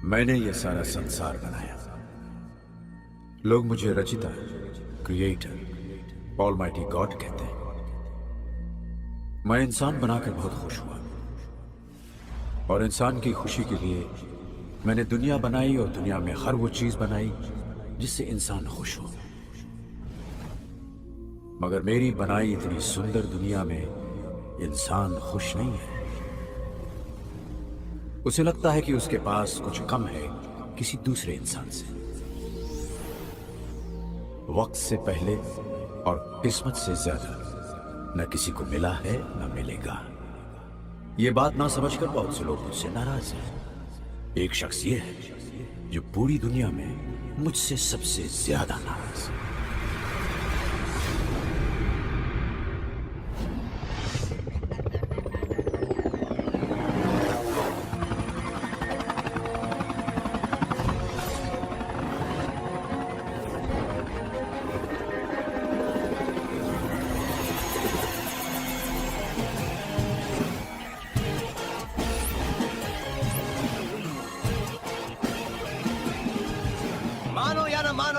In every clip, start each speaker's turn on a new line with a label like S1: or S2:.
S1: मैंने ये सारा संसार बनाया। लोग मुझे रचिता, क्रिएटर, ऑलमाइटी गॉड कहते हैं। मैं इंसान बनाकर बहुत खुश हुआ और इंसान की खुशी के लिए मैंने दुनिया बनाई और दुनिया में हर वो चीज बनाई जिससे इंसान खुश हो। मगर मेरी बनाई इतनी सुंदर दुनिया में इंसान खुश नहीं है। उसे लगता है कि उसके पास कुछ कम है किसी दूसरे इंसान से। वक्त से पहले और किस्मत से ज्यादा न किसी को मिला है न मिलेगा। ये बात ना समझकर बहुत से लोग मुझसे नाराज हैं। एक शख्स ये है जो पूरी दुनिया में मुझसे सबसे ज्यादा नाराज है।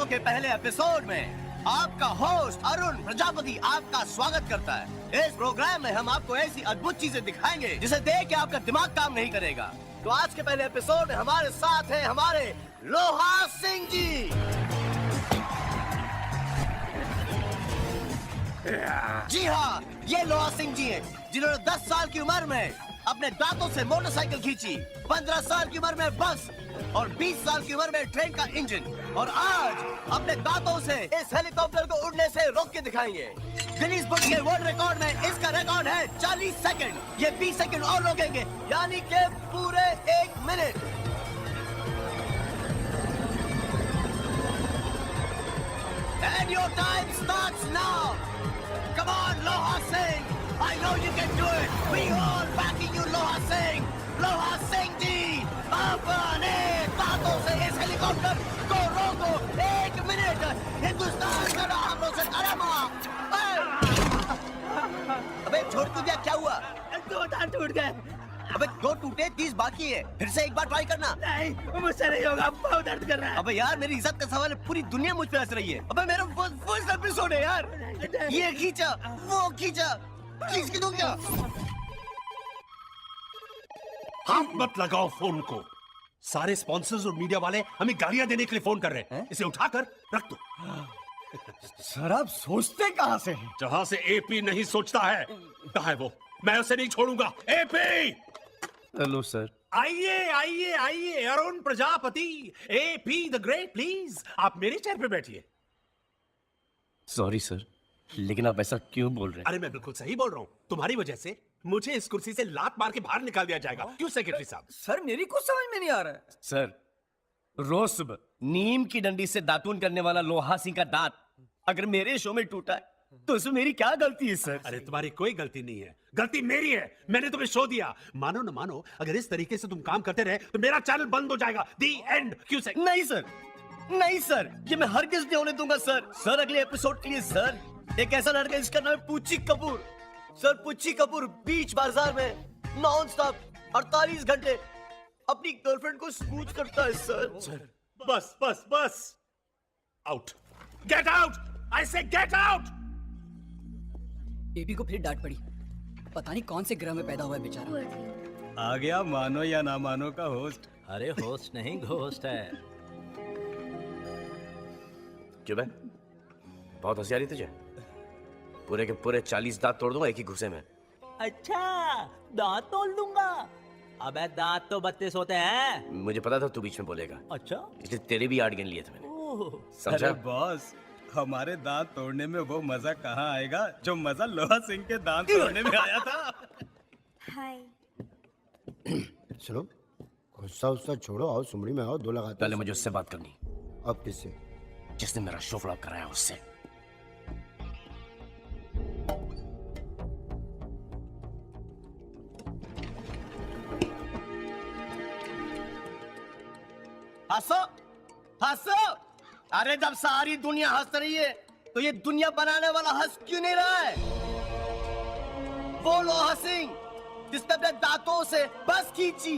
S2: के पहले एपिसोड में आपका होस्ट अरुण प्रजापति आपका स्वागत करता है। इस प्रोग्राम में हम आपको ऐसी अद्भुत चीजें दिखाएंगे जिसे देख के आपका दिमाग काम नहीं करेगा। तो आज के पहले एपिसोड में हमारे साथ हैं हमारे लोहा सिंह जी। जी हाँ, ये लोहा सिंह जी हैं जिन्होंने 10 साल की उम्र में अपने दांतों से मोटरसाइकिल खींची, 15 साल की उम्र में बस और 20 साल की उम्र में ट्रेन का इंजन, और आज अपने दांतों से इस हेलीकॉप्टर को उड़ने से रोक के दिखाएंगे। गिनीज बुक के वर्ल्ड रिकॉर्ड में इसका रिकॉर्ड है 40 सेकंड। ये 20 सेकंड और रोकेंगे, यानी कि पूरे 1 minute. And your time starts now. Come on, Loha Singh. I know you can do it. We all backing you, Loha Singh. लोहा सिंह जी, अपने दांतों से इस हेलीकॉप्टर को रोको। 1 मिनट। हिंदुस्तान का नाम रोशन करेगा। अबे छोड़ तू दिया, क्या हुआ?
S3: 2 दांत टूट गए।
S2: अबे 2 टूटे, 30 बाकी है। फिर से एक बार ट्राई करना।
S3: नहीं, मुझसे नहीं होगा, बहुत दर्द कर रहा है।
S2: अबे यार, मेरी इज्जत का सवाल है, पूरी दुनिया मुझ पे हंस रही है। अबे मेरा फर्स्ट एपिसोड है यार। ये खींचा, वो खींचा, खींच के दूं क्या?
S4: हाथ मत लगाओ फोन को। सारे स्पॉन्सर्स और मीडिया वाले हमें गालियां देने के लिए फोन कर रहे हैं। इसे उठाकर रख दो।
S2: सर, आप सोचते कहां से हैं?
S4: जहां से एपी नहीं सोचता है। कहां है वो? मैं उसे नहीं छोड़ूंगा। एपी!
S5: Hello sir.
S4: आइए आइए आइए, Arun Prajapati, AP the great, please आप मेरे चेयर पे बैठिए।
S5: सॉरी सर, लेकिन आप ऐसा क्यों बोल रहे हैं?
S4: अरे मैं बिल्कुल सही बोल रहा हूँ। तुम्हारी वजह से मुझे इस कुर्सी से लात मार के बाहर निकाल दिया जाएगा। क्यों सेक्रेटरी साहब?
S3: सर, मेरी कुछ समझ में नहीं आ रहा है।
S5: सर, रोज सुबह नीम की डंडी से दातून करने वाला लोहा सिंह का दांत अगर मेरे शो में टूटा है तो उसमें मेरी क्या गलती है सर?
S4: अरे तुम्हारी कोई गलती नहीं है, गलती मेरी है। मैंने तुम्हें शो दिया। मानो न मानो, अगर इस तरीके से तुम काम करते रहे तो मेरा चैनल बंद हो जाएगा। दी एंड। क्यों से?
S5: नहीं सर, नहीं सर, ये मैं हरगिज नहीं होने दूंगा सर। सर, अगले एपिसोड के लिए सर एक ऐसा लड़का जिसका नाम है पुच्ची कपूर।
S2: सर, पुच्ची कपूर बीच बाजार में नॉन स्टॉप 48 घंटे अपनी गर्लफ्रेंड को स्कूच करता है सर।
S4: बस बस बस, आउट, गेट आउट, आई से गेट आउट।
S3: बेबी को फिर डांट पड़ी। पता नहीं कौन से ग्रह में पैदा हुआ है बेचारा।
S6: आ गया मानो या ना मानो का होस्ट।
S7: अरे होस्ट नहीं, घोस्ट है।
S8: क्यों बे? बहुत हंसी आ रही तुझे? पूरे के पूरे 40 दांत तोड़ दूंगा एक ही घुसे में।
S7: अच्छा, दांत तोड़ दूंगा? अबे दांत तो 32 होते हैं।
S8: मुझे पता था तू बीच में बोलेगा।
S7: अच्छा,
S8: इसलिए तेरे भी 8 गिन लिए थे मैंने। समझा?
S6: अरे बॉस, हमारे दांत तोड़ने में वो मजा कहाँ आएगा जो मजा लोहा सिंह के दांत तोड़ने में आया था।
S9: हाय।
S10: चलो, गुस्सा उस्सा छोड़ो, आओ सुमड़ी में आओ, 2 लगाते।
S8: पहले मुझे उससे बात करनी।
S10: अब किससे?
S8: जिसने मेरा शो फ्लॉप कराया उससे।
S2: हंसो, हंसो। अरे जब सारी दुनिया हंस रही है तो ये दुनिया बनाने वाला हंस क्यों नहीं रहा है? वो लोहा सिंह जिसने अपने दांतों से बस खींची,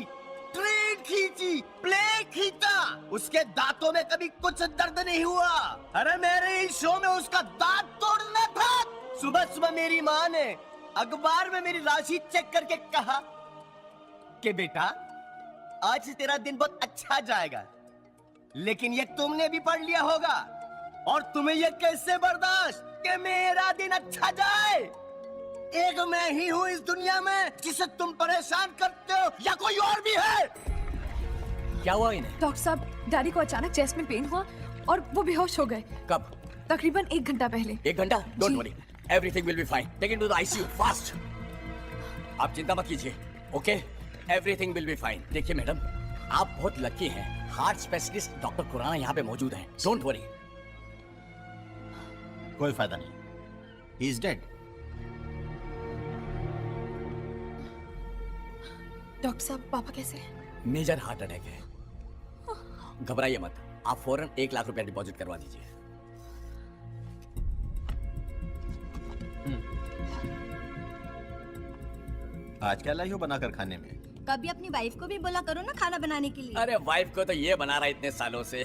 S2: ट्रेन प्लेन खींचा, उसके दांतों में कभी कुछ दर्द नहीं हुआ। अरे मेरे ही शो में उसका दांत तोड़ना था। सुबह सुबह मेरी माँ ने अखबार में मेरी राशि चेक करके कहा कि बेटा आज से तेरा दिन बहुत अच्छा जाएगा, लेकिन ये तुमने भी पढ़ लिया होगा, और तुम्हें ये कैसे बर्दाश्त कि मेरा दिन अच्छा जाए। एक मैं ही हूँ इस दुनिया में जिसे तुम परेशान करते हो, या कोई और भी है?
S3: क्या हुआ इन्हें?
S9: डॉक्टर साहब, डैडी को अचानक चेस्ट में पेन हुआ और वो बेहोश हो गए।
S3: कब?
S9: तकरीबन 1 घंटा पहले।
S3: 1 घंटा? डोंट
S9: जी।
S3: Worry, everything will be fine. Take it to the ICU fast. आप चिंता मत कीजिए, okay? Everything will be fine. देखिए मैडम, आप बहुत लकी हैं, हार्ट स्पेशलिस्ट डॉक्टर खुराना यहाँ पे मौजूद हैं। Don't worry.
S2: कोई फायदा नहीं, ही इज डेड।
S9: डॉक्टर साहब, पापा कैसे हैं?
S3: मेजर हार्ट अटैक है। घबराइए मत, आप फौरन 1 लाख रुपया डिपॉजिट करवा दीजिए।
S2: आज क्या लाई हो बनाकर खाने में?
S11: कभी अपनी वाइफ को भी बोला करो ना खाना बनाने के लिए।
S3: अरे वाइफ को तो ये बना रहा है इतने सालों से।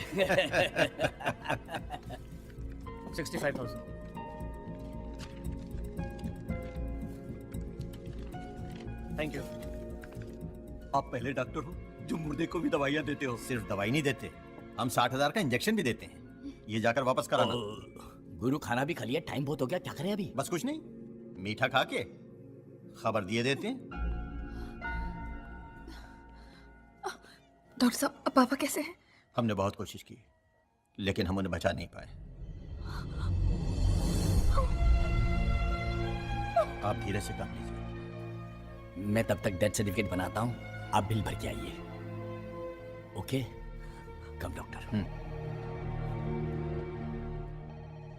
S5: 65,000। Thank you.
S2: आप पहले डॉक्टर हो जो मुर्दे को भी दवाइयाँ देते हो। सिर्फ दवाई नहीं देते, हम 60,000 का इंजेक्शन भी देते हैं। ये जाकर वापस कराना।
S3: गुरु खाना भी खा लिया, टाइम बहुत हो गया, क्या करें अभी?
S2: बस कुछ नहीं, मीठा खा के खबर दिए देते हैं।
S9: डॉक्टर साहब, अब पापा कैसे हैं?
S2: हमने बहुत कोशिश की, लेकिन हम उन्हें बचा नहीं पाए। आप धीरे से काम लीजिए।
S3: मैं तब तक डेथ सर्टिफिकेट बनाता हूँ, आप बिल भर के आइए। ओके? कम डॉक्टर।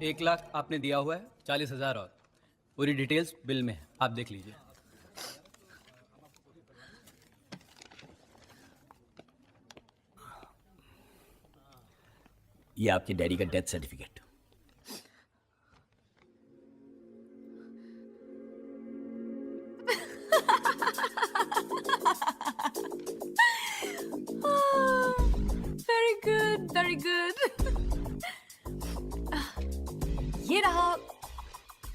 S12: 1 लाख आपने दिया हुआ है, 40,000 और पूरी डिटेल्स बिल में है, आप देख लीजिए।
S3: ये आपके डैडी का death certificate.
S9: Very good, very good. ये रहा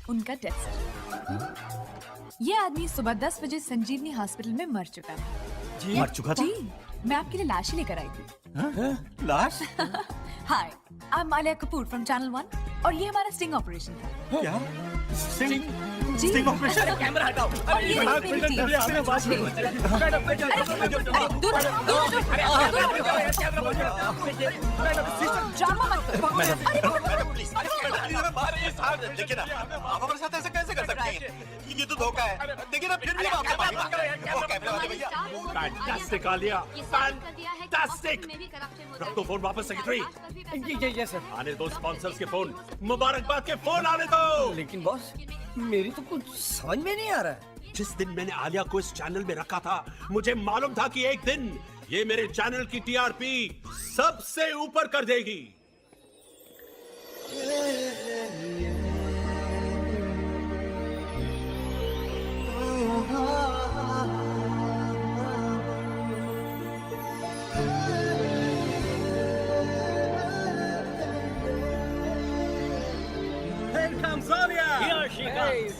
S9: उनका डेथ सर्टिफिकेट। ये आदमी सुबह 10 बजे संजीवनी हॉस्पिटल में मर चुका है।
S2: मर चुका था?
S9: जी, मैं आपके लिए लाश ही लेकर आई थी।
S2: लाश?
S9: Hi, I am Maliya Kapoor from channel 1 और ये हमारा स्टिंग ऑपरेशन था।
S2: क्या? स्टिंग?
S9: जी।
S2: Sting operation?
S3: कैमरा हटाओ।
S9: और ये रही मेरी टीम। अरे, दूर हटो, ड्रामा मत करो।
S2: देखिए ना, आप हमारे साथ ऐसे कैसे कर सकते हैं? ये तो धोखा है। देखिए ना, फिर भी आप कैमरा वाले भैया।
S4: Fantastic Alia, fantastic. रख दो फोन वापस सेक्रेटरी।
S5: ये सर।
S4: आने दो स्पॉन्सर्स के फोन, मुबारकबाद के फोन आने दो।
S5: लेकिन बॉस, मेरी तो कुछ समझ में नहीं आ रहा है।
S4: जिस दिन मैंने आलिया को इस चैनल में रखा था, मुझे मालूम था कि एक दिन ये मेरे चैनल की टीआरपी सबसे ऊपर कर देगी।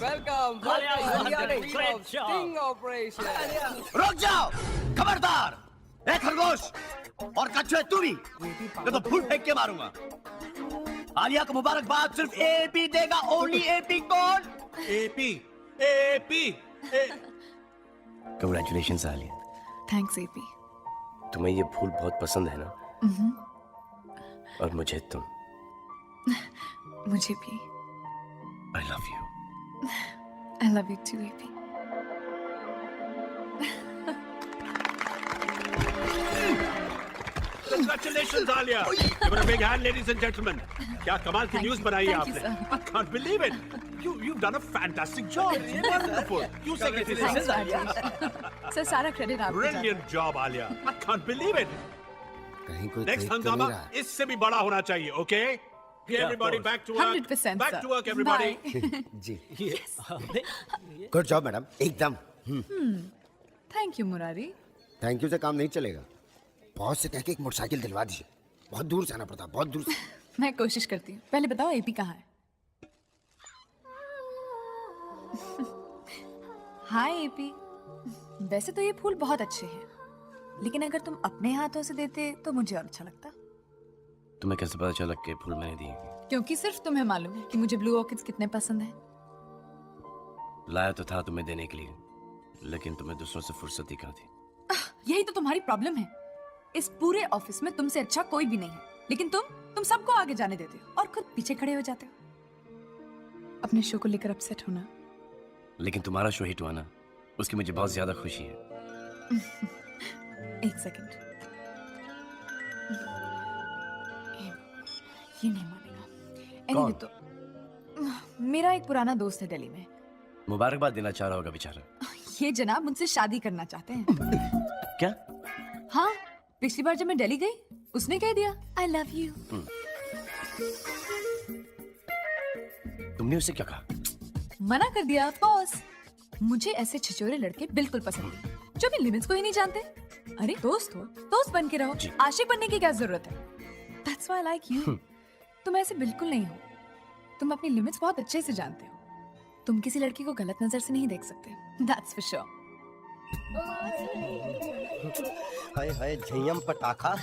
S12: वेलकम। Sting operation.
S2: रुक जाओ, खबरदार! ए खरगोश और कछुए तू भी, मैं तो फूल फेंक के मारूंगा। आलिया को मुबारकबाद सिर्फ एपी देगा, ओनली एपी। कौन?
S4: AP, AP.
S8: Congratulations Alia,
S9: thanks AP.
S8: तुम्हें ये फूल बहुत पसंद है ना? और मुझे तुम।
S9: मुझे भी।
S8: I love you.
S9: I love you too, AP.
S4: Congratulations, Alia. Give her a big hand, ladies and gentlemen. क्या कमाल की न्यूज़ बनाई है आपने? I can't believe it. You've done a fantastic job. It's wonderful. You say it is.
S9: Thanks, Rajesh. Sir, सारा credit आपको जाता है।
S4: Brilliant job, Alia. I can't believe it.
S10: कहीं कोई
S4: Next
S10: देख तो
S4: हंगामा
S10: नहीं रहा।
S4: इससे भी बड़ा होना चाहिए, okay? Everybody back to work.
S9: 100%,
S4: Back
S9: sir.
S4: to work, everybody.
S9: Bye.
S10: जी गुड जॉब मैडम, एकदम।
S9: Thank you Murari.
S10: Thank you से काम नहीं चलेगा। बहुत से कह के एक मोटरसाइकिल दिलवा दीजिए। बहुत दूर से आना पड़ता, बहुत दूर से।
S9: मैं कोशिश करती हूँ। पहले बताओ एपी कहाँ है? हाय एपी। वैसे तो ये फूल बहुत अच्छे हैं, लेकिन अगर तुम अपने हाथों से देते तो मुझे और अच्छा लगता।
S8: तुम्हें कैसे पता चला कि फूल मैंने दिए?
S9: क्योंकि सिर्फ तुम्हें मालूम है कि मुझे ब्लू ऑर्किड्स कितने पसंद हैं।
S8: लाया तो था तुम्हें देने के लिए, लेकिन तुम्हें दूसरों से फुर्सत ही कहाँ थी।
S9: यही तो तुम्हारी प्रॉब्लम है। इस पूरे ऑफिस में तुमसे अच्छा कोई भी नहीं है, लेकिन तुम सबको आगे जाने देते हो और खुद पीछे खड़े हो जाते हो। अपने शो को लेकर अपसेट होना।
S8: लेकिन तुम्हारा शो हिट हुआ ना, उसकी मुझे बहुत ज्यादा खुशी है।
S9: एक सेकंड। ये नहीं मानेगा। Anyway, तो मेरा एक पुराना दोस्त है दिल्ली में।
S8: मुबारकबाद देना चाह रहा होगा बेचारा।
S9: ये जनाब मुझसे शादी करना चाहते हैं।
S8: क्या?
S9: हाँ, पिछली बार जब मैं दिल्ली गई उसने कह दिया I love you।
S8: तुमने उसे क्या कहा?
S9: मना कर दिया बॉस। मुझे ऐसे छिछोरे लड़के बिल्कुल पसंद नहीं, जो भी लिमिट्स को ही नहीं जानते। अरे दोस्त हो, दोस्त बन के रहो, आशिक बनने की क्या जरूरत है? That's why I like you। तुम ऐसे बिल्कुल नहीं हो। तुम अपनी लिमिट्स बहुत अच्छे से जानते हो। तुम किसी लड़की को गलत नजर से नहीं देख सकते। That's for sure।
S10: हाय हाय झयम पटाखा।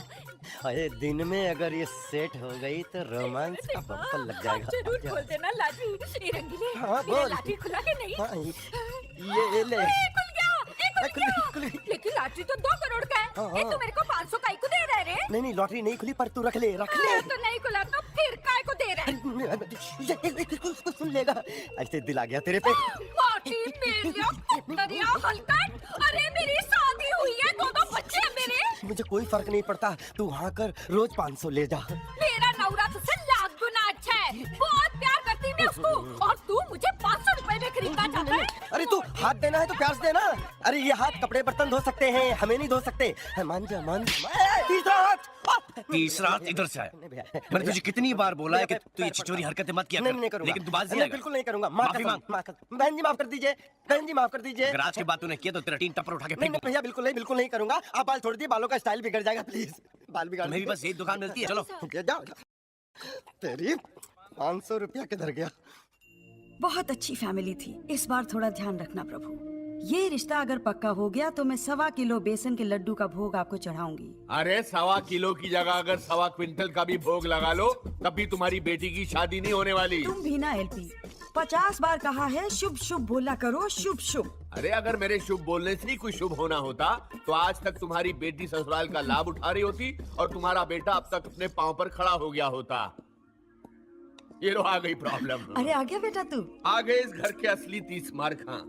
S10: हाय दिन में अगर ये सेट हो गई तो रोमांस का बम्पर लग जाएगा।
S11: जरूर खोल देना लाठी। ये रंगीले।
S10: हाँ बोल।
S11: लाठी खुला के नहीं?
S10: हाँ, ये ले।
S11: खुल गया। लेकिन लॉटरी तो 2 करोड़ का है। ये तो मेरे को 500 का ही को दे रहे रे।
S10: नहीं लॉटरी नहीं खुली, पर तू रख ले।
S11: तो नहीं खुला तो फिर काय को दे रहे?
S10: सुन लेगा। ऐसे दिल आ गया तेरे पे।
S11: अरे मेरी शादी हुई है, 2 बच्चे हैं मेरे।
S10: मुझे कोई फर्क नहीं पड़ता, तू वहाँ कर, रोज 500 ले जा।
S11: मेरा नौरा तुझसे लाख गुना अच्छा है। बहुत प्यार करती मैं उसको, और तू मुझे 500 रुपए में खरीदना चाहता है।
S10: अरे तू हाथ देना है तो प्यार से देना। अरे ये हाथ कपड़े बर्तन धो सकते हैं, हमें नहीं धो सकते। मान जा।
S8: तीसरा हाथ इधर से आया। मैंने तुझे कितनी बार बोला है कि तू ये छिछोरी हरकतें मत किया कर।
S10: नहीं करूंगा।
S8: लेकिन तू बात नहीं,
S10: बिल्कुल नहीं करूंगा। माफी मांग। बहन जी माफ कर दीजिए। बहन जी माफ कर दीजिए।
S8: अगर आज की बात तूने किया तो तेरा टीन टप्पर उठा के
S10: नहीं भैया, बिल्कुल नहीं करूंगा। आप बाल छोड़ दिए, बालों का स्टाइल बिगड़ जाएगा प्लीज। बाल बिगाड़।
S8: तुम्हें भी बस यही दुकान मिलती है। चलो
S10: जाओ। तेरी 500 रुपया किधर गया?
S13: बहुत अच्छी फैमिली थी। इस बार थोड़ा ध्यान रखना प्रभु। ये रिश्ता अगर पक्का हो गया तो मैं 1.25 किलो बेसन के लड्डू का भोग आपको चढ़ाऊंगी।
S4: अरे 1.25 किलो की जगह अगर 1.25 क्विंटल का भी भोग लगा लो, तब भी तुम्हारी बेटी की शादी नहीं होने वाली।
S13: तुम भी ना एलपी, 50 बार कहा है शुभ शुभ बोला करो, शुभ शुभ।
S4: अरे अगर मेरे शुभ बोलने से ही कोई शुभ होना होता तो आज तक तुम्हारी बेटी ससुराल का लाभ उठा रही होती और तुम्हारा बेटा अब तक अपने पांव पर खड़ा हो गया होता। ये लो आ गई प्रॉब्लम।
S13: अरे आ गया बेटा तू।
S4: आ गए इस घर के असली 30 मार खां।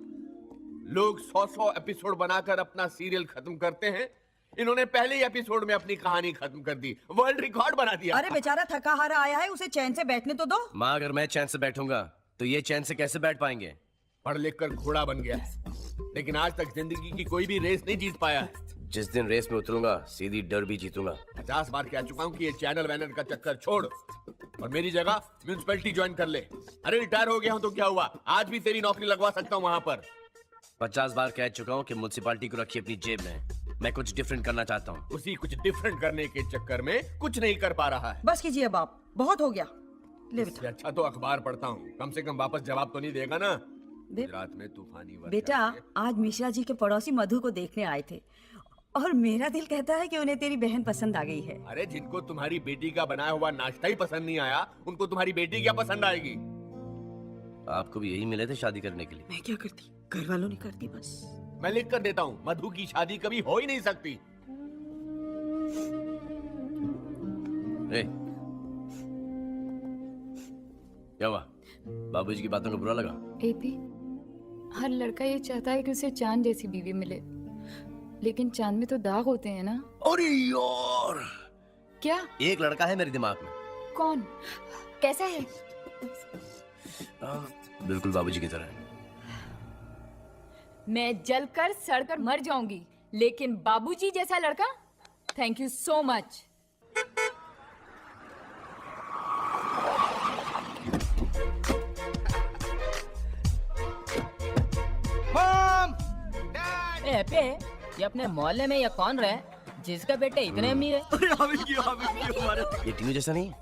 S4: लोग 100 एपिसोड बनाकर अपना सीरियल खत्म करते हैं, इन्होंने पहले ही एपिसोड में अपनी कहानी खत्म कर दी, वर्ल्ड रिकॉर्ड बना दिया।
S13: अरे बेचारा थका हारा आया है, उसे चैन से बैठने तो दो।
S8: माँ अगर मैं चैन से बैठूंगा तो ये चैन से कैसे बैठ पाएंगे?
S4: पढ़ लिख कर घोड़ा बन गया है, लेकिन आज तक जिंदगी की कोई भी रेस नहीं जीत पाया है।
S8: जिस दिन रेस में उतरूंगा सीधी डर्बी जीतूंगा।
S4: 50 बार कह चुका हूँ कि ये चैनल वैनल का चक्कर छोड़ और मेरी जगह म्यूनिसिपैलिटी ज्वाइन कर ले। अरे रिटायर हो गया हूँ तो क्या हुआ, आज भी तेरी नौकरी लगवा सकता हूँ वहाँ पर।
S8: 50 बार कह चुका हूँ कि म्यूनिसिपैलिटी को रखिए अपनी जेब में। मैं कुछ डिफरेंट करना चाहता हूँ।
S4: उसी कुछ डिफरेंट करने के चक्कर में कुछ नहीं कर पा रहा है।
S13: बस कीजिए बाप, बहुत हो गया। ले बेटा।
S4: अच्छा तो अखबार पढ़ता हूँ, कम से कम वापस जवाब तो नहीं देगा ना। गुजरात में तूफानी वर्षा।
S13: बेटा आज मिश्रा जी के पड़ोसी मधु को देखने आए थे और मेरा दिल कहता है कि उन्हें तेरी बहन पसंद आ गई है।
S4: अरे जिनको तुम्हारी बेटी का बनाया हुआ नाश्ता ही पसंद नहीं आया, उनको तुम्हारी बेटी क्या पसंद आएगी?
S8: आपको भी यही मिले थे शादी करने के लिए?
S13: मैं क्या करती, घर वालों ने कर दी बस।
S4: मैं लिख कर देता हूँ, मधु की शादी कभी हो ही नहीं सकती।
S8: क्या हुआ? बाबूजी की बातों को बुरा लगा?
S14: एपी, हर लड़का ये चाहता है कि उसे चांद जैसी बीवी मिले, लेकिन चांद में तो दाग होते हैं ना।
S8: अरे यार!
S14: क्या?
S8: एक लड़का है मेरे दिमाग में।
S14: कौन? कैसा है?
S8: बिल्कुल बाबूजी की तरह।
S14: मैं जलकर सड़कर मर जाऊंगी, लेकिन बाबूजी जैसा लड़का? Thank you so much.
S7: पे ये अपने मोहल्ले में ये कौन रहे? जिसका बेटा इतने अमीर है।
S8: ये टीनू जैसा नहीं है?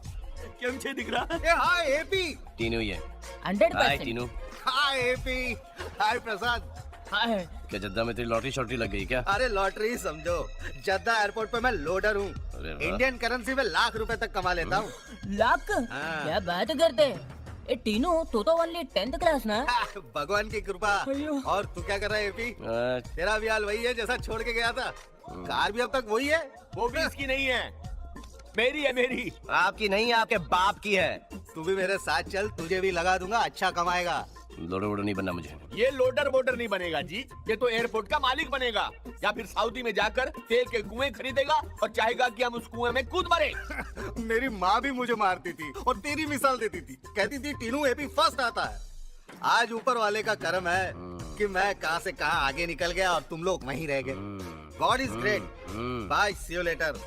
S4: क्यों दिख रहा है? हाय एपी।
S8: टीनू ही है।
S7: 100%।
S8: हाय टीनू।
S2: हाय एपी। हाय प्रसाद।
S7: हाय।
S8: क्या जद्दा में तेरी लॉटरी शॉटरी लग गई क्या?
S2: अरे लॉटरी समझो, जद्दा एयरपोर्ट पे मैं लोडर हूँ।
S8: अरे वाह।
S2: इंडियन करेंसी में लाख रुपए तक कमा लेता हूँ।
S7: लाख? क्या बात करते हैं? ए टीनू, तू तो ओनली 10th क्लास ना?
S2: भगवान की कृपा। और तू क्या कर रहा है एपी? तेरा भी हाल वही है जैसा छोड़ के गया था। कार भी अब तक वही है।
S4: वो भी इसकी नहीं है, मेरी है, मेरी।
S8: आपकी नहीं, आपके बाप की है।
S2: तू भी मेरे साथ चल, तुझे भी लगा दूंगा, अच्छा कमाएगा।
S8: लोडर वोडर नहीं बनना मुझे।
S4: ये लोडर वोडर नहीं बनेगा जी, ये तो एयरपोर्ट का मालिक बनेगा, या फिर सऊदी में जाकर तेल के कुएं खरीदेगा और चाहेगा कि हम उस कुएं में कूद मरे।
S2: मेरी माँ भी मुझे मारती थी और तेरी मिसाल देती थी, कहती थी टीनू एपी फर्स्ट आता है। आज ऊपर वाले का करम है कि मैं कहां से कहां आगे निकल गया और तुम लोग वहीं रह गए। God is great. Bye, see you later.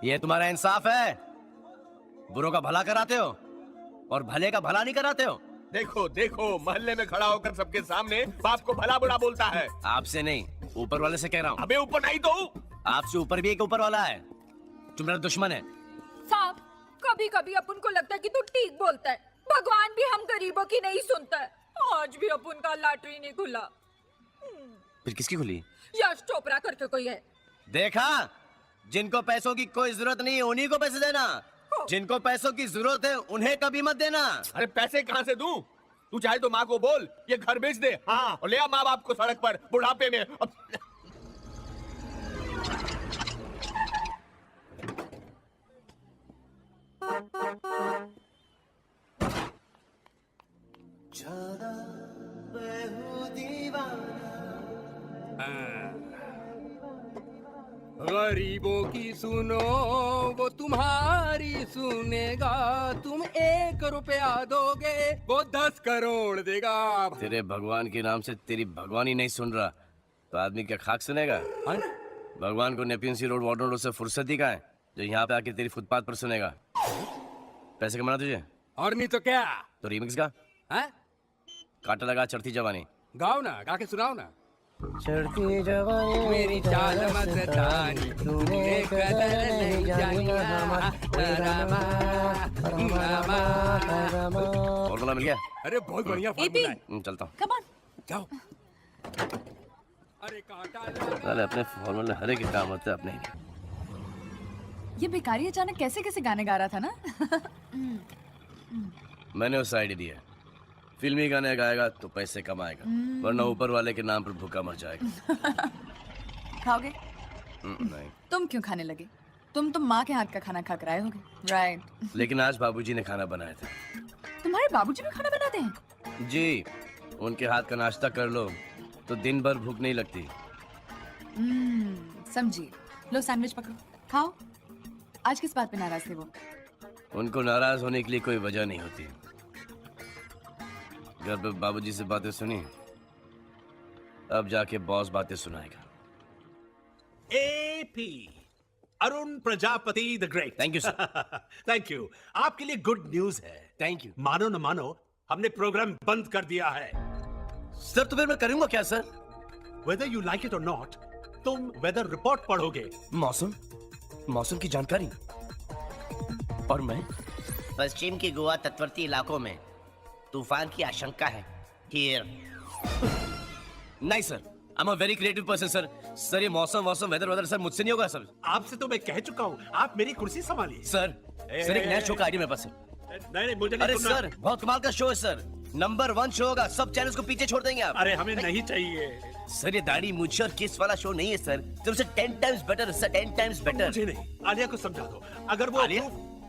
S8: ये तुम्हारा इंसाफ है? बुरों का भला कराते हो और भले का भला नहीं कराते हो।
S4: देखो देखो, मोहल्ले में खड़ा होकर सबके सामने बाप को भला बुरा बोलता है।
S8: आपसे नहीं, ऊपर वाले से कह रहा हूँ।
S4: अबे ऊपर नहीं तो हूँ।
S8: आपसे ऊपर भी एक ऊपर वाला है, तुम मेरा दुश्मन है।
S11: साहब, कभी कभी अपन को लगता है कि तू ठीक बोलता है। भगवान भी हम गरीबों की नहीं सुनता है। आज भी अपन का लॉटरी नहीं खुला।
S8: फिर किसकी खुली?
S11: यश चोपड़ा करके कोई है।
S8: देखा, जिनको पैसों की कोई जरूरत नहीं है उन्हीं को पैसे देना, जिनको पैसों की जरूरत है उन्हें कभी मत देना।
S4: अरे पैसे कहाँ से दूं? तू चाहे तो माँ को बोल ये घर बेच दे, हाँ, और ले आ माँ बाप को सड़क पर बुढ़ापे में।
S12: गरीबों की सुनो वो तुम्हारी सुनेगा, तुम 1 रुपया दोगे वो 10 करोड़ देगा।
S8: तेरे भगवान के नाम से तेरी भगवान ही नहीं सुन रहा तो आदमी क्या खाक सुनेगा? भगवान को नेपियन सी रोड वाटर रोड से फुर्सत ही कहाँ है जो यहाँ पे आके तेरी फुटपाथ पर सुनेगा? पैसे कमाना तुझे?
S12: और नहीं तो क्या?
S8: तो रीमिक्स का
S12: है?
S8: काटा लगा चढ़ती जवानी
S12: गाओ ना, गा के सुनाओ ना।
S8: चढ़ती जवानी
S12: मेरी चाल मस्तानी, तूने कदर नहीं जानी।
S8: फॉर्मूला मिल गया?
S12: अरे बहुत बढ़िया फॉर्मूला है।
S8: चलता हूँ।
S9: कम ऑन,
S12: जाओ। अरे काटा
S8: अरे अपने फॉर्मूले हर एक के काम होते हैं, अपने ही नहीं।
S9: ये भिखारी अचानक कैसे कैसे गाने गा रहा था ना।
S8: मैंने उस आइडिया दिया, फिल्मी गाने गाएगा तो पैसे कमाएगा, वरना ऊपर वाले के नाम पर भूखा मर जाएगा।
S9: खाओगे?
S8: नहीं।
S9: तुम क्यों खाने लगे? तुम तो माँ के हाथ का खाना खा कर आए होगे, राइट?
S8: लेकिन आज बाबूजी ने खाना बनाया था।
S9: तुम्हारे बाबूजी भी खाना बनाते हैं?
S8: जी, उनके हाथ का नाश्ता कर लो तो दिन भर भूख नहीं लगती।
S9: समझी। लो सैंडविच पकड़ो, खाओ। आज किस बात पे नाराज थे वो?
S8: उनको नाराज होने के लिए कोई वजह नहीं होती। घर पे बाबूजी से बातें सुनी, अब जाके बॉस बातें सुनाएगा।
S15: AP Arun Prajapati the great.
S8: Thank you sir.
S15: Thank you. आपके लिए गुड न्यूज है।
S8: Thank you.
S15: मानो न मानो, हमने प्रोग्राम बंद कर दिया है।
S8: सर तो फिर मैं करूंगा क्या sir?
S15: Whether you like it और नॉट, तुम वेदर रिपोर्ट पढ़ोगे।
S8: मौसम की जानकारी। और मैं
S16: पश्चिम की गोवा तटवर्ती इलाकों में तूफान की आशंका है। Here.
S8: नहीं sir, I am a very creative person sir. Sir ये मौसम वेदर सर मुझसे नहीं होगा सर।
S15: आपसे तो मैं कह चुका हूँ, आप मेरी कुर्सी संभालिए।
S8: सर एक नया शो का आइडिया मेरे पास है।
S15: नहीं मुझे नहीं
S8: अरे
S15: सुनना।
S8: सर बहुत कमाल का शो है सर, नंबर 1 शो होगा, सब चैनल्स को पीछे छोड़ देंगे आप।
S15: अरे हमें नहीं चाहिए
S8: सर, ये दाढ़ी मूंछ और किस वाला शो नहीं है सर, तुमसे 10 times better sir, 10 times better.
S15: मुझे नहीं, आलिया को समझा दो। अगर वो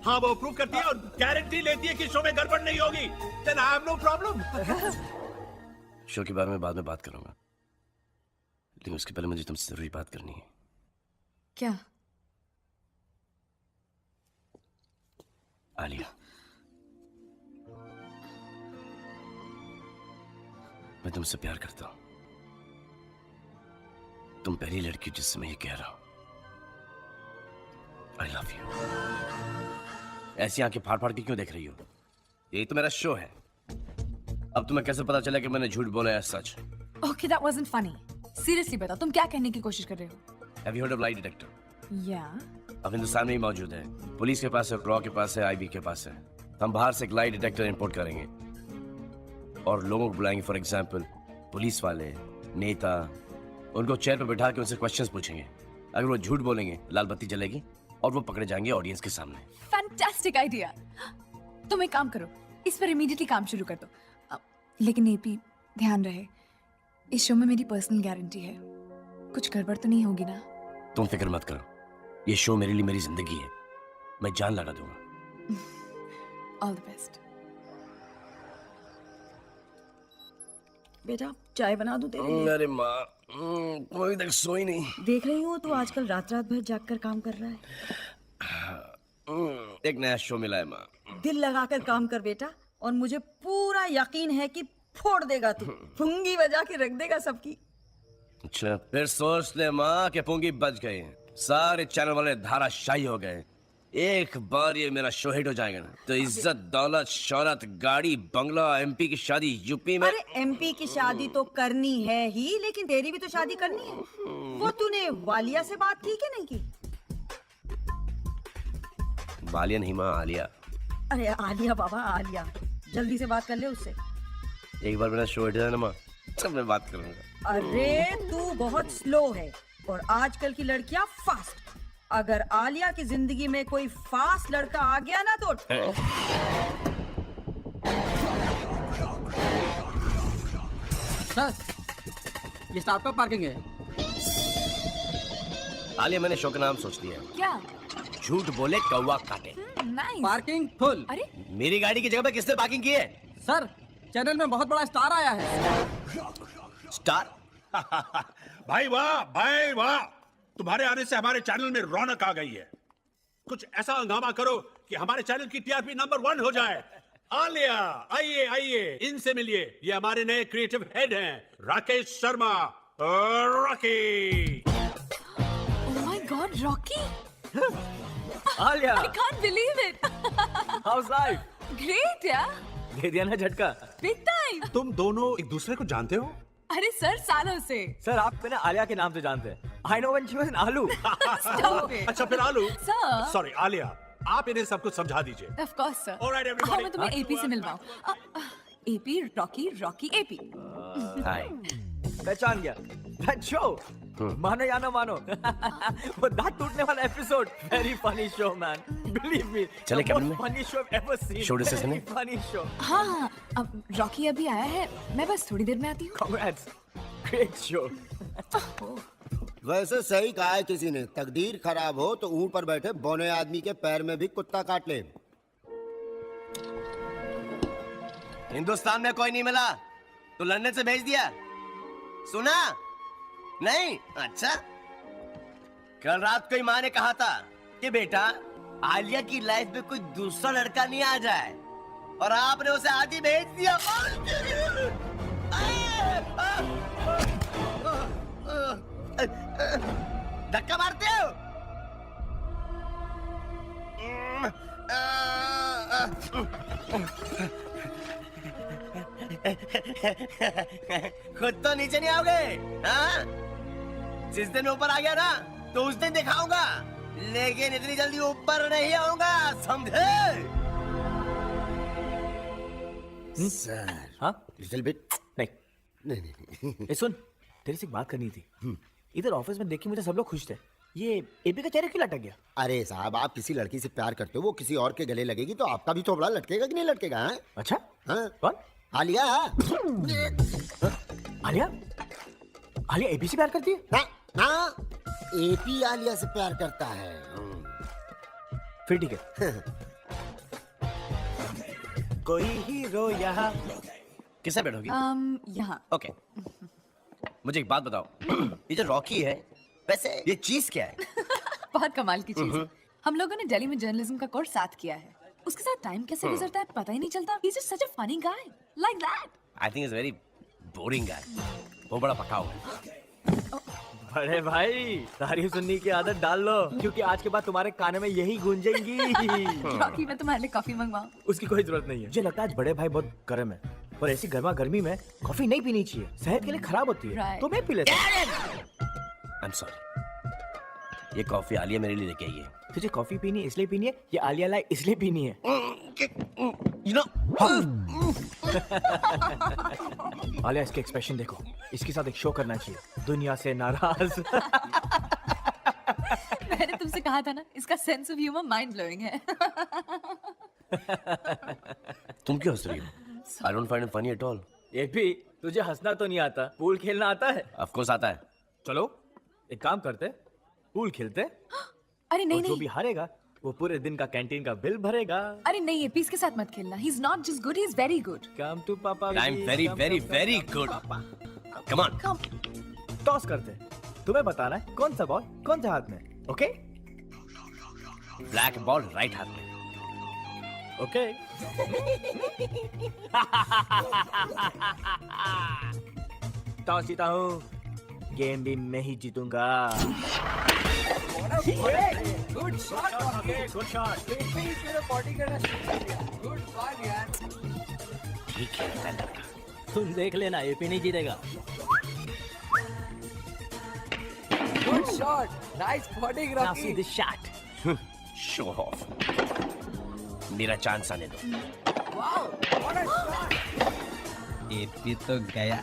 S15: हाँ वो अप्रूव करती है और गारंटी लेती है कि शो में गड़बड़ नहीं होगी, then I have no problem।
S8: Show के बारे में बाद में बात करूंगा, लेकिन उसके पहले मुझे तुमसे जरूरी बात करनी है।
S9: क्या?
S8: आलिया, मैं तुमसे प्यार करता हूं। तुम पहली लड़की जिससे मैं ये कह रहा हूं। I love you. ऐसी आंखें फाड़ फाड़ के क्यों देख रही हो? यही तो मेरा शो है। अब तुम्हें कैसे पता चला कि मैंने झूठ बोला है सच?
S9: Okay, that wasn't funny. Seriously बताओ तुम क्या कहने की कोशिश कर रहे हो?
S8: Have you heard of lie detector?
S9: या
S8: अब हिंदुस्तान में ही मौजूद है। पुलिस के पास है, रॉ के पास है, आईबी के पास है। हम बाहर से एक लाई डिटेक्टर इंपोर्ट करेंगे और लोगों को बुलाएंगे। फॉर एग्जांपल पुलिस वाले, नेता, उनको चेयर पर बैठा के उनसे क्वेश्चंस पूछेंगे। अगर वो झूठ बोलेंगे लाल बत्ती जलेगी और वो पकड़े जाएंगे ऑडियंस के सामने।
S9: Fantastic idea. तुम एक काम करो, इस पर इमीडिएटली काम शुरू कर दो। लेकिन एपी ध्यान रहे, इस शो में मेरी पर्सनल गारंटी है, कुछ गड़बड़ तो नहीं होगी ना?
S8: तुम फिक्र मत करो, ये शो मेरे लिए मेरी जिंदगी है, मैं जान लगा दूंगा।
S9: All the best.
S13: बेटा चाय बना दूं तेरे लिए?
S8: अरे माँ, तुम अभी तक सोई नहीं।
S13: देख रही हूँ तू आजकल रात रात भर जाग कर काम कर रहा है।
S8: एक नया शो मिला है माँ।
S13: दिल लगाकर काम कर बेटा, और मुझे पूरा यकीन है कि फोड़ देगा तू, पुंगी बजा के रख देगा सबकी।
S8: अच्छा, फिर सोच ले माँ कि पुंगी बच गई, सारे चैनल वाले धाराशाही हो गए। एक बार ये मेरा शो हिट हो जाएगा ना तो इज्जत, दौलत, शौहरत, गाड़ी, बंगला, एमपी की शादी यूपी में।
S13: अरे एमपी की शादी तो करनी है ही, लेकिन तेरी भी तो शादी करनी है। वो तूने वालिया से बात की कि नहीं की?
S8: वालिया नहीं माँ, आलिया।
S13: अरे आलिया बाबा, आलिया, जल्दी से बात कर ले उससे।
S8: एक बार मेरा शो हिट जाए ना माँ, तब मैं बात करूंगा।
S13: अरे तू बहुत स्लो है और आजकल की लड़कियां फास्ट। अगर आलिया की जिंदगी में कोई फास्ट लड़का आ गया ना तो
S12: सर, ये स्टार्टअप पार्किंग है।
S8: आलिया, मैंने शो का नाम सोच लिया है।
S9: क्या?
S8: झूठ बोले कौवा काटे।
S9: नाइस।
S12: Parking full.
S9: अरे
S8: मेरी गाड़ी की जगह पे किसने पार्किंग की है?
S12: सर, चैनल में बहुत बड़ा स्टार आया है।
S8: स्टार?
S15: भाई वाह, भाई वाह, तुम्हारे आने से हमारे चैनल में रौनक आ गई है। कुछ ऐसा हंगामा करो कि हमारे चैनल की टीआरपी नंबर 1 हो जाए। आलिया, आइए आइए, इनसे मिलिए। ये हमारे नए क्रिएटिव हेड हैं, Rakesh Sharma. Rocky.
S9: Oh my God, Rocky.
S7: Alia,
S9: I can't believe it.
S7: House life?
S9: Great यार।
S7: दे दिया ना झटका।
S9: Big time.
S15: तुम दोनों एक दूसरे को जानते हो?
S9: अरे सर, सालों से।
S7: सर, आप मैंने आलिया के नाम से जानते हैं। I know when she was in आलू।
S9: Stop it.
S15: अच्छा फिर आलू।
S9: Sir.
S15: सॉरी आलिया, आप इन्हें सब कुछ समझा दीजिए।
S9: Of course sir।
S15: All right, everybody.
S9: हाँ, मैं तुम्हें एपी से मिलवाऊँ। AP, Rocky, Rocky, AP.
S8: Hi.
S7: पहचान गया। That show। मानो या ना मानो, वो दांत टूटने वाला episode, very funny show man, believe me.
S8: चले कैबिन में?
S7: Funny show ever seen.
S8: Show discuss करने?
S7: Funny show.
S9: हाँ, अब रॉकी अभी आया है, मैं बस थोड़ी देर में आती हूँ।
S7: Congrats, great show।
S10: वैसे सही कहा है किसी ने, तकदीर खराब हो तो ऊंट पर बैठे बौने आदमी के पैर में भी कुत्ता काट ले।
S8: हिंदुस्तान में कोई नहीं मिला तो लंदन से भेज दिया। सुना नहीं? अच्छा, कल रात को ही माँ ने कहा था कि बेटा आलिया की लाइफ में कोई दूसरा लड़का नहीं आ जाए, और आपने उसे आदि भेज दिया। धक्का मारते हो? खुद तो नीचे नहीं आओगे, हाँ? जिस दिन ऊपर आ गया ना तो उस दिन दिखाऊंगा, लेकिन इतनी जल्दी ऊपर नहीं आऊंगा, समझे?
S10: सर,
S7: हाँ?
S10: Little bit.
S7: नहीं।
S10: नहीं।
S7: ए सुन, तेरे से एक बात करनी थी। इधर ऑफिस में देख के मुझे सब लोग खुश थे, ये एपी का चेहरा क्यों लटक गया?
S10: अरे साहब, आप किसी लड़की से प्यार करते हो, वो किसी और के गले लगेगी तो आपका भी थोबड़ा लटकेगा कि नहीं लटकेगा? हाँ?
S7: अच्छा,
S10: हाँ?
S7: कौन?
S10: आलिया।
S7: आलिया? आलिया एपी से प्यार करती है?
S10: हाँ, एपी आलिया से प्यार करता है।
S7: फिर ठीक है। कोई हीरो यहाँ।
S8: किससे बैठोगी?
S9: यहाँ।
S8: ओके, मुझे एक बात बताओ, ये जो रॉकी है, वैसे ये चीज क्या है?
S9: बहुत कमाल की चीज है। हम लोगों ने दिल्ली में जर्नलिज्म का कोर्स साथ किया है। उसके साथ टाइम कैसे गुजरता है पता ही नहीं चलता। He's just such a funny guy, like that.
S8: I think he's a very boring guy. वो बड़ा पकाऊ है।
S7: बड़े भाई, तारीफ सुनने की आदत डाल लो, क्योंकि आज के बाद तुम्हारे कान में यही गूंजेंगी।
S9: रॉकी, मैं तुम्हारे लिए कॉफी मंगवाऊं?
S7: उसकी कोई जरूरत नहीं है। मुझे लगता है आज बड़े भाई बहुत गर्म है। पर ऐसी गर्मा गर्मी में कॉफी नहीं पीनी चाहिए, सेहत के लिए खराब होती है।
S9: Right.
S7: तो मैं पी लेता हूँ।
S8: आई एम सॉरी, ये कॉफी आलिया मेरे लिए लेके आई है।
S7: तुझे कॉफी पीनी इसलिए पीनी है, ये आलिया लाई इसलिए पीनी है?
S8: यू नो,
S7: आलिया इसके एक्सप्रेशन देखो, इसके साथ एक शो करना चाहिए, दुनिया से नाराज।
S9: मैंने तुमसे कहा था ना, इसका sense of humour mind blowing है।
S8: तुम क्यों हंस रही हो? I don't find it funny at all.
S7: ये भी तुझे हंसना तो नहीं आता, पूल खेलना आता है?
S8: ऑफ कोर्स आता है।
S7: चलो एक काम करते, पूल खेलते।
S9: अरे नहीं
S7: और जो
S9: नहीं,
S7: भी हारेगा वो पूरे दिन का कैंटीन का बिल भरेगा।
S9: अरे नहीं, एपी के साथ मत खेलना। He is not just good, he is very good.
S7: Come to papa.
S8: I am very very very good. Come on.
S7: Toss करते, तुम्हें बताना है कौन सा बॉल कौन सा हाथ में, ओके?
S8: ब्लैक बॉल राइट हाथ में।
S7: ओके। टॉस जीता हूँ, गेम भी मैं ही जीतूंगा।
S12: Good shot,
S7: good shot.
S12: Body करना गुड बॉल यार।
S8: ठीक खेलता है लड़का।
S7: तुम देख लेना, एपी नहीं जीतेगा।
S12: Good shot, nice body
S7: Now see
S12: Rocky.
S7: this shot.
S8: Show off. मेरा चांस आने दो।
S12: Wow, what a shot.
S6: AP तो गया।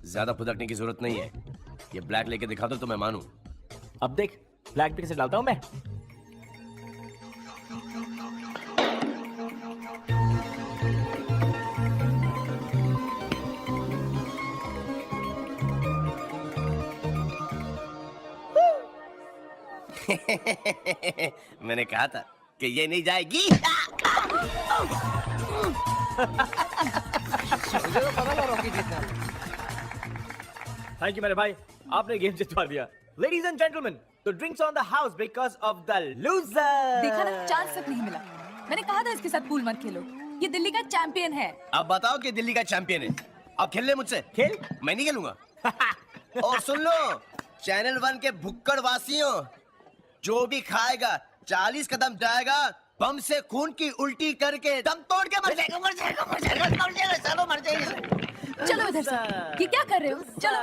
S8: ज्यादा फुदकने की जरूरत नहीं है, ये ब्लैक लेके दिखा दो तो मैं मानूं।
S7: अब देख, ब्लैक पिक से डालता हूँ मैं।
S8: मैंने कहा था कि ये नहीं जाएगी।
S12: मुझे तो पता था रॉकी जीतना।
S7: थैंक यू मेरे भाई, आपने गेम जितवा दिया। Ladies and gentleman, the drinks on the house because of the loser.
S9: देखा ना, चांस तक नहीं मिला। मैंने कहा था इसके साथ पूल मत खेलो, ये दिल्ली का चैंपियन है।
S8: अब बताओ कि दिल्ली का चैंपियन है, अब खेल ले मुझसे।
S7: खेल?
S8: मैं नहीं खेलूंगा।
S2: और सुन लो, चैनल 1 के भुक्कड़ वासियों, जो भी खाएगा 40 कदम जाएगा, बम से खून की उल्टी करके दम तोड़ के मर जाएगा, मर जाएगा, मर जाएगा, मर जाएगा, चलो मर जाएगा।
S9: चलो इधर से, ये क्या कर रहे हो? चलो।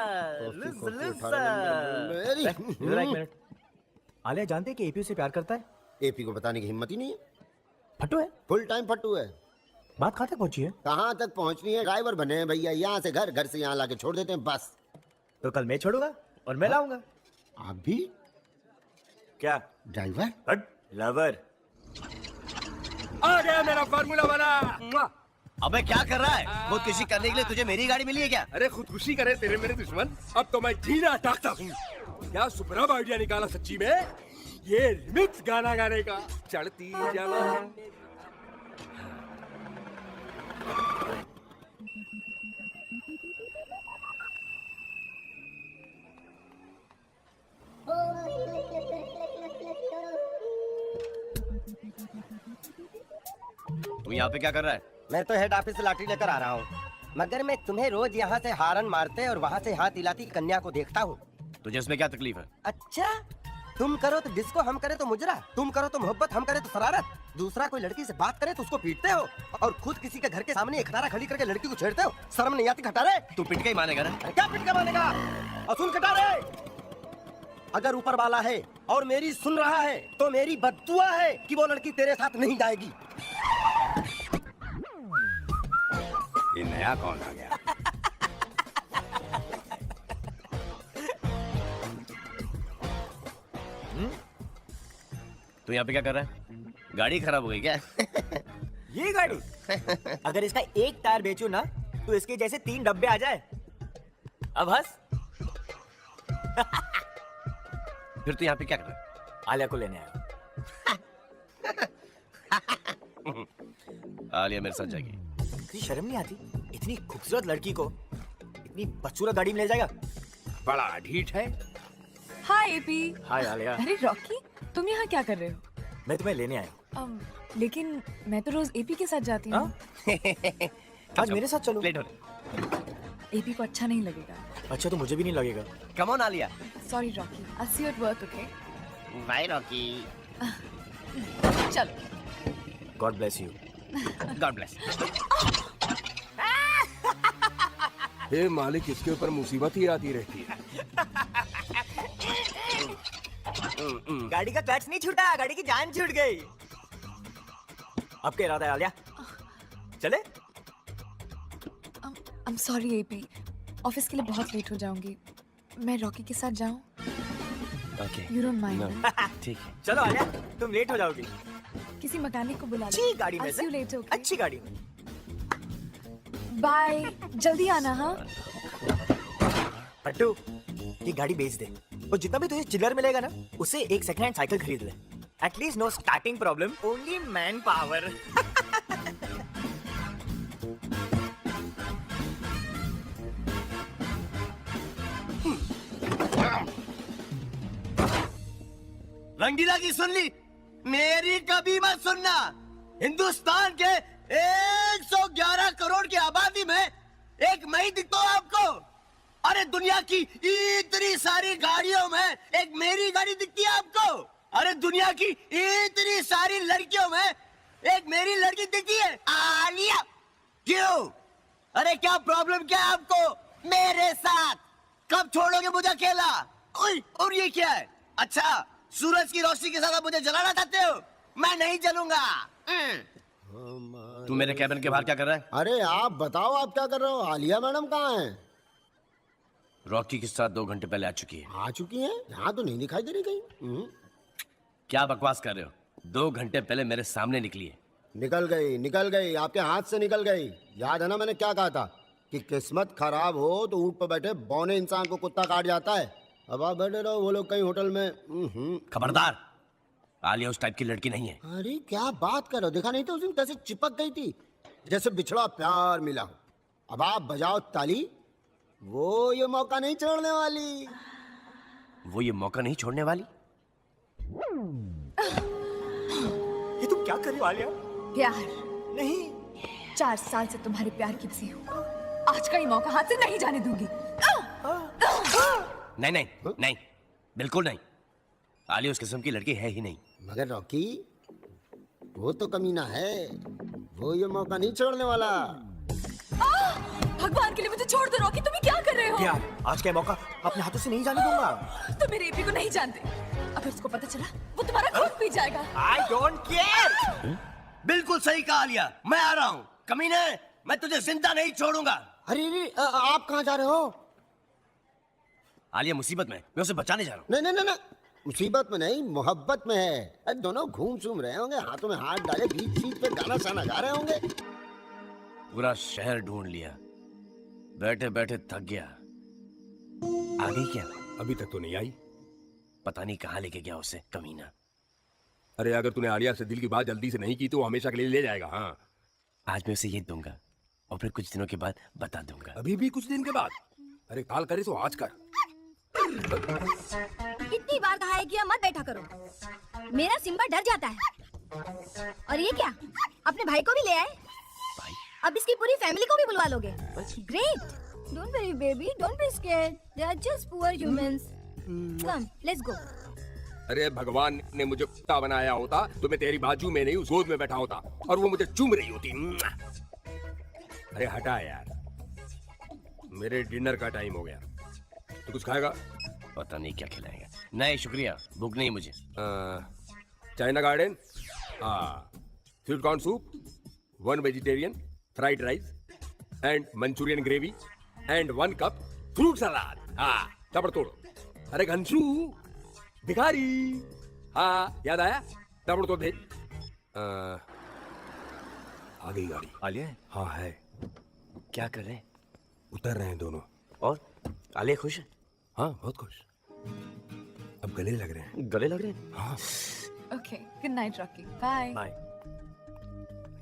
S7: इधर एक मिनट। आलिया जानते कि एपी से प्यार करता है?
S10: एपी को बताने की हिम्मत ही नहीं है।
S7: फट्टू है,
S10: फुल टाइम फट्टू है।
S7: बात कहाँ तक पहुंची है?
S10: कहाँ तक पहुंचनी है? ड्राइवर बने हैं भैया, यहाँ से घर, घर से यहाँ लाके छोड़ देते हैं बस।
S7: तो कल मैं छोड़ूंगा और मैं लाऊंगा।
S10: आप भी
S7: क्या
S10: ड्राइवर?
S7: लवर।
S12: आ गया मेरा फार्मूला वाला।
S8: अबे क्या कर रहा है? खुदकुशी करने के लिए तुझे मेरी गाड़ी मिली है क्या?
S12: अरे खुदकुशी करे तेरे मेरे दुश्मन, अब तो मैं जीना चाहता हूँ। क्या सुपरब आइडिया निकाला सच्ची में, ये रिमिक्स गाना गाने का। चढ़ती जवानी।
S8: तू यहाँ पे क्या कर रहा है?
S10: मैं तो हेड ऑफिस से लाठी लेकर आ रहा हूँ, मगर मैं तुम्हें रोज यहाँ से हारन मारते और वहाँ से हाथ हिलाती कन्या को देखता हूँ।
S8: तुझे इसमें क्या तकलीफ है?
S10: अच्छा, तुम करो तो डिस्को, हम करे तो मुजरा, तुम करो तो मोहब्बत, हम करे तो शरारत। दूसरा कोई लड़की से बात करे तो उसको पीटते हो, और खुद किसी के घर के सामने एक खटारा खड़ी करके लड़की को छेड़ते हो। शर्म नहीं आती खटारे?
S8: तू पिट के ही मानेगा ना?
S10: क्या पिट के मानेगा? और सुन खटारे, अगर ऊपर वाला है और मेरी सुन रहा है तो मेरी बद्दुआ है कि वो लड़की तेरे साथ नहीं जाएगी।
S8: ये नया कौन आ गया? तू यहाँ पे क्या कर रहा है? गाड़ी खराब हो गई क्या?
S7: ये गाड़ी अगर इसका एक टायर बेचूं ना तो इसके जैसे 3 डब्बे आ जाए। अब हंस।
S8: फिर तू यहाँ पे क्या कर रहा है?
S7: आलिया को लेने आया।
S8: आलिया मेरे साथ जाएगी।
S7: तुझे शर्म नहीं आती? इतनी खूबसूरत लड़की को इतनी बदसूरत गाड़ी में ले जाएगा?
S15: बड़ा ढीठ है।
S9: हाय एपी।
S7: हाय आलिया।
S9: अरे रॉकी, तुम यहाँ क्या कर रहे हो?
S7: मैं तुम्हें लेने आया हूँ।
S9: लेकिन मैं तो रोज एपी के साथ जाती हूँ।
S7: आज मेरे साथ चलो।
S8: लेट हो रही।
S9: एपी को अच्छा नहीं लगेगा।
S7: अच्छा तो मुझे भी नहीं लगेगा।
S8: Come on Aaliya.
S9: Sorry Rocky, I see you at work, okay?
S8: Bye Rocky.
S9: चलो।
S7: God bless you.
S8: God bless.
S12: हे मालिक, इसके ऊपर मुसीबत ही आती रहती है।
S7: गाड़ी का क्लच नहीं छूटा, गाड़ी की जान छूट गई। अब क्या इरादा है आलिया? चले?
S9: I'm sorry AP, ऑफिस के लिए बहुत लेट हो जाऊंगी। मैं रॉकी के साथ जाऊं?
S8: ओके।
S9: You don't mind?
S8: ठीक है।
S7: चलो आलिया, तुम लेट हो जाओगी।
S9: किसी मैकेनिक को बुला
S7: अच्छी गाड़ी में
S9: I'll see you later, okay?
S7: अच्छी गाड़ी में।
S9: बाय, जल्दी आना हाँ।
S7: पट्टू, ये गाड़ी बेच दे और जितना भी तुझे चिल्लर मिलेगा ना, उससे एक सेकंड हैंड साइकिल खरीद ले। At least no starting problem, only man power.
S2: Rangeela की सुन ली, मेरी कभी मत सुनना। हिंदुस्तान के 111 करोड़ की आबादी में एक मैं ही दिखता हूं आपको। अरे दुनिया की इतनी सारी गाड़ियों में एक मेरी गाड़ी दिखती है आपको। अरे दुनिया की इतनी सारी लड़कियों में एक मेरी लड़की दिखती है, आलिया। क्यों? अरे क्या प्रॉब्लम क्या है आपको मेरे साथ? कब छोड़ोगे मुझे अकेला? और ये क्या है? अच्छा, सूरज की रोशनी के साथ आप मुझे जलाना चाहते हो? मैं नहीं जलूंगा।
S8: तू मेरे कैबिन के बाहर क्या कर रहा है?
S10: अरे आप बताओ, आप क्या कर रहे हो? आलिया मैडम कहाँ हैं?
S8: रॉकी के साथ 2 घंटे पहले आ चुकी है।
S10: आ चुकी हैं? यहाँ तो नहीं दिखाई दे रही कहीं।
S8: क्या बकवास कर रहे हो? 2 घंटे पहले मेरे सामने निकली है।
S10: निकल गई, आपके हाथ से निकल गई। याद है ना मैंने क्या कहा था कि किस्मत खराब हो तो ऊंट पर बैठे बौने इंसान को कुत्ता काट जाता है। अब आप बैठे रहो, वो लोग कहीं होटल में।
S8: खबरदार, आलिया उस टाइप की लड़की नहीं है।
S10: अरे क्या बात कर रहे हो? देखा नहीं था उस दिन कैसे चिपक गई थी, जैसे बिछड़ा प्यार मिला हो। अब आप बजाओ ताली, वो ये मौका नहीं छोड़ने वाली।
S8: वो ये मौका नहीं छोड़ने वाली?
S7: ये तुम क्या कर रही हो आलिया?
S9: प्यार
S7: नहीं,
S9: 4 साल से तुम्हारे प्यार की बसी हूँ। आज का ये मौका हाथ से नहीं जाने दूंगी।
S8: नहीं, बिल्कुल नहीं। आलिया उस किस्म की लड़की है ही नहीं।
S10: मगर रॉकी, वो तो कमीना है, वो ये मौका नहीं छोड़ने वाला।
S9: भगवान के लिए मुझे छोड़ दो रॉकी, तुम क्या कर रहे हो?
S7: यार, आज का मौका अपने हाथों से नहीं जाने दूंगा।
S9: तुम मेरे एपी को नहीं जानते, अगर उसको पता चला वो तुम्हारा खून पी जाएगा।
S2: I don't care। बिल्कुल सही कहा आलिया, मैं आ रहा हूँ। कमीने, मैं तुझे जिंदा नहीं छोड़ूंगा।
S10: अरे आप कहाँ जा रहे हो?
S8: आलिया मुसीबत में, मैं उसे बचाने जा रहा हूँ।
S10: नहीं, मुसीबत में नहीं, मोहब्बत में है। अरे दोनों घूम सूम रहे होंगे, हाथों में हाथ डाले, बीच सीट पे गाना साना गा रहे होंगे।
S8: पूरा शहर ढूंढ लिया, बैठे बैठे थक गया। आ गई क्या?
S12: अभी तक तो नहीं आई।
S8: पता नहीं कहाँ लेके गया उसे, कमीना।
S12: अरे अगर तूने आलिया से दिल की बात जल्दी से नहीं की तो वो हमेशा के लिए ले जाएगा। हाँ,
S8: आज मैं उसे ये दूंगा और फिर कुछ दिनों के बाद बता दूंगा।
S12: अभी भी कुछ दिन के बाद? अरे काल करे तो आज कर।
S17: इतनी बार कहा है कि यहाँ मत बैठा करो, मेरा सिम्बा डर जाता है। और ये क्या, अपने भाई को भी ले आए?
S8: भाई?
S17: अब इसकी पूरी फैमिली को भी बुलवा लोगे? Great, don't worry baby, don't be scared, they are just poor humans. Come, let's go.
S12: अरे भगवान ने मुझे कुत्ता बनाया होता तो मैं तेरी बाजू में नहीं, उस गोद में बैठा होता और वो मुझे चूम रही होती। अरे हटा यार, मेरे डिनर का टाइम हो गया। तो कुछ खाएगा?
S8: पता नहीं क्या खिलाएगा। नहीं शुक्रिया, भूख नहीं मुझे।
S12: China garden, sweet corn soup, 1 vegetarian, fried rice and Manchurian gravy and 1 cup fruit salad. हाँ, तबड़ तोड़। अरे घंसू भिखारी, हाँ याद आया, तबड़ तोड़ भेज। आ गई गाड़ी।
S7: आलिया?
S12: हाँ है।
S8: क्या कर रहे हैं?
S12: उतर रहे हैं दोनों।
S7: और आलिया खुश है?
S12: हाँ बहुत खुश। अब गले लग रहे हैं।
S7: गले लग रहे हैं?
S12: हाँ।
S9: Okay, good night Rocky, bye.
S7: Bye.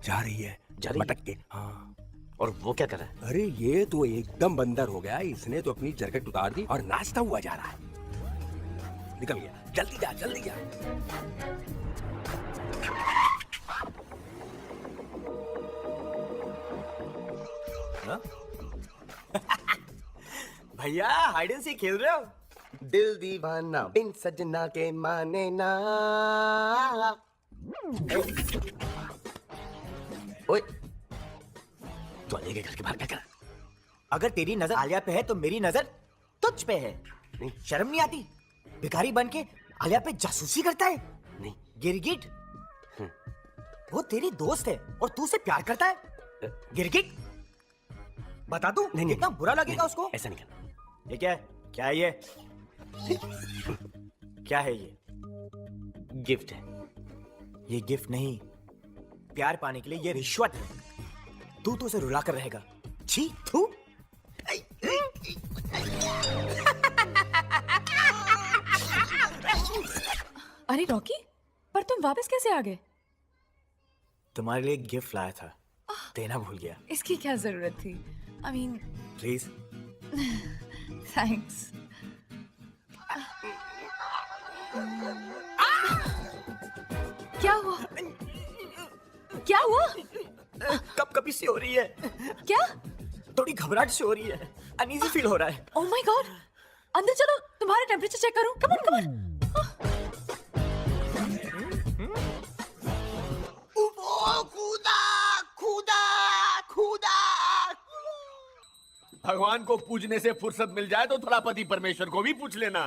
S12: जा रही है मटक के। हाँ।
S8: और वो क्या कर रहा है?
S12: अरे ये तो एकदम बंदर हो गया, इसने तो अपनी जैकेट उतार दी और नाचता हुआ जा रहा है। निकल गया, जल्दी जा जल्दी जा।
S7: भैया हाइड एंड सीक खेल रहे हो? दिल दीवाना बिन सजना के माने ना। ओए, तो आलिया के घर के बाहर क्या कर? अगर तेरी नजर आलिया पे है तो मेरी नजर तुझ पे है। नहीं, शर्म नहीं आती? भिखारी बन के आलिया पे जासूसी करता है? नहीं, गिरगिट, वो तेरी दोस्त है और तू उसे प्यार करता है? गिरगिट, बता तू, कितना बुरा लगेगा उसको?
S8: ऐसा नहीं करना।
S7: ये क्या है? क्या है ये? क्या है ये?
S8: गिफ्ट है।
S7: ये गिफ्ट नहीं, प्यार पाने के लिए ये रिश्वत है। तू तो उसे रुला कर रहेगा। छी, तू।
S9: अरे रॉकी, पर तुम वापस कैसे आ गए?
S7: तुम्हारे लिए गिफ्ट लाया था, देना भूल गया।
S9: इसकी क्या जरूरत थी? I mean,
S7: please.
S9: थैंक्स। क्या हुआ? क्या हुआ?
S7: कब कभी सी हो रही है।
S9: क्या?
S7: थोड़ी घबराहट सी हो रही है, अनईजी फील हो रहा है।
S9: ओह माय गॉड, अंदर चलो, तुम्हारा टेम्परेचर चेक करूं। Come on, come on.
S4: भगवान को पूजने से फुर्सत मिल जाए तो थोड़ा पति परमेश्वर को भी पूछ लेना।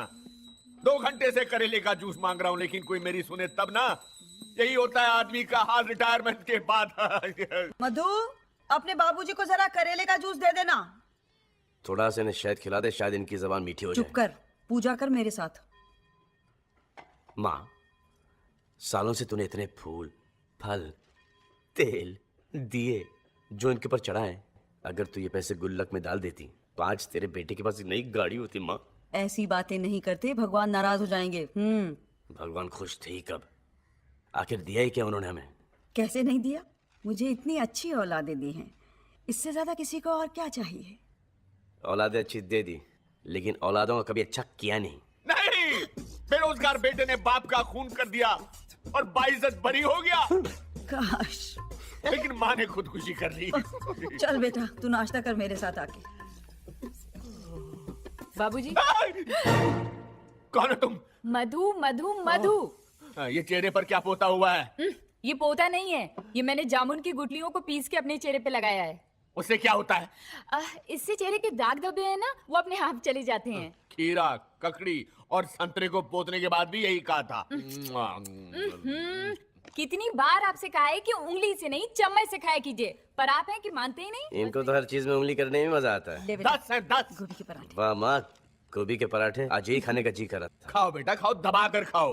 S4: 2 घंटे से करेले का जूस मांग रहा हूं, लेकिन कोई मेरी सुने तब ना। यही होता है आदमी का हाल रिटायरमेंट के बाद।
S13: मधु, अपने बाबूजी को जरा करेले का जूस दे देना।
S8: थोड़ा से इन्हें शहद खिला दे, शायद इनकी जबान मीठी हो जाए।
S13: चुप कर, पूजा कर मेरे साथ।
S8: माँ, सालों से तूने इतने फूल, फल, तेल, दिए जो इनके ऊपर चढ़ाए, अगर तू ये पैसे गुल्लक में डाल देती तो आज तेरे बेटे के पास एक नई गाड़ी होती। माँ,
S13: ऐसी बातें नहीं करते, भगवान नाराज हो जाएंगे।
S8: भगवान खुश थे ही कब? आखिर दिया ही क्या उन्होंने हमें?
S13: कैसे नहीं दिया? मुझे इतनी अच्छी औलादें दी हैं, इससे ज्यादा किसी को और क्या चाहिए?
S8: औलादें अच्छी दे दी, लेकिन औलादों का कभी अच्छा किया नहीं।
S4: नहीं, बेरोजगार बेटे ने बाप का खून कर दिया और बाइज्जत बरी हो गया।
S13: काश,
S4: लेकिन माँ ने खुदकुशी कर ली।
S13: चल बेटा, तू नाश्ता कर मेरे साथ आके।
S14: बाबूजी।
S4: कौन हो तुम?
S14: मधु, मधु, मधु।
S4: ये चेहरे पर क्या पोता हुआ है?
S14: ये पोता नहीं है, ये मैंने जामुन की गुठलियों को पीस के अपने चेहरे पे लगाया है।
S4: उससे क्या होता है?
S14: इससे चेहरे के दाग धब्बे हैं ना, वो अपने आप चले जाते हैं।
S4: खीरा, ककड़ी और संतरे को पोतने के बाद भी यही कहा था।
S14: कितनी बार आपसे कहा है कि उंगली से नहीं चम्मच से खाया कीजिए, पर आप हैं कि मानते ही नहीं।
S8: इनको तो हर चीज में उंगली करने में मजा आता है।
S4: 10 है 10।
S13: गोभी के पराठे।
S8: वाह माँ, गोभी के पराठे आज यही खाने का जी कर रहा था।
S4: खाओ बेटा, खाओ, दबा कर खाओ।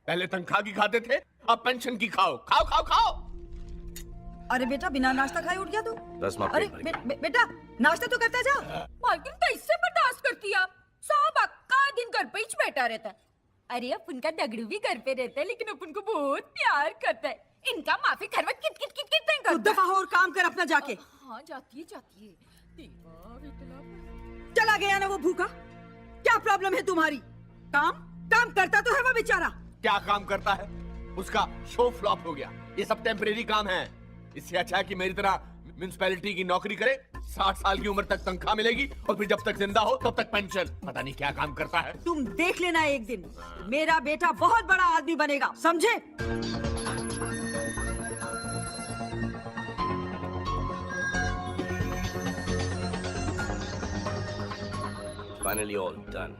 S4: पहले तनख्वाह की खाते थे, अब पेंशन की खाओ। खाओ खाओ खाओ।
S13: अरे बेटा, बिना नाश्ता खाए उठ गया तू?
S8: बस माँ,
S13: अरे बेटा, नाश्ता तो करता जा।
S11: मालकिन कैसे बर्दाश्त करती है आप? साहब का दिन घर पे ही बैठा रहता है। अरे अपन का दगड़ू भी घर पे रहता है, लेकिन अपन को बहुत प्यार करता है। इनका माफी घर में किट किट किट किट नहीं करता।
S13: दफा और काम कर अपना जाके।
S11: हाँ, जाती है।
S13: चला गया ना वो भूखा। क्या प्रॉब्लम है तुम्हारी? काम करता तो है वो बेचारा।
S4: क्या काम करता है? उसका शो फ्लॉप हो गया। ये सब टेम्परेरी काम है। इससे अच्छा है कि मेरी तरह म्युनिसिपैलिटी की नौकरी करे, 60 साल की उम्र तक तनख्वाह मिलेगी और फिर जब तक जिंदा हो तब तक पेंशन। पता नहीं क्या काम करता है।
S13: तुम देख लेना, एक दिन मेरा बेटा बहुत बड़ा आदमी बनेगा, समझे?
S8: Finally all done.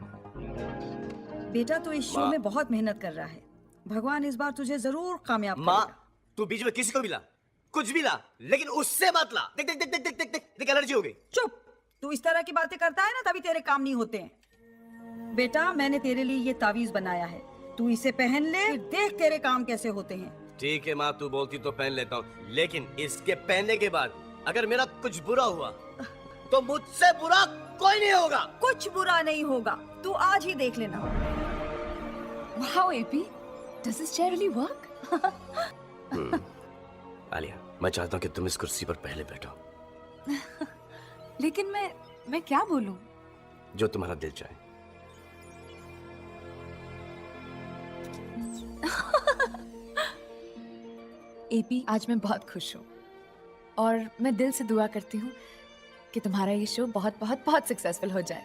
S13: बेटा तो इस शो में बहुत मेहनत कर रहा है, भगवान इस बार तुझे जरूर कामयाब करेगा।
S7: माँ, तू बीच में किसी को भी ला, कुछ भी ला, लेकिन उससे मत ला। देख देख देख देख देख देख देख, एलर्जी हो गई।
S13: चुप, तू इस तरह की बातें करता है ना, तभी तेरे काम नहीं होते हैं। बेटा, मैंने तेरे लिए ये तावीज बनाया है, तू इसे पहन ले, फिर देख तेरे काम कैसे होते हैं।
S8: ठीक है माँ, तू बोलती तो पहन लेता हूँ, लेकिन इसके पहनने के बाद अगर मेरा कुछ बुरा हुआ
S7: तो मुझसे बुरा कोई नहीं होगा।
S13: कुछ बुरा नहीं होगा, तू आज ही देख लेना।
S9: Wow, AP, does this chair really work?
S8: Alia, मैं चाहता हूँ कि तुम इस कुर्सी पर पहले बैठो।
S9: लेकिन मैं क्या बोलूं?
S8: जो तुम्हारा दिल चाहे।
S9: AP, आज मैं बहुत खुश हूँ और मैं दिल से दुआ करती हूँ कि तुम्हारा ये शो बहुत बहुत बहुत सक्सेसफुल हो जाए।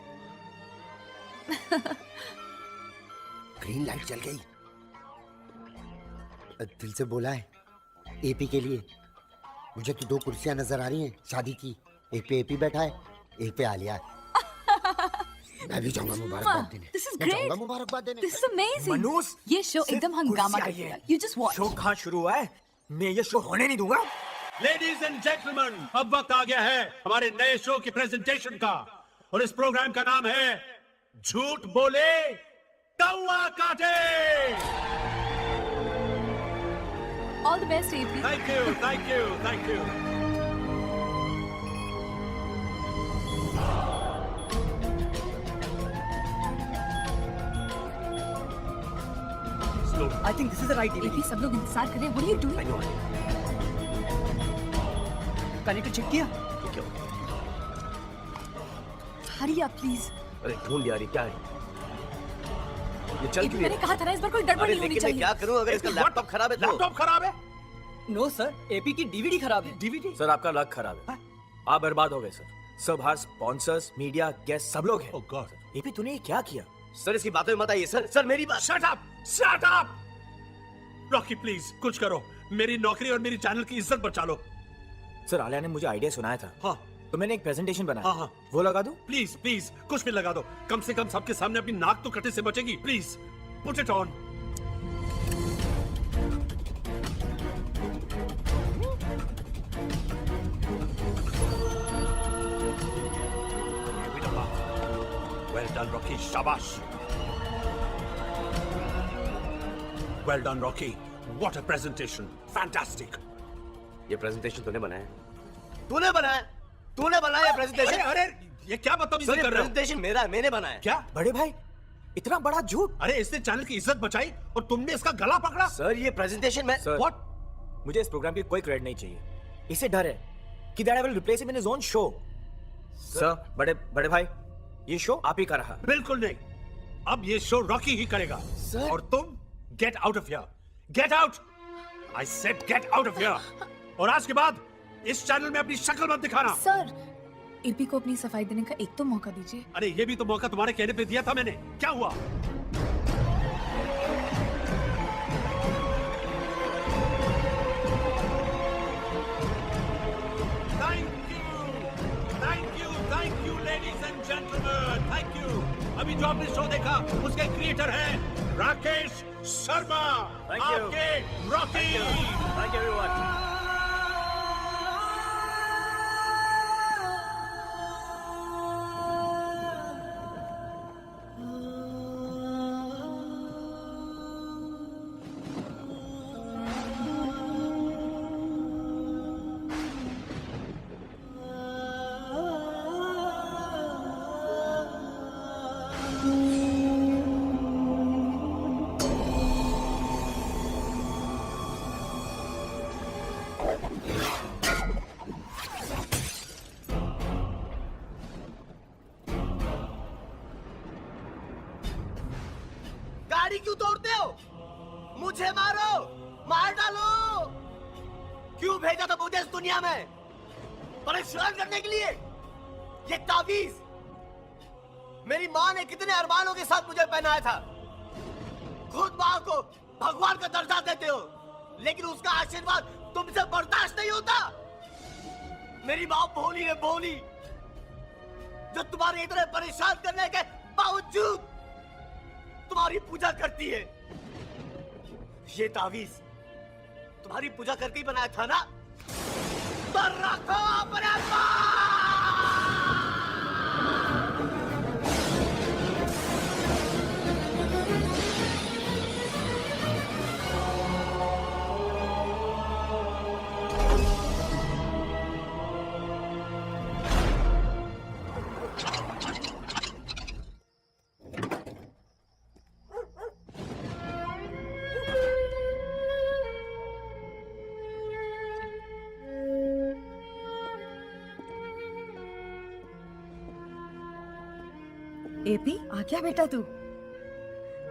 S10: ग्रीन लाइट जल गई। दिल से बोला है, एपी के लिए मुझे तो 2 कुर्सियां नजर आ रही हैं शादी की। एक पे एपी बैठा है, एक पे आलिया है। मैं भी जाऊंगा मुबारकबाद देने।
S9: This is
S10: मैं
S9: great.
S10: जाऊंगा मुबारकबाद देने।
S9: This is amazing.
S7: मनोज,
S9: ये शो
S7: सिर्फ
S9: एकदम हंगामा
S7: कुर्सी
S9: कर
S7: आई है।
S9: देगा। You just watch.
S7: शो कहाँ शुरू हुआ है? मैं ये शो होने नहीं दूंगा।
S15: लेडीज एंड जेंटलमैन, अब वक्त आ गया है हमारे नए शो की प्रेजेंटेशन का, और इस प्रोग्राम का नाम है झूठ बोले कौवा काटे।
S9: All the best, AP.
S15: Thank you, thank you, thank you.
S7: I think this is the right
S9: AP,
S7: DVD.
S9: सब लोग इंतजार कर रहे हैं। What are you doing?
S7: I know. Connector check किया?
S9: Hurry up, please.
S8: अरे ढूंढ यार, ये क्या है? ये चल
S9: AP,
S8: क्यों
S9: मैंने कहा था ना इस बार कोई गड़बड़ नहीं होनी चाहिए।
S8: क्या करूं अगर इसका लैपटॉप खराब है तो?
S15: लैपटॉप खराब है?
S7: नो सर, एपी की डीवीडी खराब है।
S15: डीवीडी?
S7: सर आपका लक खराब है। आप बर्बाद हो गए सर। सब हर स्पॉन्सर्स, मीडिया, गेस्ट सब लोग हैं।
S15: Oh God.
S7: एपी तूने ये क्या किया?
S8: सर इसकी बातों में मत आइए सर। सर मेरी बात।
S15: Shut up, shut up. Rocky please कुछ करो, मेरी नौकरी और मेरी चैनल की इज्जत बचा लो।
S7: सर आलिया ने मुझे आइडिया सुनाया था।
S15: हाँ
S7: तो मैंने एक प्रेजेंटेशन बनाया।
S15: हाँ।
S7: वो लगा दूं?
S15: प्लीज प्लीज कुछ भी लगा दो, कम से कम सबके सामने अपनी नाक तो कटे से बचेगी। Please put it on. Well done, Rocky. Shabash. Well done, Rocky. What a presentation. Fantastic.
S8: ये प्रेजेंटेशन तूने बनाया? तूने बनाया? तूने बनाया प्रेजेंटेशन?
S15: अरे ये क्या बदतमीजी कर रहे हो?
S8: प्रेजेंटेशन मेरा है, मैंने बनाया।
S15: क्या?
S7: बड़े भाई इतना बड़ा झूठ?
S15: अरे इसने चैनल की इज्जत बचाई और तुमने इसका गला पकड़ा।
S8: सर ये प्रेजेंटेशन में
S7: सर,
S15: What?
S7: मुझे इस प्रोग्राम की कोई क्रेडिट नहीं चाहिए। इसे डर है कि that I will replace him in his own show. Sir बड़े भाई ये शो आप ही का रहा।
S15: बिल्कुल नहीं, अब ये शो रॉकी ही करेगा।
S7: सर।
S15: और तुम get out of here, get out. I said get out of here. और आज के बाद इस चैनल में अपनी शक्ल मत दिखाना।
S9: सर, एपी को अपनी सफाई देने का एक तो मौका दीजिए।
S15: अरे ये भी तो मौका तुम्हारे कहने पे दिया था मैंने, क्या हुआ? Thank you ladies and gentleman, thank you. अभी जो आपने शो देखा उसके क्रिएटर हैं राकेश शर्मा। आपके Rocky.
S8: Thank you very much.
S2: गाड़ी क्यों तोड़ते हो? मुझे मारो, मार डालो। क्यों भेजा था मुझे इस दुनिया में? परेशान करने के लिए? ये ताबीज मेरी माँ ने कितने अरमानों के साथ मुझे पहनाया था। खुद माँ को भगवान का दर्जा देते हो, लेकिन उसका आशीर्वाद तुमसे बर्दाश्त नहीं होता। मेरी माँ भोली है, भोली, जो तुम्हारे इतने परेशान करने के बावजूद तुम्हारी पूजा करती है। ये तावीज तुम्हारी पूजा करके ही बनाया था ना? तो रखो अपने पास।
S13: एपी आ क्या बेटा तू?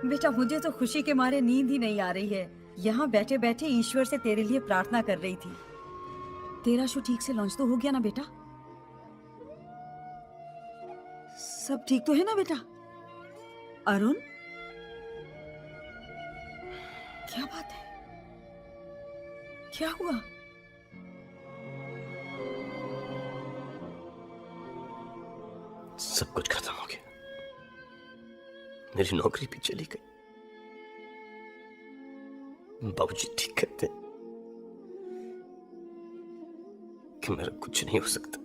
S13: बेटा मुझे तो खुशी के मारे नींद ही नहीं आ रही है। यहाँ बैठे बैठे ईश्वर से तेरे लिए प्रार्थना कर रही थी। तेरा शो ठीक से लॉन्च तो हो गया ना बेटा? सब ठीक तो है ना बेटा? अरुण, क्या बात है? क्या हुआ?
S8: सब कुछ खत्म हो गया। मेरी नौकरी भी चली गई। बाबूजी ठीक कहते हैं कि मेरा कुछ नहीं हो सकता।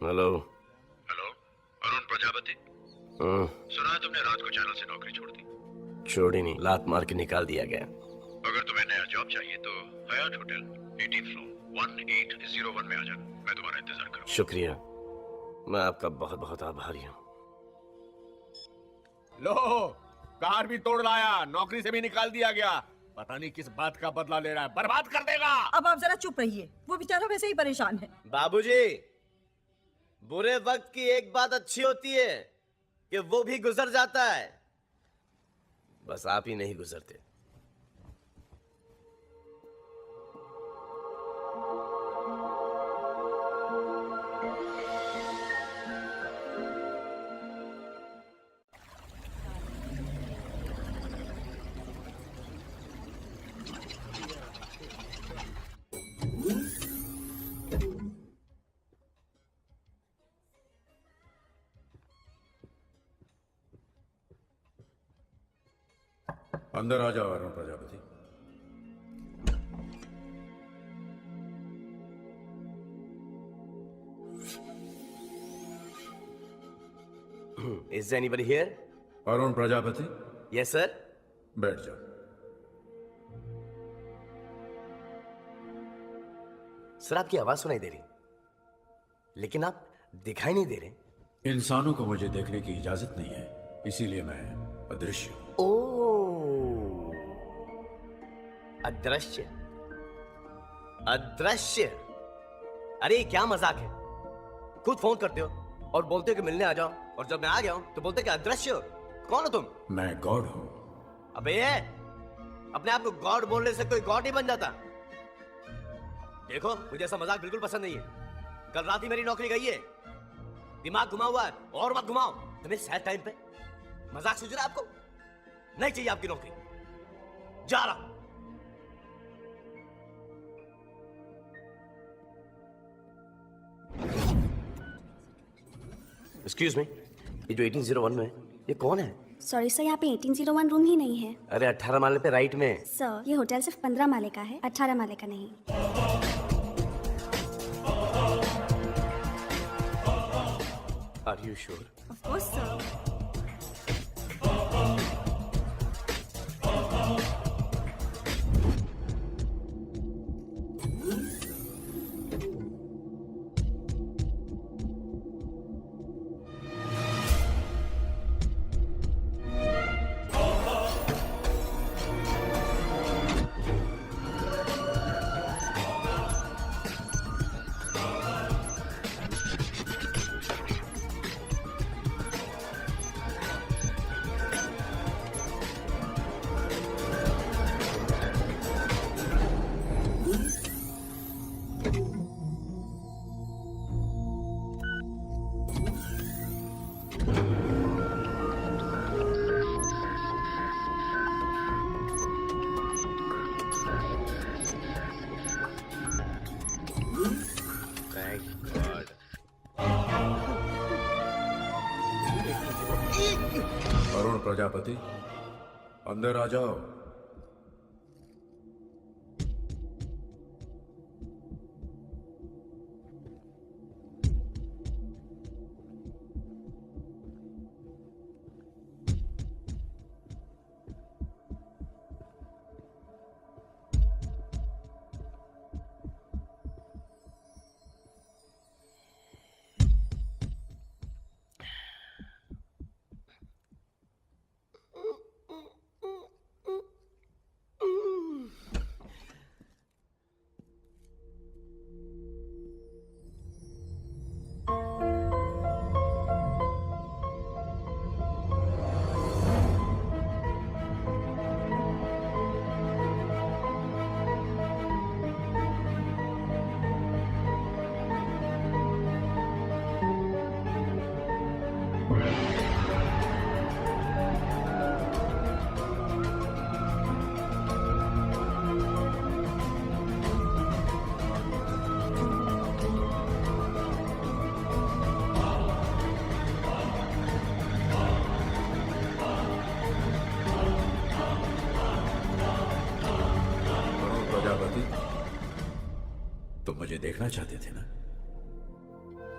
S8: Hello
S1: hello, Arun Prajapati. सुना है तुमने रात को चैनल से नौकरी छोड़ दी।
S8: छोड़ी नहीं, लात मार के निकाल दिया गया।
S1: अगर तुम्हें नया जॉब चाहिए तो हयात होटल 18th फ्लोर 1801 में आ जाना। मैं तुम्हारा इंतजार करूंगा।
S8: शुक्रिया, मैं आपका बहुत बहुत आभारी हूँ।
S4: लो, कार भी तोड़ लाया, नौकरी से भी निकाल दिया गया। पता नहीं किस बात का बदला ले रहा है, बर्बाद कर देगा।
S13: अब आप जरा चुप रहिए, वो बेचारा वैसे ही परेशान है।
S8: बाबूजी, बुरे वक्त की एक बात अच्छी होती है कि वो भी गुजर जाता है, बस आप ही नहीं गुजरते।
S1: अंदर आ जाओ Arun Prajapati.
S8: Is anybody here?
S1: Arun Prajapati.
S8: Yes, sir.
S1: बैठ जाओ।
S8: सर, आपकी आवाज सुनाई दे रही, लेकिन आप दिखाई नहीं दे रहे।
S1: इंसानों को मुझे देखने की इजाजत नहीं है, इसीलिए मैं अदृश्य हूं।
S8: ओ, अदृश्य। अदृश्य? अरे क्या मजाक है, खुद फोन करते हो और बोलते हो कि मिलने आ जाओ, और जब मैं आ गया हूं तो बोलते हो कि अदृश्य हो। कौन हो तुम?
S1: मैं गॉड हूं।
S8: अबे ये अपने आप को गॉड बोलने से कोई गॉड ही बन जाता। देखो, मुझे ऐसा मजाक बिल्कुल पसंद नहीं है। कल रात ही मेरी नौकरी गई है, दिमाग घुमा हुआ है, और मत घुमाओ। तुम्हें सैड टाइम पे मजाक सूझ रहा है आपको? नहीं चाहिए आपकी नौकरी, जा रहा। एक्सक्यूज मी, ये जो 1801 में है, ये कौन है?
S17: सॉरी सर, यहाँ पे 1801 रूम ही नहीं है।
S8: अरे 18 माले पे राइट में।
S17: सर, ये होटल सिर्फ 15 माले का है, 18 माले का नहीं।
S8: Are you sure?
S17: Of course sir.
S1: Arun Prajapati, अंदर आ जाओ। प्रजापति, तुम मुझे देखना चाहते थे ना?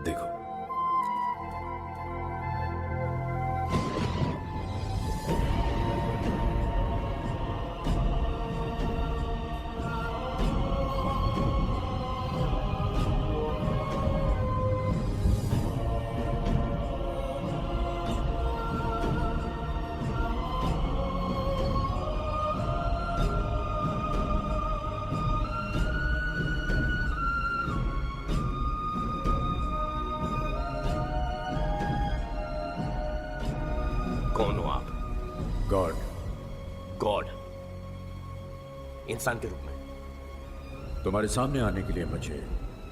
S1: देखो।
S8: कौन हो आप?
S1: गॉड।
S8: गॉड? इंसान के रूप में?
S1: तुम्हारे सामने आने के लिए मुझे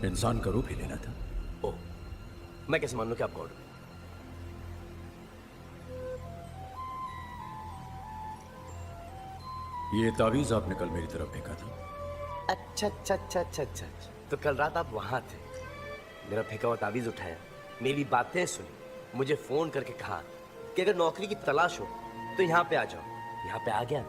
S1: इंसान का रूप ही लेना था।
S8: ओह, मैं कैसे मान लूं कि आप गॉड हो?
S1: ये तावीज आपने कल मेरी तरफ फेंका था।
S8: अच्छा अच्छा अच्छा अच्छा अच्छा अच्छा। तो कल रात आप वहां थे, मेरा फेंका हुआ तावीज उठाया, मेरी बातें सुनी, मुझे फोन करके कहा कि अगर नौकरी की तलाश हो तो यहाँ पे आ जाओ। यहाँ पे आ गया।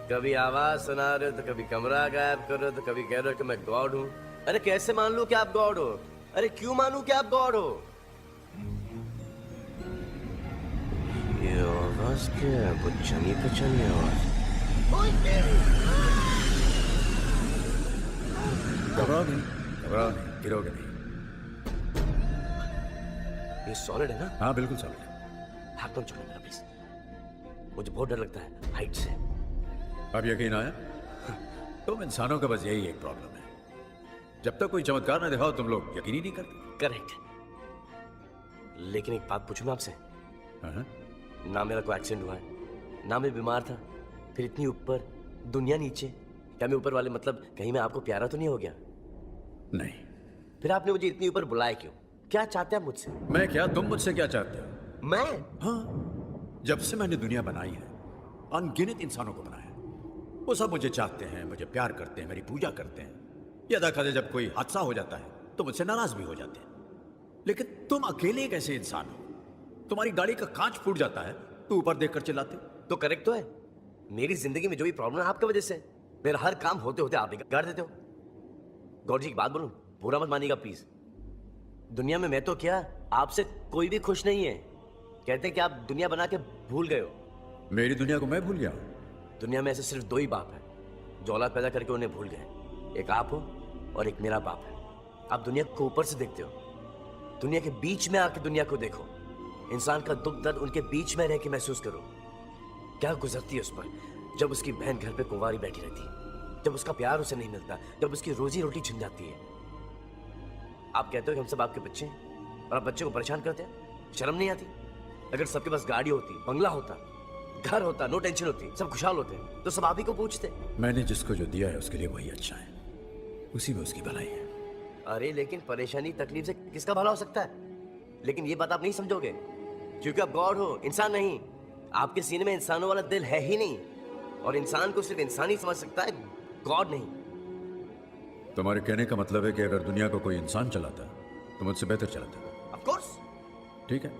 S8: कभी आवाज सुना रहे हो तो कभी कमरा गायब कर रहे हो तो कभी कह रहे हो कि मैं गॉड हूँ। अरे कैसे मान लूं कि आप गॉड हो? अरे क्यों मानूं कि आप गॉड हो? ये आवाज क्या है? बच्चनी पचनी आवाज।
S1: घबराओ नहीं, घबराओ नहीं, गिरोगे नहीं।
S8: ये सॉलिड है ना?
S1: हाँ बिल्कुल सॉलिड है।
S8: हाथ मत छोड़ो मेरा प्लीज, मुझे बहुत डर लगता है हाइट से।
S1: अब यकीन आया? तुम इंसानों का बस यही एक प्रॉब्लम है, जब तक कोई चमत्कार ना दिखाओ तुम लोग यकीन ही नहीं करते।
S8: करेक्ट। लेकिन एक बात पूछूं मैं आपसे? ना मेरा कोई एक्सीडेंट हुआ है, ना मैं बीमार था, फिर इतनी ऊपर दुनिया नीचे। क्या मैं ऊपर वाले मतलब कहीं मैं आपको प्यारा तो नहीं हो गया?
S1: नहीं।
S8: फिर आपने मुझे इतनी ऊपर बुलाया क्यों? क्या चाहते हैं मुझसे?
S1: मैं क्या, तुम मुझसे क्या चाहते हो?
S8: मैं?
S1: हाँ, जब से मैंने दुनिया बनाई है अनगिनत इंसानों को बनाया, वो सब मुझे चाहते हैं, मुझे प्यार करते हैं, मेरी पूजा करते हैं। यदा कदे जब कोई हादसा हो जाता है तो मुझसे नाराज भी हो जाते हैं। लेकिन तुम अकेले एक ऐसे इंसान हो, तुम्हारी गाड़ी का कांच फूट जाता है तो ऊपर देखकर चिल्लाते हो।
S8: तो करेक्ट तो है, मेरी जिंदगी में जो भी प्रॉब्लम है आपकी वजह से। मेरा हर काम होते होते आप बिगाड़ देते हो। गौर जी की बात बोलूं, बुरा मत मानिएगा प्लीज। दुनिया में मैं तो क्या, आपसे कोई भी खुश नहीं है। कहते हैं कि आप दुनिया बना के भूल गए हो।
S1: मेरी दुनिया को मैं भूल गया?
S8: दुनिया में ऐसे सिर्फ दो ही बाप हैं जो औलाद पैदा करके उन्हें भूल गए। एक आप हो और एक मेरा बाप है। आप दुनिया को ऊपर से देखते हो, दुनिया के बीच में आके दुनिया को देखो। इंसान का दुख दर्द उनके बीच में रह के महसूस करो। क्या गुजरती है उस पर जब उसकी बहन घर पे कुंवारी बैठी रहती है, जब उसका प्यार उसे नहीं मिलता, जब उसकी रोजी रोटी छिन जाती है। आप कहते हो कि हम सब आपके बच्चे हैं और आप बच्चे को परेशान करते हैं। शर्म नहीं आती? अगर सबके पास गाड़ी होती, बंगला होता, घर होता, नो टेंशन होती, सब खुशहाल होते, तो सब आप ही को पूछते।
S1: मैंने जिसको जो दिया है उसके लिए वही अच्छा है, उसी में उसकी भलाई है।
S8: अरे लेकिन परेशानी तकलीफ से किसका भला हो सकता है? लेकिन ये बात आप नहीं समझोगे क्योंकि आप गॉड हो, इंसान नहीं। आपके सीने में इंसानों वाला दिल है ही नहीं, और इंसान को सिर्फ इंसान ही समझ सकता है, गॉड नहीं।
S1: तुम्हारे कहने का मतलब है कि अगर दुनिया को कोई इंसान चलाता तो मुझसे बेहतर चलाता।
S8: Of course.
S1: ठीक है,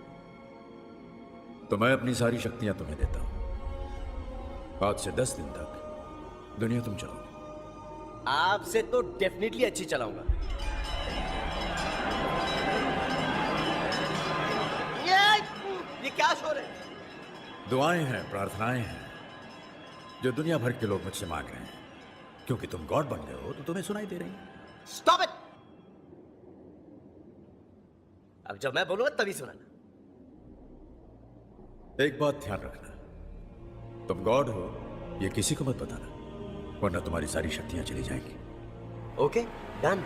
S1: तो मैं अपनी सारी शक्तियां तुम्हें देता हूं। आज से 10 दिन तक दुनिया तुम चलाओ।
S8: आपसे तो डेफिनेटली अच्छी चलाऊंगा। ये क्या शोर है?
S1: दुआएं हैं, प्रार्थनाएं हैं जो दुनिया भर के लोग मुझसे मांग रहे हैं। क्योंकि तुम गॉड बन गए हो तो तुम्हें सुनाई दे रही है।
S8: Stop it. अब जब मैं बोलूंगा तभी सुनाना।
S1: एक बात ध्यान रखना, तुम गॉड हो ये किसी को मत बताना, वरना तुम्हारी सारी शक्तियां चली जाएंगी।
S8: Okay, done.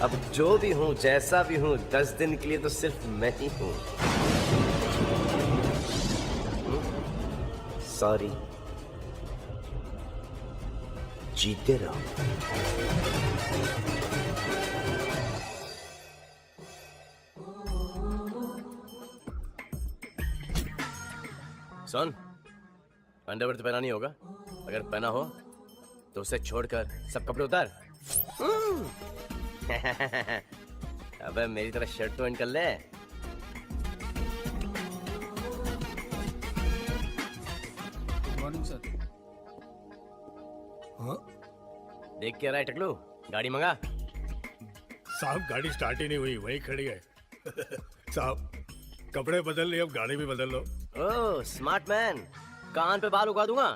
S8: अब जो भी हूं, जैसा भी हूं, 10 दिन के लिए तो सिर्फ मैं ही हूं। सॉरी।
S16: जीते रहो।
S8: सुन, अंडरवेयर तो पहना नहीं होगा। अगर पहना हो तो उसे छोड़कर सब कपड़े उतार। अबे मेरी तरह शर्ट तो इन कर ले।
S6: Morning sir.
S8: देख क्या रहा है टकलू? गाड़ी मंगा।
S15: साहब गाड़ी स्टार्ट ही नहीं हुई, वही खड़ी है। साहब कपड़े बदल लिए, अब गाड़ी भी बदल लो।
S8: ओह स्मार्ट मैन, कान पे बाल उगा दूंगा।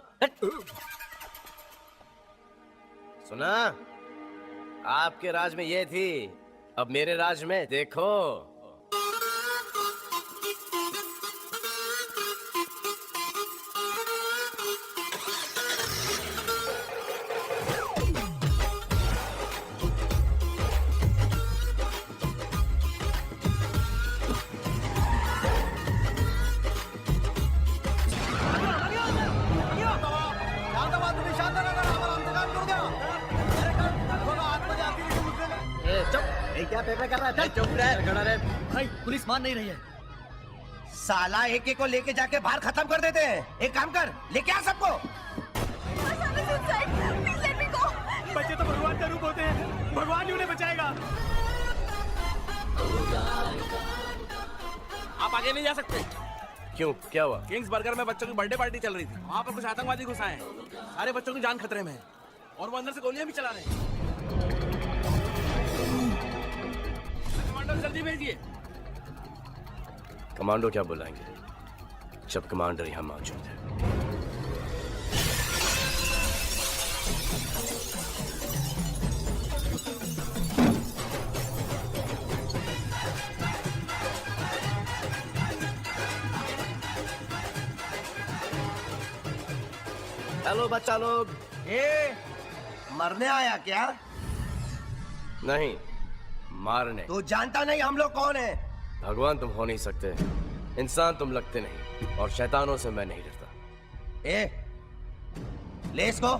S8: सुना, आपके राज में ये थी, अब मेरे राज में देखो।
S7: क्या पेपर कर रहा है? चुप रहे।
S2: भाई पुलिस मान नहीं रही है। साला एक एक को लेके जाके बाहर खत्म कर देते हैं। एक काम कर, लेके आ सबको।
S5: बच्चे तो भगवान का रूप होते हैं, भगवान ही उन्हें बचाएगा।
S18: आप आगे नहीं जा सकते।
S8: क्यों, क्या हुआ?
S18: किंग्स बर्गर में बच्चों की बर्थडे पार्टी चल रही थी, वहाँ पर कुछ आतंकवादी घुस आए हैं। सारे बच्चों की जान खतरे में है और वो अंदर से गोलियां भी चला रहे हैं। कमांडो जल्दी भेजिए।
S8: कमांडो क्या बुलाएंगे जब कमांडर यहाँ मौजूद है। हेलो बच्चा लोग।
S2: मरने आया क्या?
S8: नहीं, मारने।
S2: तू जानता नहीं हम लोग कौन है?
S8: भगवान तुम हो नहीं सकते, इंसान तुम लगते नहीं, और शैतानों से मैं नहीं डरता।
S2: ले इसको,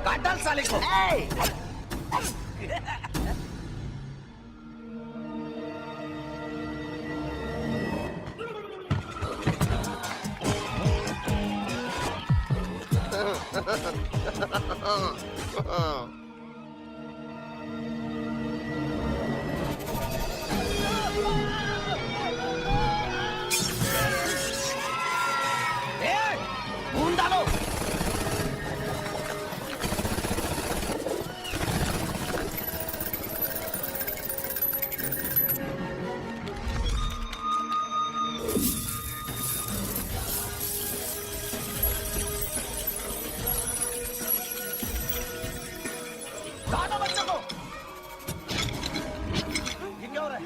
S2: काट डाल साले को। खून डालो। काटो बच्चों को। ये क्या हो रहा है?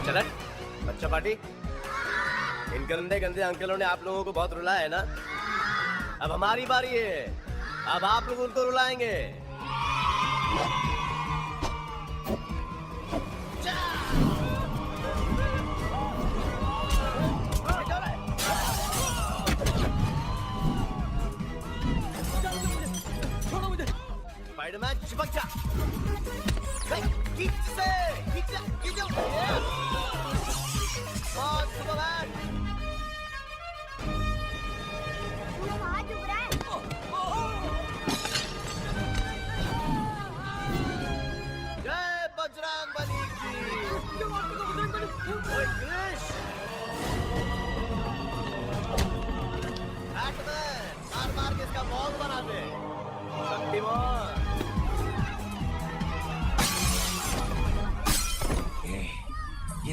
S8: चलन बच्चा पार्टी। इन गंदे गंदे अंकलों ने आप लोगों को बहुत रुलाया है ना। अब हमारी बारी है, अब आप लोग उनको रुलाएंगे। स्पाइडरमैन चिपक जा। खींच से, खींचो। और सुपरमैन। जय बजरंगबली की। ओए कृष, बैटमैन मार के इसका बॉल बना दे। शक्तिमान।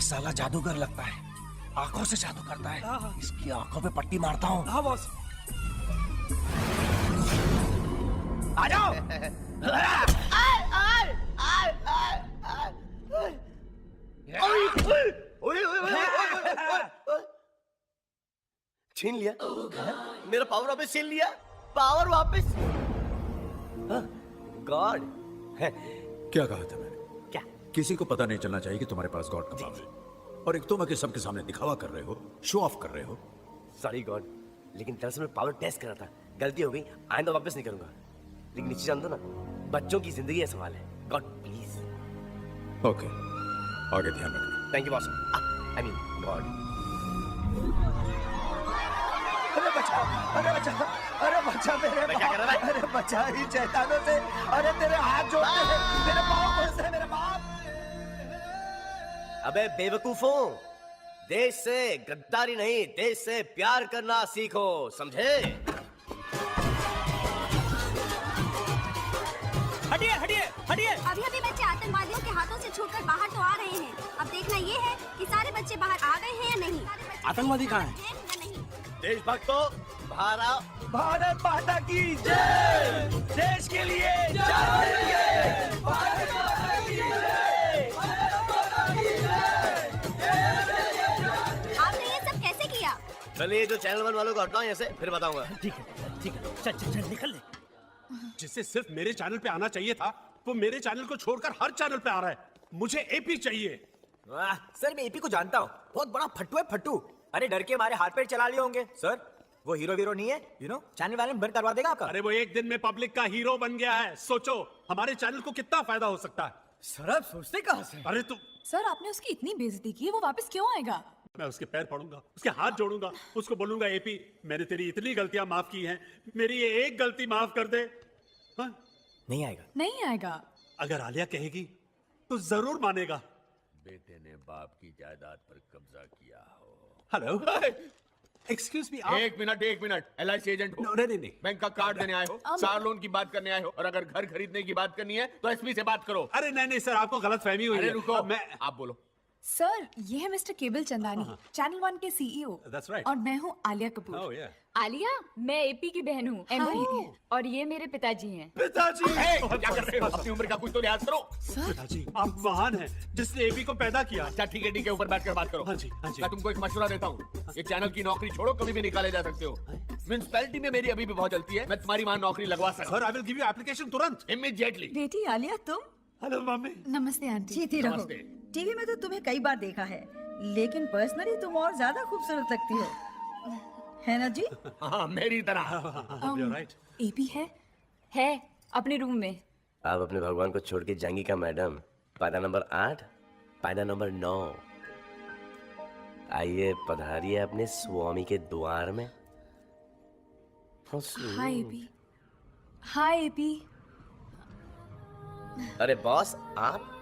S5: ये साला जादूगर लगता है, आंखों से जादू करता है। इसकी आंखों पे पट्टी मारता हूँ। हाँ बॉस। आ जाओ।
S2: छीन लिया मेरा पावर वापस छीन लिया। पावर वापस। गॉड।
S1: क्या कहा था मैंने?
S2: क्या?
S1: किसी को पता नहीं चलना चाहिए कि तुम्हारे पास गॉड का पावर है, और एक तुम आके सबके सामने दिखावा कर रहे हो, शो ऑफ कर रहे हो।
S2: सॉरी गॉड, लेकिन दरअसल मैं पावर टेस्ट कर रहा था, गलती हो गई, आइंदा वापस नहीं करूंगा। लेकिन नीचे जान दो ना, बच्चों की जिंदगी का सवाल है। God please.
S1: ओके, आगे ध्यान रखना।
S2: Thank you boss. I mean God.
S7: अरे बचा, अरे बचा, अरे बचा मेरे
S2: मैं क्या कर रहा है?
S7: अरे बचा ही शैतानों से। अरे तेरे हाथ जोड़ते हैं, मेरे पाँव खोलते हैं, मेरे बाप।
S2: अबे बेवकूफों, देश से गद्दारी नहीं, देश से प्यार करना सीखो, समझे?
S5: हटिए हटिए हटिए।
S17: अभी अभी बच्चे आतंकवादियों के हाथों से छूटकर बाहर तो आ रहे हैं। अब देखना ये है कि सारे बच्चे बाहर आ गए हैं या नहीं।
S18: आतंकवादी कहाँ है?
S2: देशभक्तों, बाहर आओ।
S5: भारत माता की जय। देश के लिए जय। भारत माता की जय।
S17: आपने ये सब कैसे किया?
S2: चलिए जो चैनल 1 वालों को हटाओ यहाँ से, फिर बताऊंगा।
S5: ठीक है ठीक है, चल चल चल निकल ले।
S15: जिसे सिर्फ मेरे चैनल पे आना चाहिए था, वो मेरे चैनल को छोड़कर हर चैनल पे आ रहा है। मुझे एपी चाहिए।
S7: वाह सर, मैं एपी को जानता हूँ, बहुत बड़ा फट्टू है फट्टू। अरे डर के मारे हाथ पैर चला लिए होंगे। सर वो हीरो वीरो नहीं है, यू नो, चैनल वाले बंद करवा देगा आपका।
S15: अरे वो एक दिन में पब्लिक का हीरो बन गया है। सोचो हमारे चैनल को कितना फायदा हो सकता है।
S5: सर आप सोचते कहाँ से?
S15: अरे तुम।
S9: सर आपने उसकी इतनी बेइज्जती की, वो वापस क्यों आएगा?
S15: मैं उसके पैर पड़ूंगा, उसके हाथ जोड़ूंगा, उसको बोलूंगा एपी मैंने तेरी इतनी गलतियां माफ की हैं, मेरी ये एक गलती माफ कर दे। हाँ?
S7: नहीं आएगा।
S9: नहीं आएगा।
S15: अगर आलिया कहेगी तो जरूर मानेगा।
S4: बेटे ने बाप की जायदाद पर कब्जा किया हो।
S15: Hello, excuse me.
S4: एक मिनट, एलआईसी एजेंट हो?
S15: नहीं।
S4: बैंक का कार्ड देने आए हो, कार लोन की बात करने आए हो, और अगर घर खरीदने की बात करनी है तो एसपी से बात करो।
S15: अरे नहीं सर, आपको गलत फहमी हुई
S4: अरे
S15: है।
S4: रुको,
S15: मैं
S4: आप बोलो।
S9: सर ये है मिस्टर केबल चंदानी, चैनल 1 के सीईओ।
S15: That's right.
S9: और मैं हूँ आलिया कपूर।
S15: Oh, yeah.
S14: आलिया, मैं एपी की बहन हूँ एमपी, और ये मेरे पिताजी हैं।
S15: पिताजी।
S4: क्या कर रहे हो? अपनी उम्र का कुछ तो लिहाज करो।
S15: पिताजी आप महान हैं जिसने एपी को पैदा किया।
S4: अच्छा ठीक है, ऊपर बैठकर बात करो।
S15: हाँ जी।
S4: मैं तुमको एक मशवरा देता हूँ, ये चैनल की नौकरी छोड़ो, कभी भी निकाले जा सकते हो। म्युनिसिपैलिटी में मेरी अभी भी बहुत जलती है, मैं तुम्हारी वहाँ नौकरी लगवा सकता हूँ।
S15: Sir I will give you application तुरंत,
S4: इमीडिएटली।
S13: बेटी आलिया तुम?
S15: Hello mummy.
S9: नमस्ते आंटी।
S13: जीती रहो। टीवी में तो तुम्हें कई बार देखा है, लेकिन पर्सनली तुम और ज्यादा खूबसूरत लगती हो, है ना जी?
S4: हाँ मेरी तरह।
S15: राइट।
S9: एपी
S14: है अपने रूम में।
S2: आप अपने भगवान को छोड़ के जाएंगी का मैडम? पायदा नंबर 8, पायदा नंबर 9। आइए पधारिए अपने स्वामी के द्वार में।
S9: Hi AP. Hi AP.
S2: अरे बॉस आप?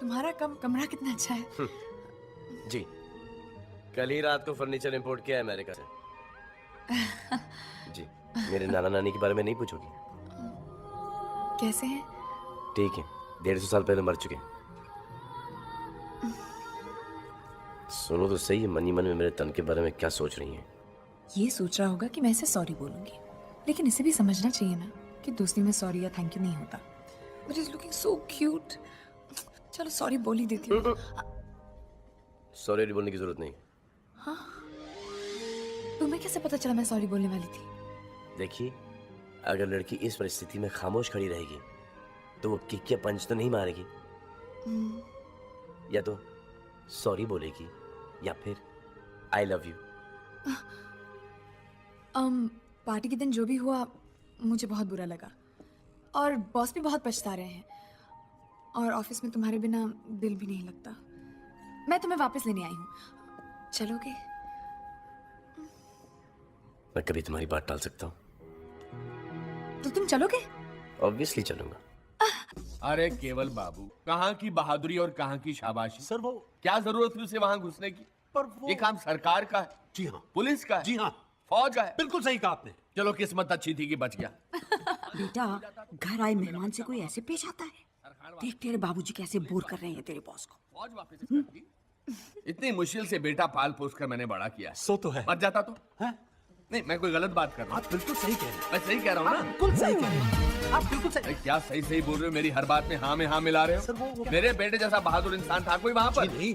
S9: तुम्हारा कमरा कितना अच्छा है।
S2: जी, कल ही रात को फर्नीचर इंपोर्ट किया है अमेरिका से। जी, मेरे नाना नानी के बारे में नहीं पूछोगी?
S9: कैसे हैं?
S2: ठीक है, 150 साल पहले मर चुके। सुनो तो सही, मन ही मन में मेरे तन के बारे में क्या सोच रही हैं?
S9: ये सोच रहा होगा कि मैं इसे सॉरी बोलूंगी, लेकिन इसे भी समझना चाहिए ना कि दोस्ती में सॉरी या थैंक यू नहीं होता। But is looking so cute. चलो सॉरी बोल ही देती हूँ।
S2: सॉरी बोलने की जरूरत नहीं।
S9: हाँ, तुम्हें कैसे पता चला मैं सॉरी बोलने वाली थी?
S2: देखिए, अगर लड़की इस परिस्थिति में खामोश खड़ी रहेगी तो वो किक या पंच तो नहीं मारेगी, या तो सॉरी बोलेगी या फिर आई लव यू।
S9: पार्टी के दिन जो भी हुआ मुझे बहुत बुरा लगा, और बॉस भी बहुत पछता रहे हैं, और ऑफिस में तुम्हारे बिना दिल भी नहीं लगता। मैं तुम्हें वापस लेने आई हूँ, चलोगे?
S2: मैं कभी तुम्हारी बात टाल सकता हूँ?
S9: तो तुम चलोगे?
S2: ऑब्वियसली चलूंगा।
S4: अरे केवल बाबू, कहाँ की बहादुरी और कहाँ की शाबाशी।
S15: सर वो
S4: क्या जरूरत थी उसे वहाँ घुसने की?
S15: पर वो
S4: ये काम सरकार का है।
S15: जी हाँ,
S4: पुलिस का है।
S15: जी हाँ,
S4: फौज का है।
S15: बिल्कुल सही कहा आपने।
S4: चलो किस्मत अच्छी थी कि बच गया।
S13: बेटा घर आए मेहमान से कोई ऐसे पेश आता है? देख तेरे बाबूजी कैसे बोर कर रहे हैं तेरे बॉस को।
S4: फौज वापस कर दी। इतनी मुश्किल से बेटा पाल पोस कर मैंने बड़ा किया।
S15: सो तो है।
S4: मर जाता तो नहीं, मैं कोई गलत बात कर रहा हूँ।
S15: आप बिल्कुल सही कह रहे हैं।
S4: मैं सही कह रहा हूँ ना?
S15: बिल्कुल सही कह रहे हैं। आप बिल्कुल सही।
S4: क्या सही सही बोल रहे हो? मेरी हर बात में हाँ मिला रहे हो? मेरे बेटे जैसा बहादुर इंसान था कोई वहाँ पर?
S15: नहीं,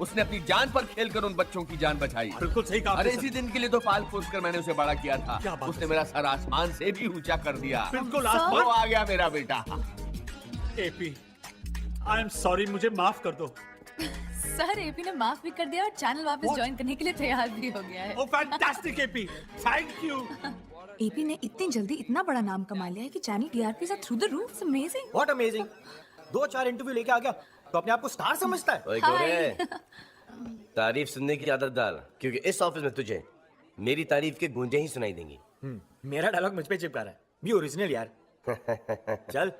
S4: उसने अपनी जान पर खेलकर उन बच्चों की जान बचाई।
S15: बिल्कुल सही कहा।
S4: अरे इसी दिन के लिए तो पाल पोस कर मैंने उसे बड़ा किया था। उसने मेरा सर आसमान से भी ऊंचा कर दिया।
S15: बिल्कुल
S4: आसमान आ गया मेरा बेटा।
S15: एपी, आई एम सॉरी, मुझे माफ कर दो।
S9: सर एपी ने माफ भी कर दिया और चैनल वापस ज्वाइन करने के लिए तैयार भी हो गया है।
S15: Oh fantastic AP, thank you.
S9: AP ने इतनी जल्दी इतना बड़ा नाम कमा लिया है कि चैनल टीआरपी से through the roof. It's amazing.
S7: What amazing. 2-4 interview लेके आ गया तो अपने आप को स्टार समझता है।
S8: ओए गोरे, तारीफ सुनने की आदत डाल, क्योंकि इस ऑफिस में तुझे मेरी तारीफ के गूंजे ही सुनाई देंगी।
S7: मेरा डायलॉग मुझ पे चिपका रहा है। भी ओरिजिनल यार। चल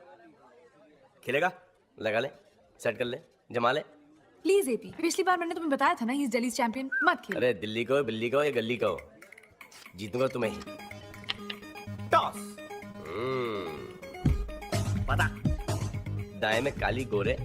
S7: खेलेगा?
S8: लगा ले, सेट कर ले, जमा ले।
S9: प्लीज एपी, पिछली बार मैंने तुम्हें बताया था ना, ही इज दिल्ली चैंपियन। मत खेलो।
S8: अरे दिल्ली को, बिल्ली को या गली को, जीतूंगा तुम्हें ही।
S7: टॉस।
S8: पता। दाएं में काली गोरे।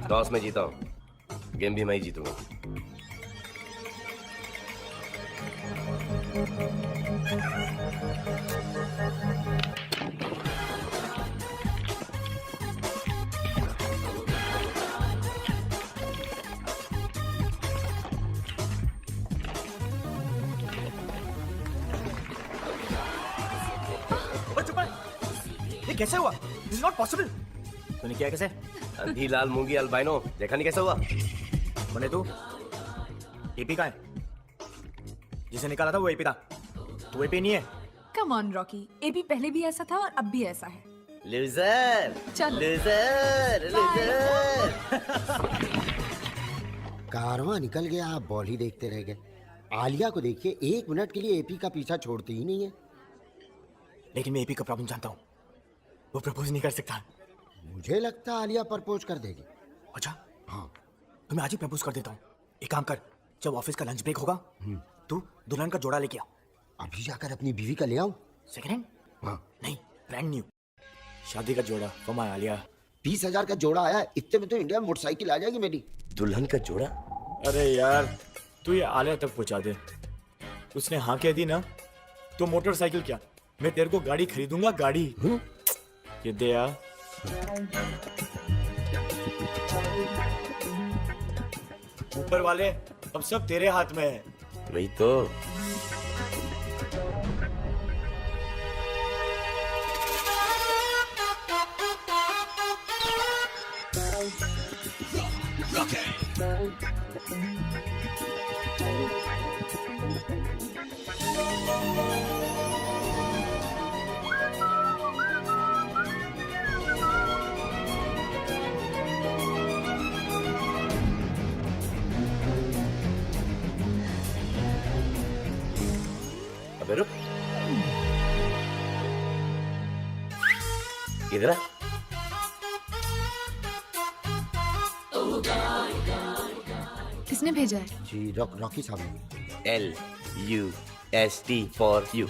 S8: टॉस में जीता हूँ, गेम भी मैं ही जीतूंगा।
S7: ये कैसे हुआ? This is not possible. तूने किया कैसे?
S8: अंधी लाल मूंगी अल्बाइनो, देखा नहीं कैसा हुआ?
S7: बने तू? एपी का है? जिसे निकाला था वो एपी था। तू एपी नहीं है।
S9: कम ऑन रॉकी, एपी पहले भी ऐसा था और अब भी ऐसा है।
S8: लूजर,
S9: चल।
S8: Loser, loser.
S10: कारवां निकल गया, आप बॉल ही देखते रह गए। आलिया को देखिए, 1 मिनट के लिए एपी का पीछा छोड़ती ही नहीं है।
S7: लेकिन मैं एपी का प्रॉब्लम जानता हूँ, वो प्रपोज नहीं कर सकता।
S10: मुझे लगता आलिया प्रपोज कर देगी।
S7: अच्छा
S10: हाँ,
S7: तो मैं आज ही प्रपोज कर देता हूँ। एक काम कर, जब ऑफिस का लंच ब्रेक होगा तू दुल्हन का जोड़ा लेके आ।
S10: अभी जाकर अपनी बीवी का ले आऊं?
S7: Second hand?
S10: हाँ।
S7: नहीं, ब्रांड न्यू शादी का जोड़ा फॉर माय आलिया।
S10: 20,000 का जोड़ा आया, इतने में तो इंडिया में मोटरसाइकिल आ जाएगी मेरी।
S8: दुल्हन का जोड़ा?
S7: अरे यार तू ये आलिया तक पहुंचा दे। उसने हाँ कह दी ना तो मोटरसाइकिल क्या, मैं तेरे को गाड़ी खरीदूंगा, गाड़ी। ये दे यार। ऊपर वाले अब सब तेरे हाथ में है।
S8: वही तो। अबे रुक, इधर आ।
S9: किसने भेजा है?
S10: जी रॉकी साहब ने।
S8: LUST for you.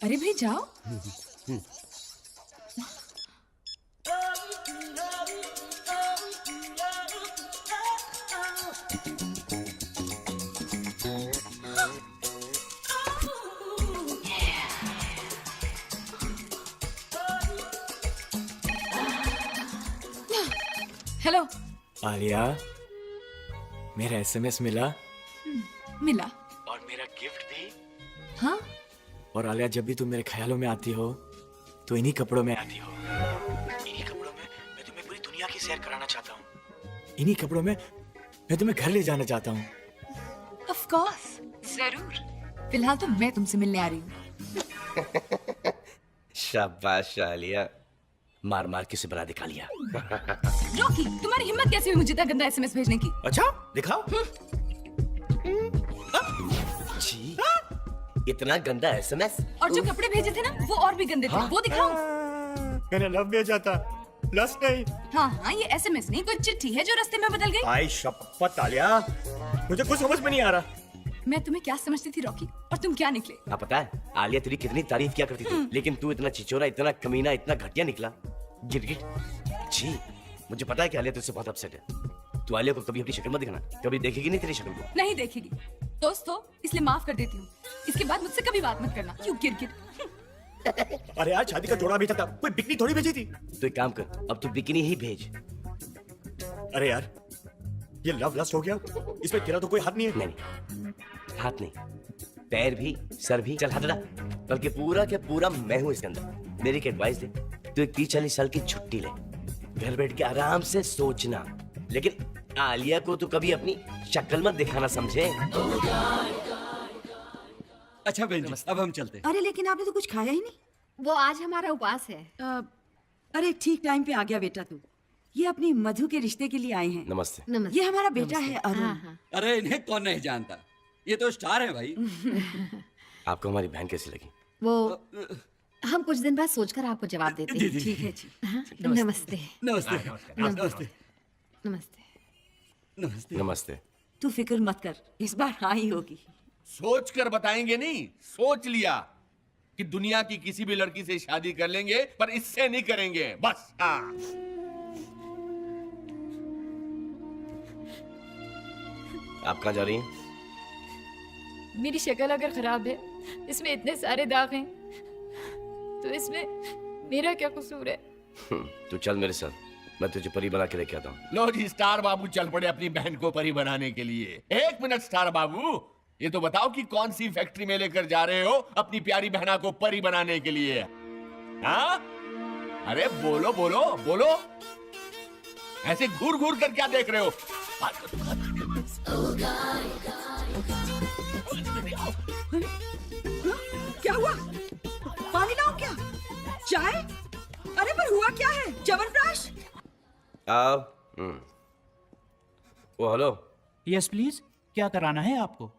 S9: अरे भाई जाओ। हेलो
S7: आलिया, मेरा एसएमएस मिला।
S9: मिला।
S7: और मेरा गिफ्ट भी।
S9: हाँ?
S7: और आलिया, जब भी तुम मेरे ख्यालों में आती हो तो इन्हीं कपड़ों में आती हो। इन्हीं कपड़ों में मैं तुम्हें पूरी दुनिया की सैर कराना चाहता हूँ। इन्हीं कपड़ों में मैं तुम्हें घर ले जाना चाहता हूँ।
S9: ऑफ कोर्स, जरूर। फिलहाल तो मैं तुमसे मिलने आ रही हूँ।
S8: शाबाश आलिया, मार मार के से बना दिखा लिया।
S9: रॉकी, तुम्हारी हिम्मत कैसे हुई मुझे इतना गंदा एसएमएस भेजने की?
S7: अच्छा दिखाओ। जी,
S8: इतना गंदा एसएमएस।
S9: और जो कपड़े भेजे थे ना वो और भी गंदे थे। वो दिखाऊं?
S7: मैंने लव भेजा था, लस्ट नहीं।
S9: हाँ हाँ, ये एसएमएस नहीं, कोई चिट्ठी है जो रास्ते में बदल गई।
S7: आई शपथ आलिया, मुझे कुछ समझ में नहीं आ रहा।
S9: मैं तुम्हें क्या समझती थी रॉकी, और तुम क्या निकले?
S8: हाँ पता है, आलिया तेरी कितनी तारीफ किया करती थी, लेकिन तू इतना चिचोरा, इतना कमीना, इतना घटिया निकला। गिरगिट जी, मुझे पता है कि आलिया तुझसे बहुत अपसेट है। तू आलिया को कभी अपनी शक्ल मत दिखाना, कभी देखेगी नहीं तेरी शक्ल को।
S9: नहीं देखेगी। दोस्तों, इसलिए माफ कर देती हूँ। इसके बाद मुझसे कभी बात मत करना। यू गिरगिट।
S7: अरे यार, शादी का जोड़ा भेजा था, कोई बिकनी थोड़ी भेजी थी।
S8: तो एक काम कर, अब तू बिकनी ही भेज।
S7: अरे यार, ये लव लस्ट हो गया, इसमें तेरा तो कोई हाथ नहीं है।
S8: नहीं, हाथ नहीं, पैर भी, सर भी, चल हटना, बल्कि पूरा के पूरा मैं हूं इसके अंदर। मेरी एक एडवाइस दे, तू एक 30-40 साल की छुट्टी ले, घर बैठ के आराम से सोचना, लेकिन आलिया को तू कभी अपनी शक्ल मत दिखाना, समझे?
S6: अच्छा बहन जी, अब हम चलते हैं।
S13: अरे लेकिन आपने तो कुछ खाया ही नहीं।
S11: वो आज हमारा उपवास है।
S13: अरे ठीक टाइम पे आ गया बेटा तू। ये अपनी मधु के रिश्ते के लिए आए हैं।
S8: नमस्ते।
S13: ये हमारा बेटा है अरुण।
S6: अरे इन्हें कौन नहीं जानता, ये तो स्टार है भाई।
S8: आपको हमारी बहन कैसी लगी?
S11: वो हम कुछ दिन बाद सोचकर आपको जवाब देते हैं।
S13: ठीक है जी।
S11: नमस्ते।
S6: नमस्ते।
S11: नमस्ते। नमस्ते।
S6: नमस्ते।
S8: नमस्ते।
S13: तू फिक्र मत कर, इस बार हाँ ही होगी।
S4: सोच कर बताएंगे नहीं, सोच लिया कि दुनिया की किसी भी लड़की से शादी कर लेंगे, पर इससे नहीं करेंगे, बस। हाँ।
S8: आप कहाँ जा रही हैं?
S14: मेरी शक्ल अगर खराब है, इसमें इतने सारे दाग हैं, तो इसमें मेरा क्या कसूर है?
S8: तू चल मेरे साथ, मैं तुझे परी बना के लेके आता हूँ।
S4: लो जी, स्टार बाबू चल पड़े अपनी बहन को परी बनाने के लिए। एक मिनट स्टार बाबू, ये तो बताओ कि कौन सी फैक्ट्री में लेकर जा रहे हो अपनी प्यारी बहना को परी बनाने के लिए? हाँ? अरे बोलो बोलो बोलो, ऐसे घूर घूर कर क्या देख रहे हो?
S13: क्या हुआ? पानी लाओ क्या? चाय? अरे पर हुआ क्या है? च्यवनप्राश?
S8: आओ। ओ हेलो।
S19: यस प्लीज, क्या कराना है आपको?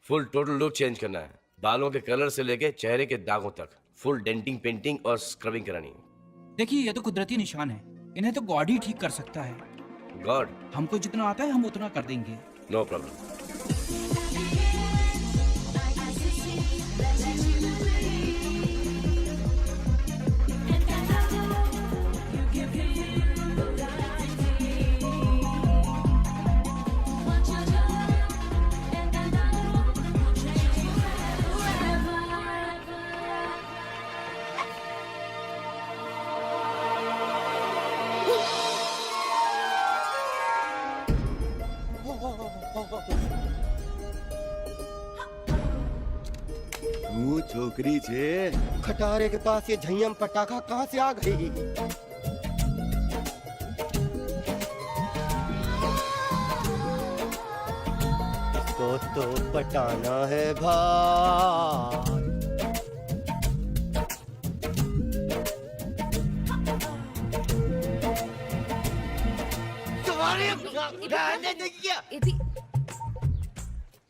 S8: फुल टोटल लुक चेंज करना है, बालों के कलर से लेके चेहरे के दागों तक, फुल डेंटिंग, पेंटिंग और स्क्रबिंग करानी है।
S19: देखिए, ये तो कुदरती निशान है, इन्हें तो गॉड ही ठीक कर सकता है।
S8: गॉड?
S19: हमको जितना आता है हम उतना कर देंगे।
S8: No problem.
S10: तू छोकरी छे, खटारे के पास ये झय्यम पटाखा कहाँ से आ गई? इसको तो पटाना है भाई।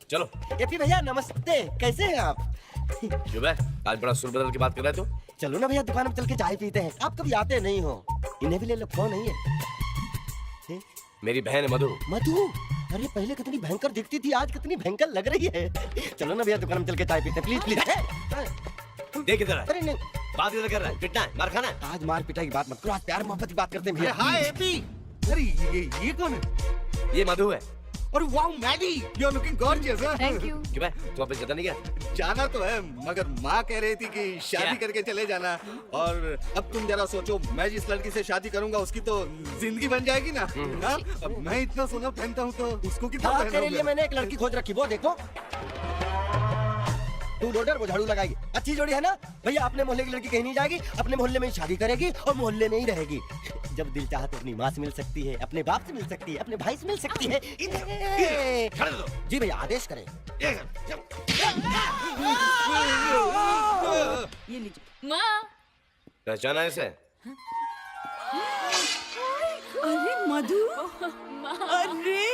S8: चलो।
S10: एपी भैया नमस्ते, कैसे हैं आप?
S8: क्यों बे, आज बड़ा सुर बदल के बात कर रहे हो?
S10: चलो ना भैया, दुकान में चल के चाय पीते हैं। आप कभी आते नहीं हो। इन्हें भी ले लो, फोन नहीं है।
S8: मेरी बहन है मधु।
S10: मधु? अरे पहले कितनी भयंकर दिखती थी, आज कितनी भयंकर लग रही है। चलो ना भैया, दुकान में चल के चाय पीते हैं, प्लीज प्लीज।
S8: देख इधर।
S10: अरे नहीं,
S8: बात इधर कर रहा है, पिटना है, मार खाना है।
S10: आज मार पिटाई की बात मत करो, आज प्यार मोहब्बत की बात करते हैं भैया।
S2: Hi AP. अरे ये कौन है?
S8: ये मधु है।
S2: और wow Maddy, you are looking gorgeous.
S14: Thank you.
S8: क्यों बे, तू वापस जाता नहीं क्या?
S2: जाना तो है, मगर माँ कह रही थी कि शादी
S8: क्या?
S2: करके चले जाना। और अब तुम जरा सोचो, मैं जिस लड़की से शादी करूंगा उसकी तो जिंदगी बन जाएगी ना। हाँ? अब मैं इतना सोना पहनता हूँ तो उसको कितना
S10: हाँ, तेरे लिए
S2: पहनाऊंगा?
S10: मैंने एक लड़की खोज रखी, वो देखो। तू लोडर, वो झाड़ू लगाएगी। अच्छी जोड़ी है ना भैया? अपने मोहल्ले की लड़की कहीं नहीं जाएगी, अपने मोहल्ले में ही शादी करेगी और मोहल्ले में ही रहेगी। जब दिल चाहे तो अपनी माँ से मिल सकती है, अपने बाप से मिल सकती है, अपने भाई से मिल सकती है। जी भैया, आदेश करें।
S13: ये लीजिए।
S14: माँ।
S8: पहचाना इसे?
S13: अरे मधु, अरे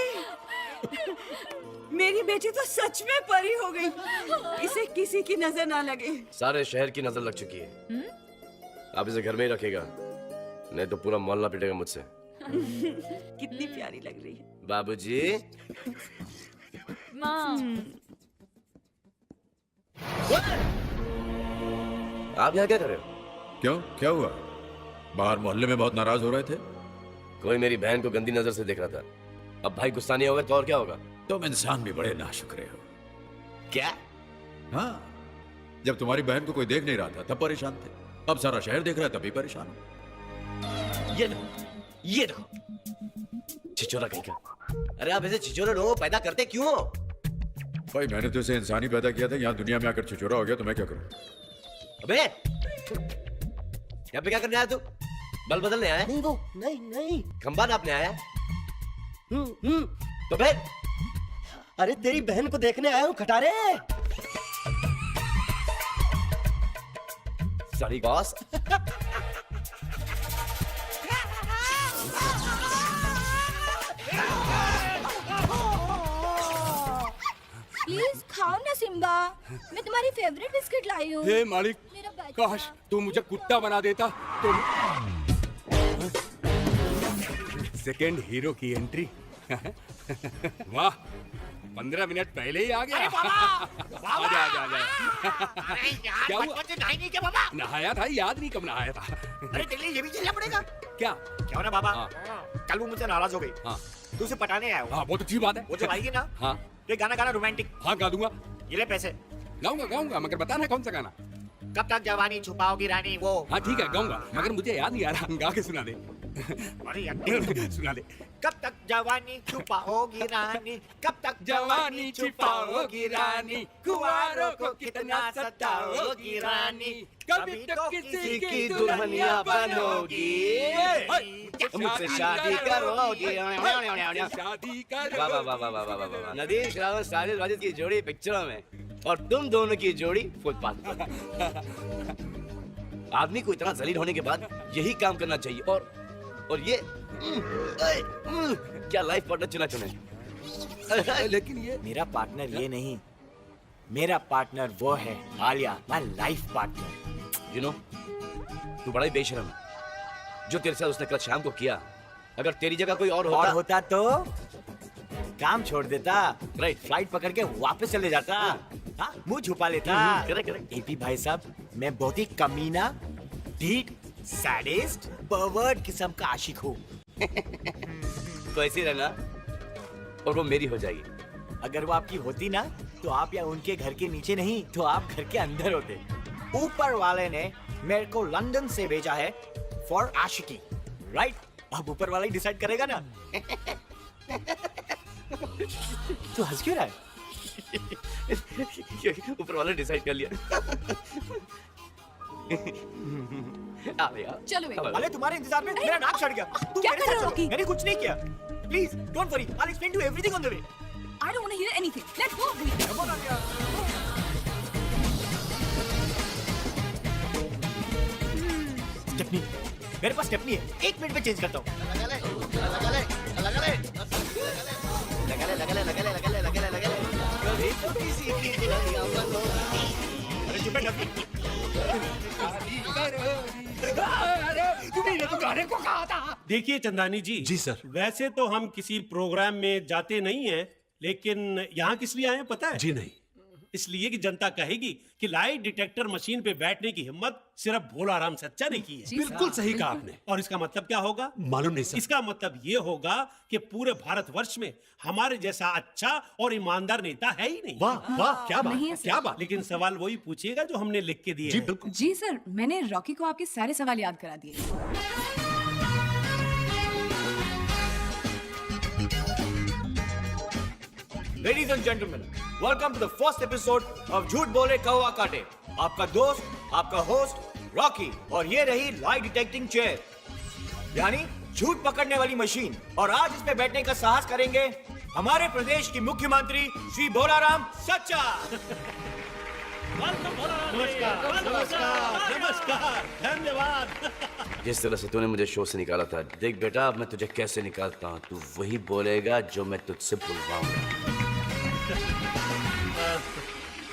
S13: मेरी बेटी तो सच में परी हो गई। इसे किसी की नजर ना लगे।
S8: सारे शहर की नजर लग चुकी है। आप इसे घर में ही रखेगा, नहीं तो पूरा मोहल्ला पिटेगा मुझसे।
S13: कितनी प्यारी लग रही है।
S8: बाबूजी।
S14: माँ।
S8: आप यहाँ क्या कर रहे हो?
S1: क्यों, क्या हुआ? बाहर मोहल्ले में बहुत नाराज हो रहे थे?
S8: कोई मेरी बहन को गंदी नजर से देख रहा था। अब भाई गुस्सा नहीं होगा तो और क्या होगा?
S1: तुम इंसान भी बड़े नाशुक्रे हो।
S8: क्या?
S1: हाँ, जब तुम्हारी बहन को कोई देख नहीं रहा था तब परेशान थे, अब सारा शहर देख रहा है तब भी परेशान हो।
S7: ये देखो छिचोरा कहीं का। अरे आप ऐसे छिचोरे लोगों को पैदा करते क्यों हो?
S1: भाई मैंने तो इसे इंसान ही पैदा किया था, यहाँ दुनिया में आकर छिचोरा हो गया तो मैं क्या करूं?
S7: अबे यहाँ पे क्या करने आया तू? बल बदलने आया? नहीं वो नहीं खंबा नापने आया? तो फिर? अरे तेरी बहन को देखने आया हूँ खटारे।
S8: Sorry boss.
S17: प्लीज खाओ ना सिम्बा, मैं तुम्हारी फेवरेट बिस्किट लाई हूँ।
S12: हे मालिक, काश तू मुझे कुत्ता बना देता तो। सेकंड हीरो की एंट्री। वाह, 15 मिनट पहले ही आ गया। आजा आजा आजा। क्या हुआ?
S10: नहाई नहीं क्या बाबा?
S12: नहाया था, याद नहीं कब नहाया था।
S10: अरे तेरे लिए ये भी चलना पड़ेगा।
S12: क्या
S10: क्या ना बाबा? कल वो मुझसे नाराज हो गई।
S12: हाँ।
S10: तू उसे पटाने आया हो।
S12: हाँ, बहुत अच्छी बात है।
S10: वो जब आएगी ना,
S12: हाँ,
S10: तो एक गाना गाना रोमांटिक।
S12: हाँ गा दूंगा।
S10: ये ले पैसे।
S12: गाऊंगा मगर बताना कौन सा गाना?
S10: कब तक जवानी छुपाओगी रानी वो।
S12: हाँ ठीक है गाऊंगा, मगर मुझे याद नहीं आ रहा। गा के सुना दे।
S10: अरे
S12: सुना दे।
S10: कब तक जवानी छुपाओगी रानी, कब तक
S12: जवानी छुपाओगी रानी, कुंवारों को कितना सताओगी रानी, कभी तो किसी की दुल्हनिया बनोगी,
S7: मुझसे शादी करोगी।
S12: शादी
S8: वाह वाह वाह वाह वाह वाह वाह। नदीम श्रावण साजिद वाजिद की जोड़ी पिक्चरों में और तुम दोनों की जोड़ी फुटपाथ पर। आदमी को इतना जलील होने के बाद यही काम करना चाहिए। और ये क्या लाइफ पार्टनर चुने।
S7: लेकिन ये मेरा पार्टनर ये नहीं, मेरा पार्टनर वो है Alia, my life partner.
S8: You know, तू बड़ा ही बेशरम है। जो तेरे साथ उसने कल शाम को किया, अगर तेरी जगह कोई और
S7: होता तो काम छोड़ देता, राइट, फ्लाइट पकड़ के वापस चले जाता, हाँ, मुंह छुपा लेता।
S8: करेक्ट।
S7: एपी भाई साहब, मैं बहुत ही कमीना, ढीठ, सैडिस्ट, परवर्ट किस्म का आशिक हूँ।
S8: तो ऐसे ही रहना और वो मेरी हो जाएगी।
S7: अगर वो आपकी होती ना तो आप या उनके घर के नीचे नहीं तो आप घर के अंदर होते। ऊपर वाले ने मेरे को लंदन से भेजा है फॉर आशिकी, राइट? अब ऊपर वाला ही डिसाइड करेगा ना। तो हंस क्यों रहा है?
S8: ऊपर वाला डिसाइड कर लिया।
S9: चलो
S7: अरे तुम्हारे इंतजार में मेरा नाक सड़ गया। तुम
S9: क्या
S7: मेरे
S9: कर रहे
S7: साथ
S9: हो,
S7: चलो।
S9: रॉकी?
S7: मैंने कुछ नहीं किया। Please don't worry, I will explain to everything on the way.
S9: I don't want to hear anything. Let's go.
S7: Come on, Alia. Stepney, मेरे पास स्टेपनी है, 1 मिनट में चेंज करता हूँ। कभी तो किसी की दुल्हनिया बनोगी। अरे चुप है डब्बी।
S15: तुम्हें तो गाने को कहा था। देखिए चंदानी जी। जी सर। वैसे तो हम किसी प्रोग्राम में जाते नहीं हैं, लेकिन यहाँ किस लिए आए हैं पता है? जी नहीं। इसलिए कि जनता कहेगी कि लाई डिटेक्टर मशीन पे बैठने की हिम्मत सिर्फ भोलाराम सच्चा ने की है। बिल्कुल सही कहा आपने। और इसका मतलब क्या होगा? मालूम नहीं सर। इसका मतलब ये होगा कि पूरे भारतवर्ष में हमारे जैसा अच्छा और ईमानदार नेता है ही नहीं। वाह वाह, क्या
S9: नहीं है
S15: बात,
S9: सर।
S15: क्या बात। लेकिन सवाल वही पूछिएगा जो हमने लिख के दिए। जी बिल्कुल।
S9: जी सर, मैंने रॉकी को आपके सारे सवाल याद करा दिए।
S7: Ladies and gentlemen, welcome to the first episode of झूठ बोले कौवा काटे। आपका दोस्त, आपका होस्ट रॉकी, और ये रही लाई डिटेक्टिंग चेयर, यानी झूठ पकड़ने वाली मशीन। और आज इस पे बैठने का साहस करेंगे हमारे प्रदेश की मुख्यमंत्री श्री भोलाराम सच्चा।
S15: नमस्कार नमस्कार नमस्कार, धन्यवाद।
S8: जिस तरह से तूने मुझे शो से निकाला था, देख बेटा अब मैं तुझे कैसे निकालता हूँ। तू वही बोलेगा जो मैं तुझसे बुलवाऊंगा।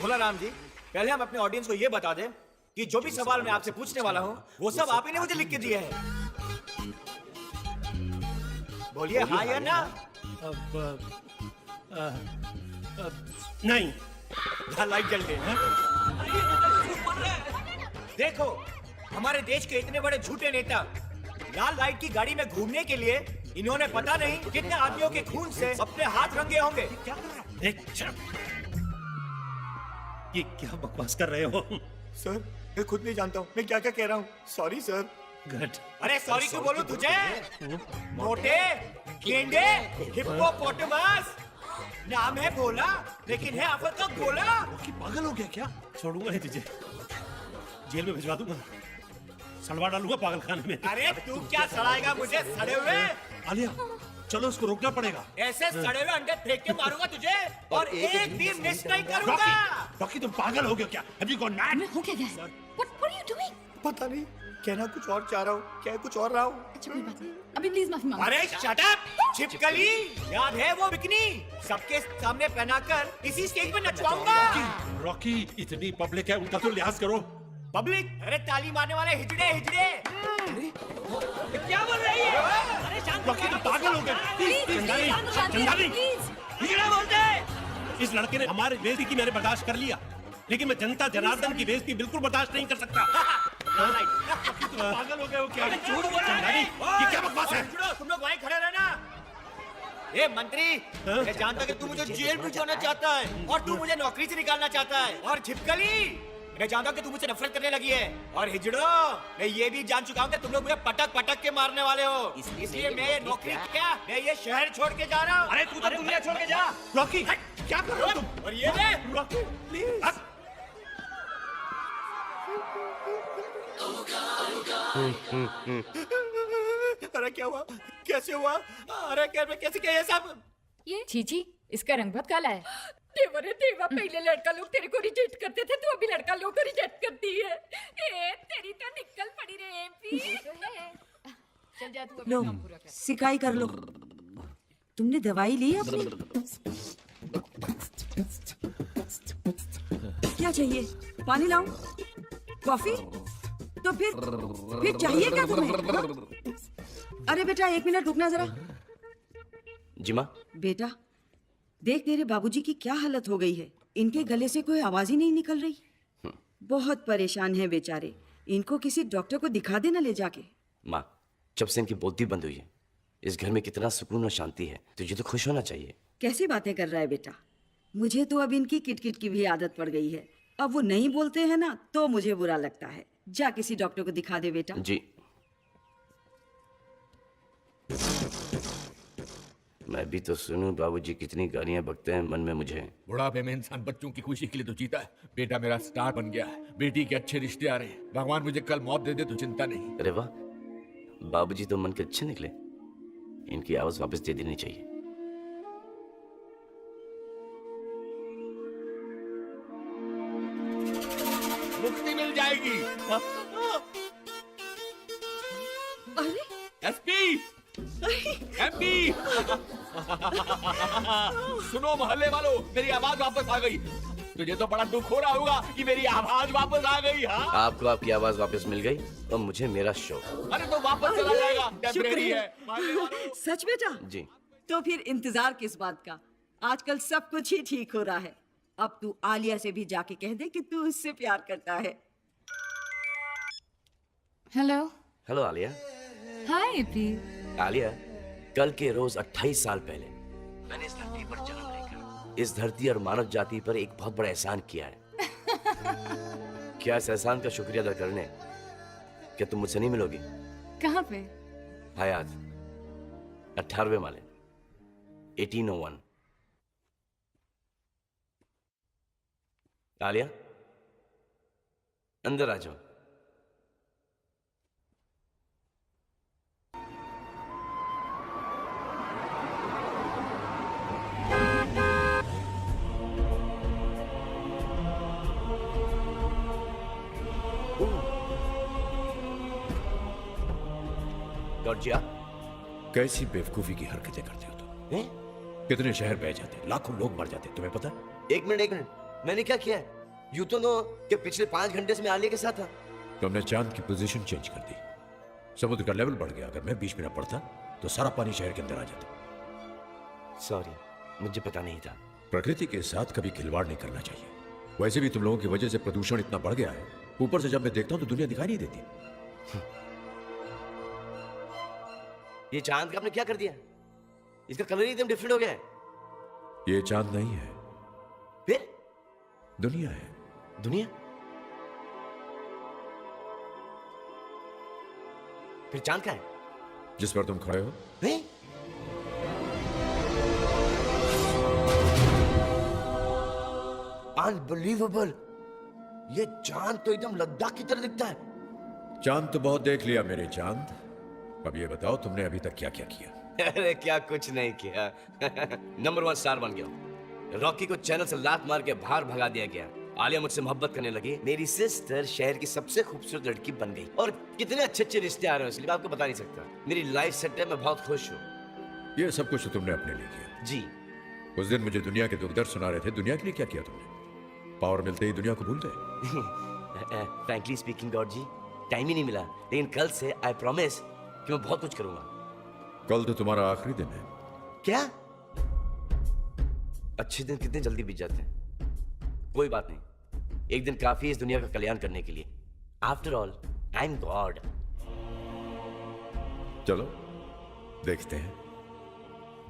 S7: भोला राम जी, पहले हम अपने ऑडियंस को ये बता दें कि जो भी सवाल मैं आपसे पूछने वाला हूँ वो सब आप ही ने मुझे लिख के दिए हैं। बोलिए हाँ या ना।
S15: नहीं।
S7: लाइट जल गई। देखो, हमारे देश के इतने बड़े झूठे नेता लाल लाइट की गाड़ी में घूमने के लिए इन्होंने पता नहीं कितने आदमियों के खून से अपने हाथ रंगे होंगे।
S15: ये क्या बकवास कर रहे हो?
S7: सर, मैं खुद नहीं जानता हूँ मैं क्या क्या कह रहा हूँ। Sorry sir.
S15: गुड।
S7: अरे सॉरी क्यों बोलूं तुझे? मोटे, गेंडे, हिप्पोपोटामस, नाम है भोला लेकिन है आफत का गोला।
S15: पागल हो गया क्या? छोड़ूंगा नहीं तुझे, जेल में भिजवा दूंगा, सड़वा डालूंगा पागल खाने में।
S7: अरे तू क्या सड़ाएगा मुझे सड़े हुए?
S15: आलिया, चलो उसको रोकना पड़ेगा।
S7: ऐसे सड़े हुए अंडे फेंक के मारूंगा तुझे और एक भी मिस नहीं करूंगा।
S15: रॉकी तुम पागल हो गया क्या? Have you gone mad?
S9: हो क्या गया? What are you doing?
S7: पता नहीं, कहना कुछ और चाह रहा हूँ, क्या कुछ और रहा हूँ।
S9: अच्छा कोई बात नहीं, अभी प्लीज माफी मांगो।
S7: अरे शट अप, छिपकली, याद है वो बिकनी? सबके सामने पहनाकर इसी स्टेज पे नचवाऊंगा।
S15: रॉकी, इतनी पब्लिक है, उनका तो लिहाज करो।
S7: पब्लिक? अरे ताली मारने वाले हिजड़े हिजड़े। क्या बोल रही है? अरे शांत
S15: रॉकी तुम पागल हो गए। चंदानी,
S7: हिजड़ा बोलते।
S15: इस लड़के ने हमारी बेइज्जती की मैंने बर्दाश्त कर लिया, लेकिन मैं जनता जनार्दन की बेइज्जती बिल्कुल बर्दाश्त नहीं कर सकता। पागल हो गए हो क्या? चंदानी, ये क्या बकवास है?
S7: तुम लोग वहीं खड़े रहना। ए मंत्री, मैं जानता कि तू मुझे जेल भिजवाना चाहता है और तू मुझे नौकरी से निकालना चाहता है। और छिपकली, मैं जानता हूँ कि तू मुझसे नफरत करने लगी है। और हिजड़ो, मैं ये भी जान चुका हूँ कि तुम लोग मुझे पटक पटक के मारने वाले हो। इसलिए मैं ये नौकरी क्या, मैं ये शहर छोड़ के जा रहा हूँ।
S15: अरे तू तो दुनिया छोड़ के जा। रॉकी, क्या कर रहे हो तुम?
S7: और ये ले।
S15: Rocky, please.
S7: अरे क्या हुआ? कैसे हुआ? अरे कैसे क्या ये सब?
S14: ये चीची, इसका रंग बहुत काला है।
S11: देवा रे देवा, पहले लड़का लोग तेरे को रिजेक्ट करते थे, तू अभी लड़का लोग को रिजेक्ट करती है। ए, तेरी तो निकल पड़ी रे एमपी।
S14: चल जा तू अपना
S13: लो,
S14: काम पूरा कर।
S13: सिकाई कर लो। तुमने दवाई ली अपनी? क्या चाहिए? पानी लाऊं? कॉफी? तो फिर चाहिए क्या तुम्हें? अरे बेटा 1 मिनट रुकना जरा।
S8: जी माँ।
S13: बेटा देख, तेरे बाबूजी की क्या हालत हो गई है। इनके गले से कोई आवाज ही नहीं निकल रही। बहुत परेशान है बेचारे। इनको किसी डॉक्टर को दिखा देना ले जाके।
S8: माँ, जब से इनकी बोलती बंद हुई है, इस घर में कितना सुकून और शांति है। तुझे तो खुश होना चाहिए।
S13: कैसी बातें कर रहा है बेटा? मुझे तो अब इनकी किटकिट की भी आदत पड़ गई है। अब वो नहीं बोलते हैं ना तो मुझे बुरा लगता है। जा किसी डॉक्टर को दिखा दे बेटा।
S8: जी। मैं भी तो सुनूं बाबूजी कितनी गालियां बकते हैं मन में मुझे।
S4: बुढ़ापे में इंसान बच्चों की खुशी के लिए तो जीता है। बेटा मेरा स्टार बन गया है, बेटी के अच्छे रिश्ते आ रहे हैं। भगवान मुझे कल मौत दे दे तो चिंता नहीं।
S8: अरे वाह, बाबूजी तो मन के अच्छे निकले। इनकी आवाज वापस दे देनी चाहिए।
S4: मुक्ति मिल जाएगी।
S13: अरे
S4: एसपी, एमपी, सुनो मोहल्ले वालों, मेरी आवाज वापस आ गई। तुझे तो बड़ा दुख हो रहा होगा कि मेरी आवाज वापस आ गई। हाँ,
S8: आपको आपकी आवाज वापस मिल गई और मुझे मेरा शो।
S4: अरे तो वापस चला जाएगा। टेम्परेरी है।
S13: सच बेटा?
S8: जी।
S13: तो फिर इंतजार किस बात का? आजकल सब कुछ ही ठीक हो रहा है। अब तू आलिया से भी जाके कह दे कि तू उससे प्यार करता है।
S14: हेलो।
S8: हेलो आलिया।
S9: हाय एपी।
S8: आलिया, कल के रोज 28 साल पहले मैंने इस धरती पर जन्म लेकर इस धरती और मानव जाति पर एक बहुत बड़ा एहसान किया है। क्या इस एहसान का शुक्रिया अदा करने क्या तुम मुझसे नहीं मिलोगी?
S9: कहाँ पे?
S8: हयात 18वें माले 1801। आलिया, अंदर आ जाओ। गॉर्जिया।
S1: कैसी बेवकूफी की हरकतें करते हो तुम? कितने शहर बह जाते, लाखों लोग मर जाते, तुम्हें पता?
S16: एक मिनट, मैंने क्या किया है? यूं तो नो कि पिछले 5 घंटे से मैं आलिया के साथ था।
S1: तुमने चांद की पोजीशन चेंज कर दी, समुद्र का लेवल बढ़ गया। अगर मैं बीच में न पड़ता तो सारा पानी शहर के अंदर आ जाता।
S16: सॉरी, मुझे पता नहीं था।
S1: प्रकृति के साथ कभी खिलवाड़ नहीं करना चाहिए। वैसे भी तुम लोगों की वजह से प्रदूषण इतना बढ़ गया है, ऊपर से जब मैं देखता हूं तो दुनिया दिखाई नहीं देती।
S16: ये चांद का आपने क्या कर दिया? इसका कलर ही एकदम डिफरेंट हो गया है।
S1: ये चांद नहीं है,
S16: फिर
S1: दुनिया है।
S16: दुनिया? फिर चांद का है
S1: जिस पर तुम खड़े हो?
S16: नहीं। अनबिलीवेबल, ये चांद तो एकदम लद्दाख की तरह दिखता है।
S1: चांद तो बहुत देख लिया मेरे चांद, अब ये बताओ तुमने अभी तक क्या क्या किया?
S8: अरे क्या कुछ नहीं किया। नंबर 1 स्टार बन गया। रॉकी को चैनल से लात मार के बाहर भगा दिया गया। आलिया मुझसे मोहब्बत करने लगी।
S16: मेरी सिस्टर शहर की सबसे खूबसूरत लड़की बन गई। और कितने अच्छे अच्छे रिश्ते आ रहे हैं, इसलिए मैं आपको बता नहीं सकता। मेरी लाइफ सेट है, मैं बहुत खुश हूँ।
S1: ये सब कुछ तो तुमने अपने लिए किया।
S16: जी।
S1: उस दिन मुझे दुनिया के दुख दर्द सुना रहे थे, दुनिया के लिए क्या किया तुमने? पावर मिलते ही दुनिया को भूल गए।
S16: फ्रैंकली स्पीकिंग गॉड जी, टाइम ही नहीं मिला। लेकिन कल से आई प्रॉमिस कि मैं बहुत कुछ करूंगा।
S1: कल तो तुम्हारा आखिरी दिन है।
S16: क्या? अच्छे दिन कितने जल्दी बीत जाते हैं। कोई बात नहीं, एक दिन काफी है इस दुनिया का कल्याण करने के लिए। After all I am God.
S1: चलो देखते हैं,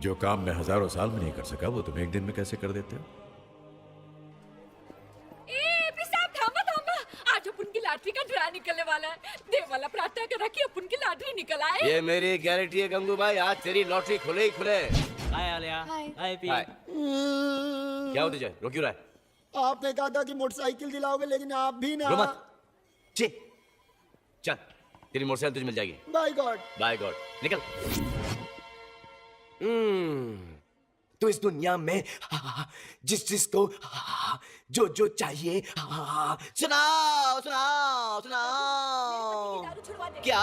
S1: जो काम मैं हजारों साल में नहीं कर सका वो तुम एक दिन में कैसे कर देते हो।
S14: आज अपन की लॉटरी का ड्रा निकलने वाला है। देव वाला प्रार्थना करा कि अपन की लॉटरी निकल आए।
S8: ये मेरी गारंटी है गंगू भाई, आज तेरी लॉटरी खुले ही खुले।
S20: हाय आलिया। हाय पी।
S8: क्या हो तुझे, रो क्यों रहा है?
S10: आपने कहा था कि मोटरसाइकिल दिलाओगे, लेकिन आप भी ना।
S8: रो मत। चल तेरी मोटरसाइकिल तुझे मिल जाएगी।
S10: Bye God.
S8: बाय गॉड, निकल।
S16: तो इस दुनिया में जिस जिसको जो जो चाहिए सुनाओ सुनाओ सुनाओ। क्या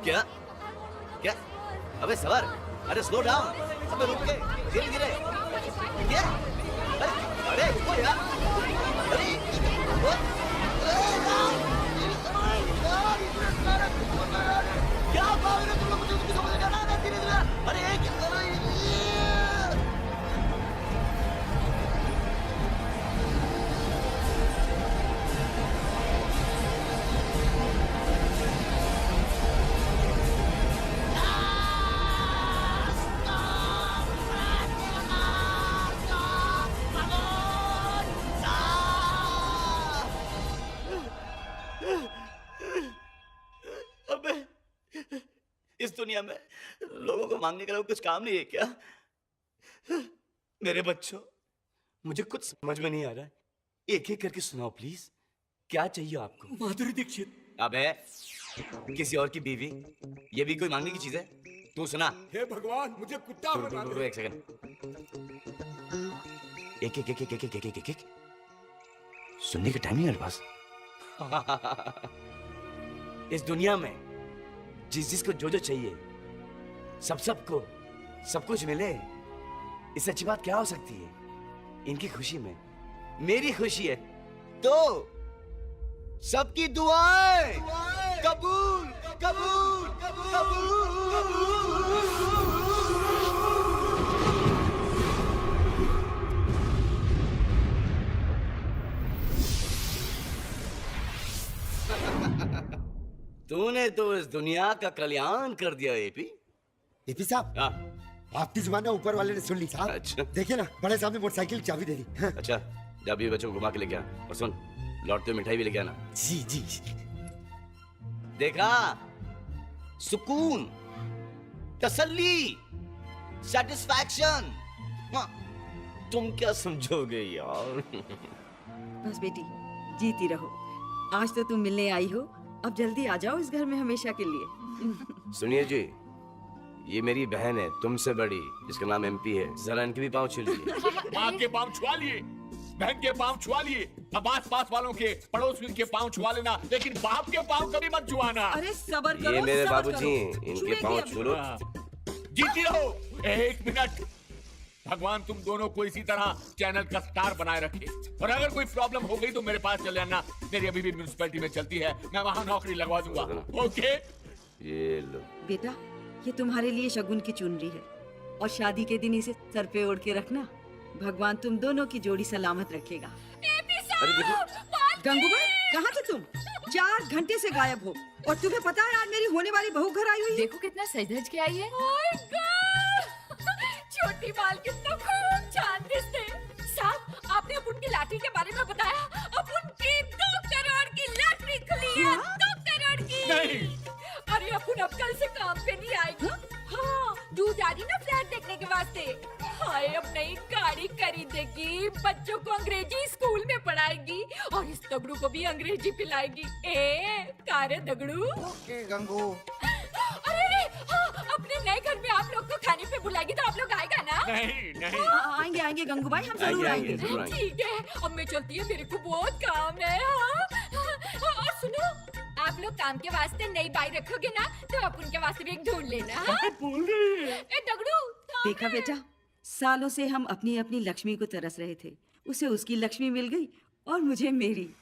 S16: क्या क्या? अबे सबर, अरे स्लो डाउन, अबे रुक के, धीरे धीरे। क्या? अरे रुको यार, अरे क्या बात है, तुम लोग मुझे कुछ समझ नहीं आ रहा। धीरे धीरे, अरे इस दुनिया में लोगों को मांगने का कुछ काम नहीं है क्या? मेरे बच्चों, मुझे कुछ समझ में नहीं आ रहा है। एक एक करके सुनाओ प्लीज, क्या चाहिए आपको?
S20: माधुरी दीक्षित।
S16: अबे किसी और की बीवी, ये भी कोई मांगने की चीज है? तू सुना।
S12: हे भगवान, मुझे कुत्ता बना दे।
S16: एक सेकंड। एक एक एक एक एक एक एक एक सुनने का टाइम नहीं है मेरे पास। इस दुनिया में जिस जिसको जो जो चाहिए, सबको सब कुछ मिले, इससे अच्छी बात क्या हो सकती है? इनकी खुशी में मेरी खुशी है, तो सबकी दुआएं कबूल कबूल कबूल। तूने तो इस दुनिया का कल्याण कर दिया एपी।
S10: एपी साहब, आपकी जुबान ना ऊपर वाले ने सुन ली साहब।
S8: अच्छा।
S10: देखिए ना, बड़े साहब ने मोटरसाइकिल की चाबी दे दी।
S8: अच्छा, जब ये बच्चों को घुमा के लेके आ, और सुन, लौटते हुए मिठाई भी लेके आना।
S10: जी जी।
S16: देखा, सुकून, तसल्ली, सेटिस्फैक्शन। तुम क्या समझोगे यार?
S13: बस बेटी, जीती रहो। आज तो तुम मिलने आई हो, अब जल्दी आ जाओ इस घर में हमेशा के लिए।
S8: सुनिए जी, ये मेरी बहन है, तुमसे बड़ी, जिसका नाम एमपी है। जरा इनके भी पाँव छू लीजिए।
S4: माँ के पाँव छुआ लिए। बहन के पांव छुआ लिए, अब आस पास वालों के, पड़ोसियों के पांव छुआ लेना, लेकिन बाप के पांव कभी मत छुआना।
S13: अरे सबर करो,
S8: ये मेरे
S13: सबर
S8: बाबूजी,
S13: करो।
S8: इनके
S13: छुएंगे
S8: पांव
S13: अभी।
S8: छू लो।
S4: जीती रहो। 1 मिनट। भगवान तुम दोनों को इसी तरह चैनल का स्टार बनाए रखे, और अगर कोई प्रॉब्लम हो गई तो मेरे पास चले आना। मेरी अभी भी म्यूनिसिपैलिटी में चलती है, मैं वहां नौकरी लगवा दूंगा। ओके?
S8: ये लो।
S13: बेटा, ये तुम्हारे लिए शगुन की चुनरी है, और शादी के दिन इसे सर पे ओढ़ के रखना। भगवान तुम दोनों की जोड़ी सलामत रखेगा। गंगूबाई, कहाँ थे तुम? 4 घंटे से गायब हो, और तुम्हें पता है आज मेरी होने वाली बहू घर आई हुई है।
S14: देखो कितना सज-धज के आई है।
S11: छोटी बाल कितना खूब चांद दिखते। साहब, आपने अपुन की लाठी के बारे में बताया। अपुन की 2 करोड़ की लॉटरी खुली है। 2 करोड़ की।
S4: नहीं।
S11: अरे अपुन अब कल से काम पे नहीं आएगी। हाँ, दूध आ रही ना फ्लैट देखने के वास्ते। हाय, अब नई गाड़ी खरीदेगी, बच्चों को अंग्रेजी स्कूल में पढ़ाएगी, और इस दगड़ू को भी अंग्रेजी पिलाएगी। कारे दगड़ू।
S10: ओके गंगू।
S11: अरे हाँ, अपने नए घर में आप लोग को खाने पे बुलाएगी तो आप लोग आएगा ना?
S4: नहीं नहीं।
S13: आएंगे आएंगे गंगूबाई, हम जरूर आएंगे।
S11: ठीक है, अब मैं चलती है, मेरे को बहुत काम है। हाँ? और सुनो, आप लोग काम के वास्ते नई बाई रखोगे ना तो अपन के वास्ते भी एक ढूंढ लेना। दगड़ू।
S13: देखा बेटा, सालों से हम अपनी अपनी लक्ष्मी को तरस रहे थे, उसे उसकी लक्ष्मी मिल गई और मुझे मेरी।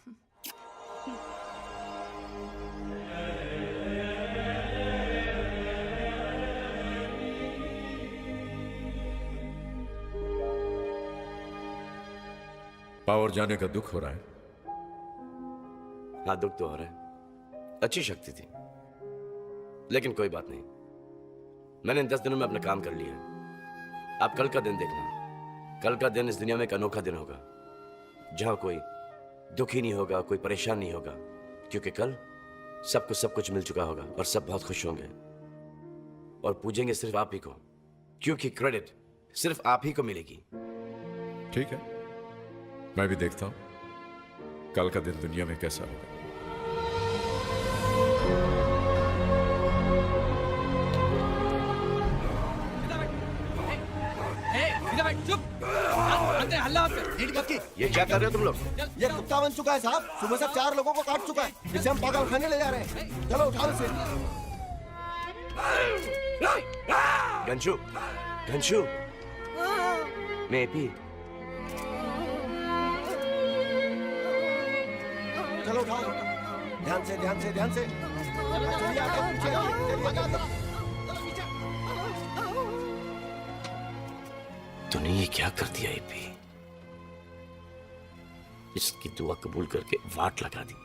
S1: पावर जाने का दुख हो रहा है।
S8: हाँ, दुख तो हो रहा है। अच्छी शक्ति थी, लेकिन कोई बात नहीं, मैंने इन 10 दिनों में अपना काम कर लिया है। आप कल का दिन देखना। कल का दिन इस दुनिया में एक अनोखा दिन होगा, जहां कोई दुखी नहीं होगा, कोई परेशान नहीं होगा, क्योंकि कल सबको सब कुछ मिल चुका होगा और सब बहुत खुश होंगे और पूजेंगे सिर्फ आप ही को, क्योंकि क्रेडिट सिर्फ आप ही को मिलेगी।
S1: ठीक है, मैं भी देखता हूं कल का दिन दुनिया में कैसा होगा।
S8: ये क्या कर रहे हो तुम लोग?
S10: ये कुत्ता बन चुका है साहब, सुबह से 4 लोगों को काट चुका है। इसे हम पागल खाने ले जा रहे हैं। चलो उठाओ इसे।
S8: घंशु, घंशु, मैं भी।
S10: चलो उठाओ, ध्यान से ध्यान से ध्यान से। चलिए आगे पीछे, चलिए आगे।
S8: तूने ये क्या कर दिया एपी? इसकी दुआ कबूल करके वाट लगा दी।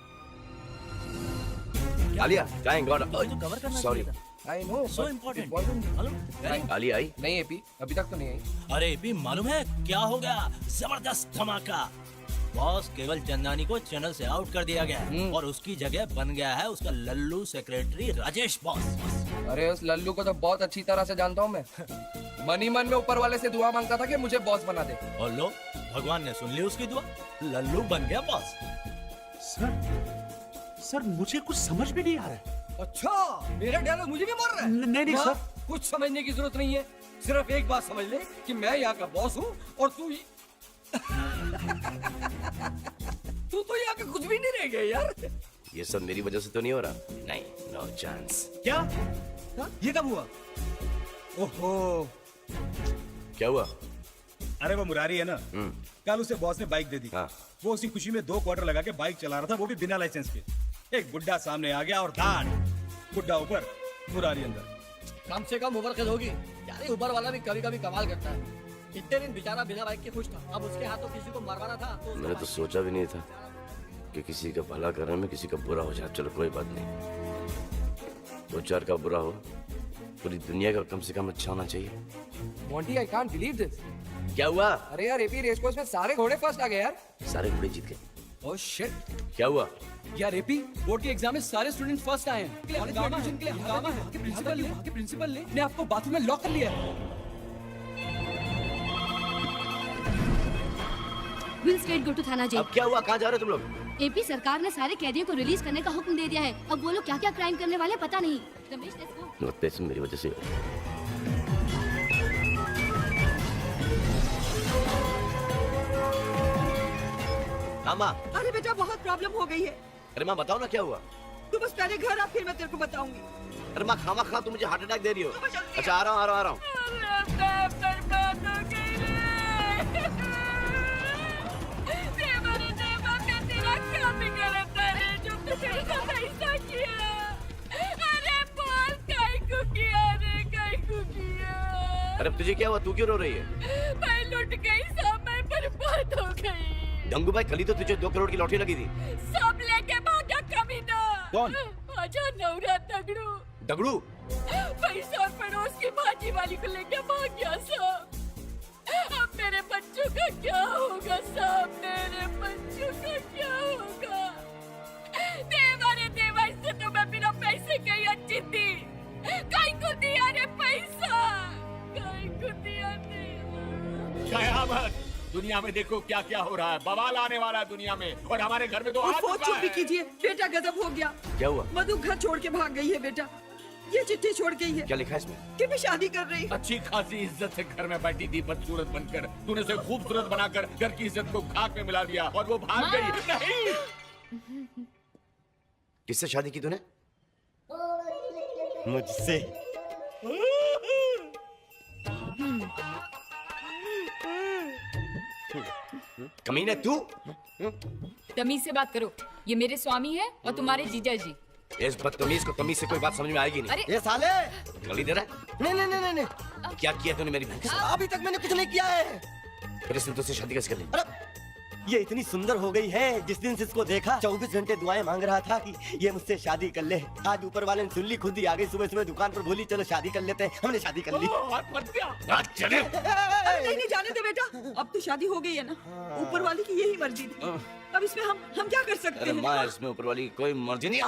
S8: Aaliya, thank God. Sorry.
S20: I know, so important. Hello?
S8: Aaliya आई?
S20: नहीं एपी, अभी तक तो नहीं आई। अरे एपी, मालूम है क्या हो गया? जबरदस्त धमाका। बॉस केवल चंदानी को चैनल से आउट कर दिया गया और उसकी जगह बन गया है उसका लल्लू सेक्रेटरी राजेश बॉस।
S21: अरे उस लल्लू को तो बहुत अच्छी तरह से जानता हूँ मैं। मन ही मन में ऊपर वाले से दुआ मांगता था कि मुझे बॉस बना दे।
S20: और लो, भगवान ने सुन ली उसकी दुआ, लल्लू बन गया बॉस।
S15: सर मुझे कुछ समझ में नहीं आ रहा है।
S21: अच्छा, मेरा डायलॉग मुझे भी मार रहा है?
S15: नहीं
S21: ना,
S15: सर,
S21: कुछ समझने की जरूरत नहीं है। सिर्फ एक बात समझ ले कि मैं यहाँ का बॉस हूँ और तू तू तो यहाँ का कुछ भी नहीं रह गया यार।
S8: ये सब मेरी वजह से तो नहीं हो रहा। नहीं, नो चांस।
S21: क्या? ये कब हुआ? ओहो,
S8: क्या हुआ?
S6: अरे वो मुरारी है ना, कल उसे बॉस ने बाइक दे दी।
S8: हाँ।
S6: वो उसी खुशी में 2 क्वार्टर लगा के बाइक चला रहा था, वो भी बिना लाइसेंस के। एक बुड्ढा सामने आ गया और दाड़, बुड्ढा ऊपर, मुरारी अंदर।
S3: कम से कम उबर कद होगी यार। उबर वाला भी कभी कभी कमाल करता है। इतने दिन बेचारा बिना बाइक के खुश था, अब उसके हाथों किसी को मरवाना था तो
S8: मैंने तो सोचा भी नहीं था कि किसी का भला करने में किसी का बुरा हो जाए। चलो कोई बात नहीं, 2-4 का बुरा हो, पूरी दुनिया का कम से कम अच्छा होना चाहिए।
S21: Monty, I can't believe this.
S8: क्या हुआ?
S21: अरे यार, एपी रेस कोर्स में सारे घोड़े फर्स्ट आ गए यार।
S8: सारे घोड़े जीत गए।
S21: Oh shit.
S8: क्या हुआ?
S21: यार एपी, बोर्ड के एग्जाम में सारे स्टूडेंट फर्स्ट आए हैं। कॉलेज में एडमिशन के लिए हंगामा है। प्रिंसिपल ने आपको बाथरूम में लॉक कर लिया है।
S17: विल स्ट्रेट गो टू थाना जेल।
S8: अब क्या हुआ? कहाँ जा रहे हो तुम लोग?
S17: एपी सरकार ने सारे कैदियों को रिलीज करने का हुक्म दे दिया है। अब वो लोग क्या क्या क्राइम करने वाले पता नहीं। Ramesh, let's go.
S8: लगता है इसमें मेरी वजह से।
S16: हाँ माँ।
S13: अरे बेटा बहुत प्रॉब्लम हो गई है।
S16: अरे माँ बताओ ना क्या हुआ।
S13: तू बस पहले घर आ, फिर मैं तेरे को बताऊंगी।
S16: अरे माँ खामा खा तुम मुझे हार्ट अटैक दे रही हो। अच्छा आ रहा हूँ। अरे तुझे क्या हुआ, तू क्यों रो रही है?
S11: मैं लुट गई, सब मैं बर्बाद हो गई।
S16: गंगू भाई कल ही तो तुझे 2 करोड़ की लॉटरी लगी थी।
S11: सब लेके भागा कमीना।
S16: कौन?
S11: आजा नवरा दगड़ू।
S16: दगड़ू?
S11: पैसा और पड़ोस की भाजी वाली को लेके भाग गया सब। अब मेरे बच्चों का क्या होगा साहब, मेरे बच्चों का क्या होगा? देवा रे देवा, इससे तो मैं बिना पैसे के ही अच्छी थी। कहीं को दिया रे पैसा, कहीं को दिया नहीं।
S4: कयामत, दुनिया में देखो क्या क्या हो रहा है, बवाल आने वाला है दुनिया में, और हमारे घर में तो आ
S13: फोन
S4: चुका
S13: चुप भी
S4: है।
S13: कीजिए, बेटा गजब हो गया।
S16: क्या हुआ?
S13: मधु घर छोड़ के भाग गई है बेटा। ये चिट्ठी छोड़ गई है।
S16: क्या लिखा है इसमें?
S13: कि मैं शादी कर रही।
S4: अच्छी खासी इज्जत से घर में बैठी थी बदसूरत बनकर, तूने उसे खूबसूरत बनाकर घर की इज्जत को खाक में मिला दिया और वो भाग गई। नहीं,
S16: किससे शादी की तूने? मुझसे। कमीने तू?
S14: तमीज से बात करो, ये मेरे स्वामी है और तुम्हारे जीजा जी।
S16: इस बदतमीज को तमीज से कोई बात समझ में आएगी नहीं।
S14: अरे
S10: ये साले,
S16: गाली दे रहा है?
S10: नहीं।
S16: क्या किया तूने मेरी बहन के साथ?
S10: अभी तक मैंने कुछ नहीं किया है।
S16: फिर इसने तुझसे शादी कैसे कर ली?
S10: ये इतनी सुंदर हो गई है, जिस दिन से इसको देखा 24 घंटे दुआएं मांग रहा था कि ये मुझसे शादी कर ले। आज ऊपर वाले ने सुन ली, खुद ही आ गई सुबह सुबह दुकान पर, बोली चलो शादी कर लेते हैं। हमने शादी कर ली।
S16: चले।
S13: नहीं जाने दे बेटा, अब तो शादी हो गई है ना, ऊपर वाली की यही मर्जी थी। अब इसमें हम क्या कर सकते
S16: अरे
S13: हैं?
S16: माँ, इसमें ऊपर वाली की कोई मर्जी नहीं।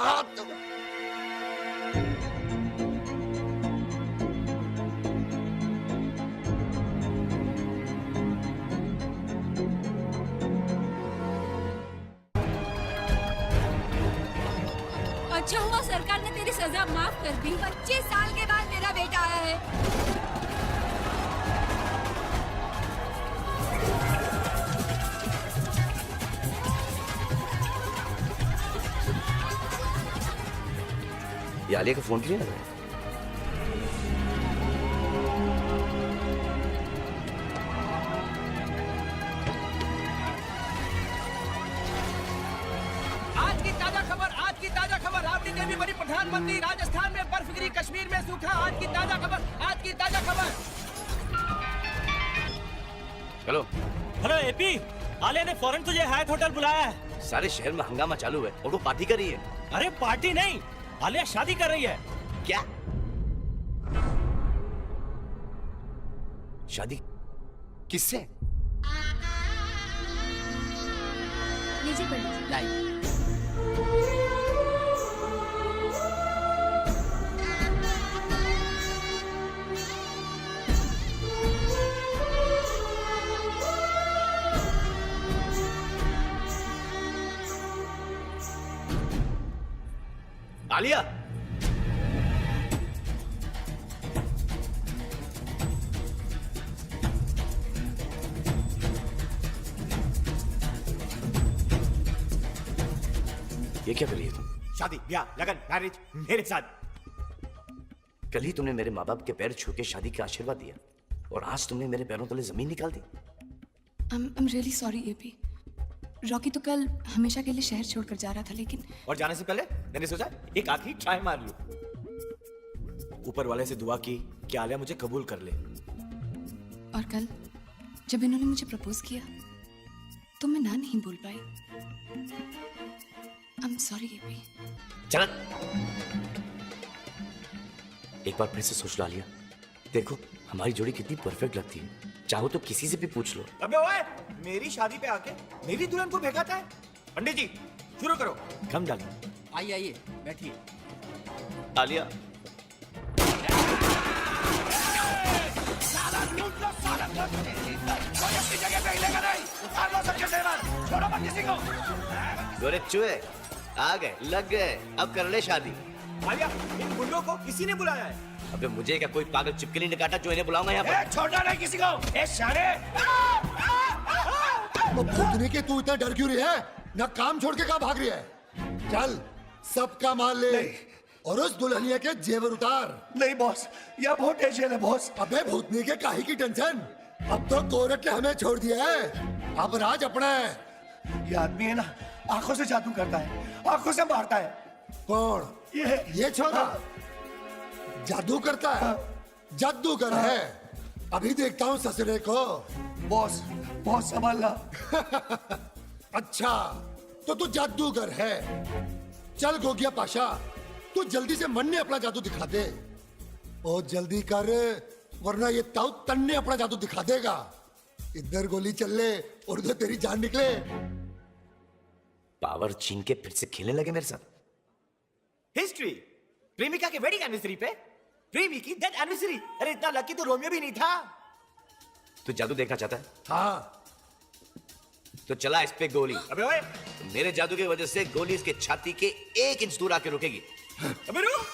S11: अच्छा हुआ सरकार ने तेरी सजा माफ कर दी। 25 साल के बाद मेरा बेटा आया है।
S16: ये आलिया का फोन क्यों नहीं लग रहा है?
S21: ताजा खबर, राबड़ी देवी बनी प्रधानमंत्री, राजस्थान में बर्फ गिरी, कश्मीर में सूखा। आज की ताजा खबर, आज की ताजा खबर।
S16: हेलो
S20: एपी, आलिया ने फौरन तुझे हायत होटल बुलाया है।
S16: सारे शहर में हंगामा चालू है और वो पार्टी कर रही है।
S20: अरे पार्टी नहीं, आलिया शादी कर रही है।
S16: क्या? शादी किससे?
S11: लीजिए पंडित।
S16: आलिया, ये क्या कर रही है तुम?
S7: शादी, ब्याह, लगन, मैरिज मेरे साथ।
S16: कल ही तुमने मेरे माँ बाप के पैर छू के शादी का आशीर्वाद दिया और आज तुमने मेरे पैरों तले जमीन निकाल दी।
S9: I'm really sorry AP. Rocky तो कल हमेशा के लिए शहर छोड़कर जा रहा था, लेकिन
S7: और जाने से पहले मैंने सोचा एक आखिरी ट्राई मार लूं। ऊपर वाले से दुआ की कि आलिया मुझे कबूल कर ले।
S9: और कल जब इन्होंने मुझे प्रपोज किया तो मैं ना नहीं बोल पाई। I'm sorry AP.
S16: चल, एक बार फिर से सोच लो आलिया, देखो हमारी जोड़ी कितनी परफेक्ट लगती है। चाहो तो किसी से भी पूछ लो।
S7: अबे ओए, मेरी शादी पे आके मेरी दुल्हन को फेंकाता है। पंडित जी शुरू करो। कम डालो।
S3: आइए बैठिए।
S16: आलिया, गोरे चूहे आ गए, लग गए, अब कर ले शादी।
S7: आलिया, इन गुंडों को किसी ने बुलाया है।
S16: अबे मुझे क्या कोई पागल चिपकली ने काटा जो इन्हें बुलाऊंगा यहाँ पर?
S7: छोड़ना नहीं किसी को। ए साले!
S18: वो भूतनी के तू इतना डर क्यों रही है? ना काम छोड़ के कहाँ भाग रही है? चल सबका माल ले और उस दुल्हनिया के जेवर उतार।
S10: नहीं बॉस, यह बहुत टेंशन है बॉस।
S18: अबे भूतनी के काहे की टेंशन? अब तो गोरख ने हमें छोड़ दिया है, अब राज अपना है।
S10: ये आदमी है ना, आंखों से जादू करता है, आंखों से मारता है।
S18: कौन? ये छोरा जादू करता है? जादूगर है। अभी देखता हूँ ससुरे को।
S10: बॉस, बॉस संभालना।
S18: अच्छा तो तू जादूगर है। चल गोगिया पाशा, तू जल्दी से मन ने अपना जादू दिखा दे। ओ जल्दी कर, वरना ये ताऊ तन्ने अपना जादू दिखा देगा। इधर गोली चल ले और उधर तेरी जान निकले।
S7: पावर छीन के फिर से खेलने लगे मेरे साथ। हिस्ट्री, प्रेमिका के वेडिंग एनिवर्सरी पे प्रेमी की डेथ एनिवर्सरी। अरे इतना लकी तो रोमियो भी नहीं था।
S16: तू जादू देखना चाहता है?
S18: हाँ।
S16: तो चला इस पे गोली।
S7: अबे ओए,
S16: मेरे जादू की वजह से गोली इसके छाती के 1 इंच दूर आके रुकेगी।
S7: अबे रुक,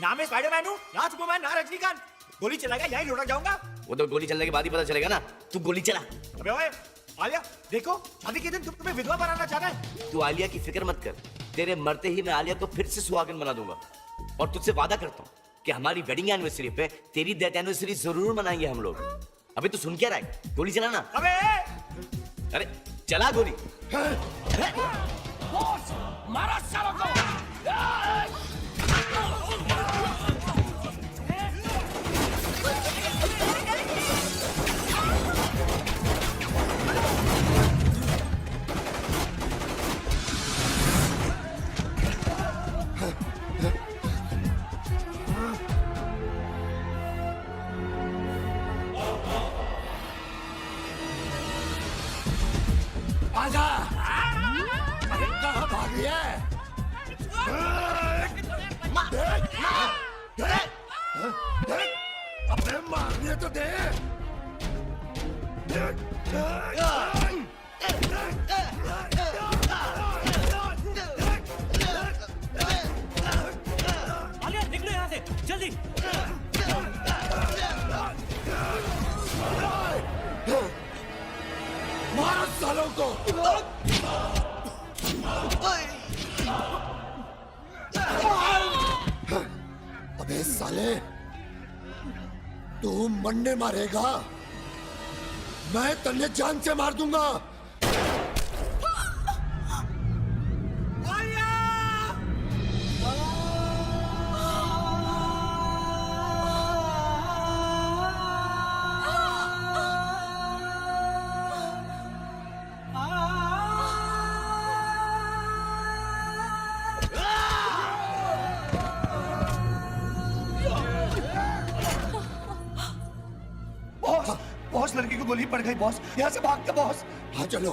S7: ना मैं स्पाइडरमैन हूँ, ना सुपरमैन, ना रजनीकांत। गोली चलाएगा यहीं लौटा जाऊंगा।
S16: वो तो गोली चलने के बाद ही पता चलेगा ना। तू गोली चला।
S7: अबे ओए, आलिया देखो, शादी के दिन तुम तुम्हें विधवा बनाना चाह रहा है।
S16: तू आलिया की फिक्र मत कर, तेरे मरते ही मैं आलिया को फिर से सुहागन बना दूंगा। और तुझसे वादा करता हूँ कि हमारी वेडिंग एनिवर्सरी पे तेरी डेथ एनिवर्सरी जरूर मनाएंगे हम लोग। अबे तू सुन क्या रहा है? गोली चलाना।
S7: अबे
S16: अरे चला गोली।
S21: बॉस, मारा सालों को।
S18: आजा। अरे कहाँ भाग रही है? अबे मारने तो दे।
S21: आलिया निकलो यहाँ से जल्दी।
S18: मारो सालों को। अबे साले, तू मन्ने मारेगा, मैं तन्ने जान से मार दूंगा।
S10: बॉस, लड़की को गोली पड़ गई बॉस, यहाँ से भागते बॉस।
S18: हाँ चलो।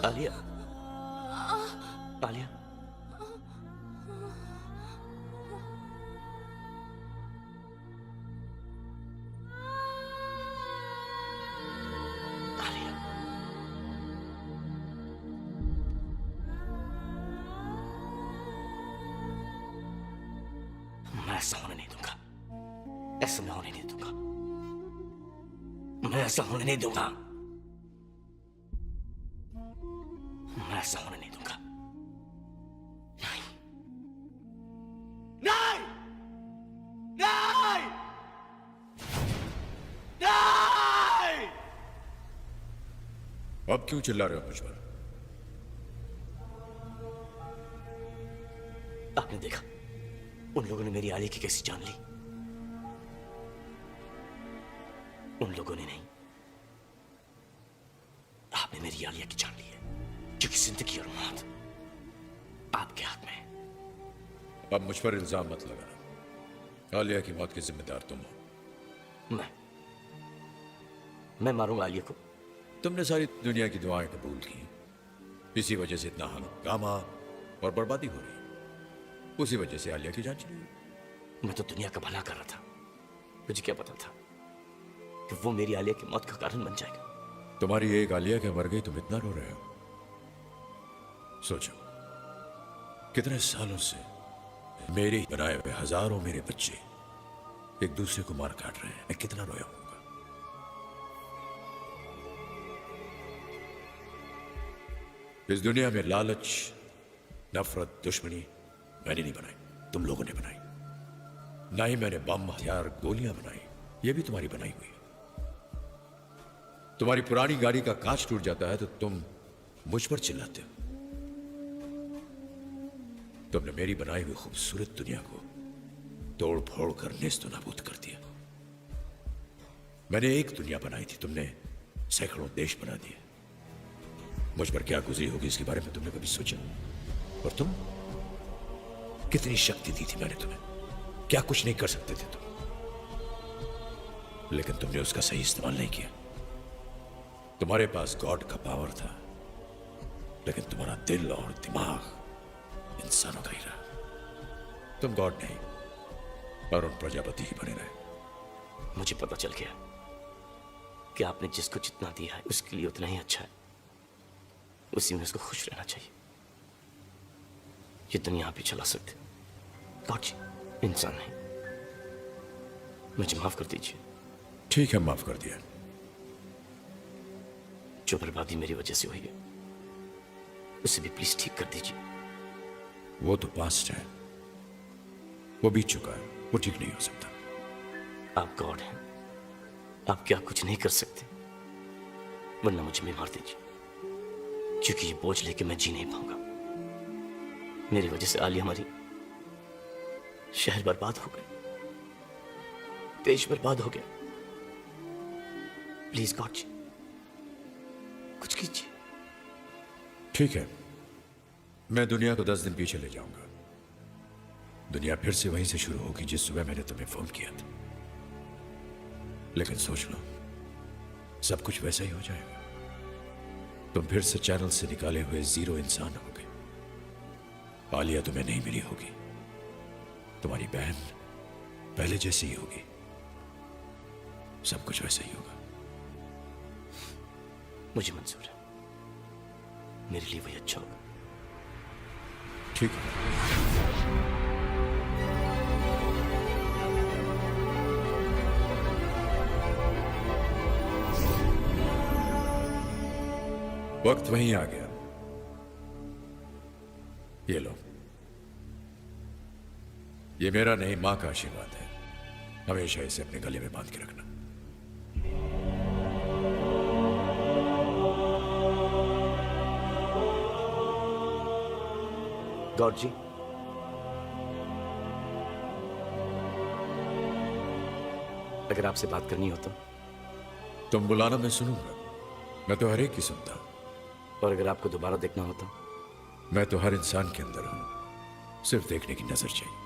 S16: आलिया, आलिया, मैं ऐसा होने नहीं दूंगा। ऐसा मैं होने नहीं दूंगा। मैं ऐसा होने नहीं दूंगा। मैं ऐसा होने नहीं दूंगा। नहीं, नहीं, नहीं, नहीं।
S1: अब क्यों चिल्ला रहे हो मुझ पर?
S16: आपने देखा उन लोगों ने मेरी आलिया की कैसी जान ली? उन लोगों ने नहीं, आपने मेरी आलिया की जान ली है, क्योंकि जिंदगी और मौत आपके हाथ में है।
S1: अब मुझ पर इल्जाम मत लगाना। आलिया की मौत के जिम्मेदार तुम हो।
S16: मैं मारूंगा आलिया को।
S1: तुमने सारी दुनिया की दुआएं कबूल की, इसी वजह से इतना हंगामा और बर्बादी हो रही है। उसी वजह से आलिया की जान चली।
S16: मैं तो दुनिया का भला कर रहा था, मुझे क्या पता था कि वो मेरी आलिया की मौत का कारण बन जाएगा।
S1: तुम्हारी एक आलिया के मर गई, तुम इतना रो रहे हो? सोचो, कितने सालों से मेरे ही बनाए हुए हजारों मेरे बच्चे एक दूसरे को मार काट रहे हैं, मैं कितना रोया होऊंगा। इस दुनिया में लालच, नफरत, दुश्मनी मैंने नहीं बनाई, तुम लोगों ने बनाई। ना ही मैंने बम, हथियार, गोलियां बनाई, ये भी तुम्हारी बनाई हुई है। तुम्हारी पुरानी गाड़ी का कांच टूट जाता है तो तुम मुझ पर चिल्लाते हो। तुमने मेरी बनाई हुई खूबसूरत दुनिया को तोड़ फोड़ कर नेस्तो नाबूद कर दिया। मैंने एक दुनिया बनाई थी, तुमने सैकड़ों देश बना दिए। मुझ पर क्या गुजरी होगी इसके बारे में तुमने कभी सोचा? और तुम, कितनी शक्ति दी थी मैंने तुम्हें, क्या कुछ नहीं कर सकते थे तुम, लेकिन तुमने उसका सही इस्तेमाल नहीं किया। तुम्हारे पास गॉड का पावर था, लेकिन तुम्हारा दिल और दिमाग इंसानों का ही रहा। तुम गॉड नहीं, और उन प्रजापति ही बने रहे।
S16: मुझे पता चल गया कि आपने जिसको जितना दिया है उसके लिए उतना ही अच्छा है, उसी में उसको खुश रहना चाहिए। ये दुनिया आप ही चला सकते, गॉड जी इंसान नहीं। मुझे माफ कर दीजिए।
S1: ठीक है, माफ कर दिया।
S16: जो बर्बादी मेरी वजह से हुई है उसे भी प्लीज ठीक कर दीजिए।
S1: वो तो पास्ट है, वो बीत चुका है, वो ठीक नहीं हो सकता।
S16: आप गॉड हैं, आप क्या कुछ नहीं कर सकते, वरना मुझे भी मार दीजिए, क्योंकि ये बोझ लेके मैं जी नहीं पाऊंगा। मेरी वजह से आलिया हमारी शहर बर्बाद हो गए, देश बर्बाद हो गया। प्लीज गॉड जी कुछ कीजिए।
S1: ठीक है, मैं दुनिया को 10 दिन पीछे ले जाऊंगा। दुनिया फिर से वहीं से शुरू होगी जिस सुबह मैंने तुम्हें फोन किया था। लेकिन सोच लो, सब कुछ वैसा ही हो जाएगा। तुम फिर से चैनल से निकाले हुए जीरो इंसान होगे। आलिया तुम्हें नहीं मिली होगी, तुम्हारी बहन पहले जैसी ही होगी, सब कुछ वैसा ही होगा।
S16: मुझे मंजूर है, मेरे लिए वही अच्छा होगा।
S1: ठीक है। वक्त वहीं आ गया। ये लो, ये मेरा नहीं, मां का आशीर्वाद है। हमेशा इसे अपने गले में बांध के रखना।
S16: गॉड जी, अगर आपसे बात करनी हो तो?
S1: तुम बुलाना, मैं सुनूंगा। मैं तो हर एक की सुनता हूं।
S16: और अगर आपको दोबारा देखना हो तो?
S1: मैं तो हर इंसान के अंदर हूं, सिर्फ देखने की नजर चाहिए।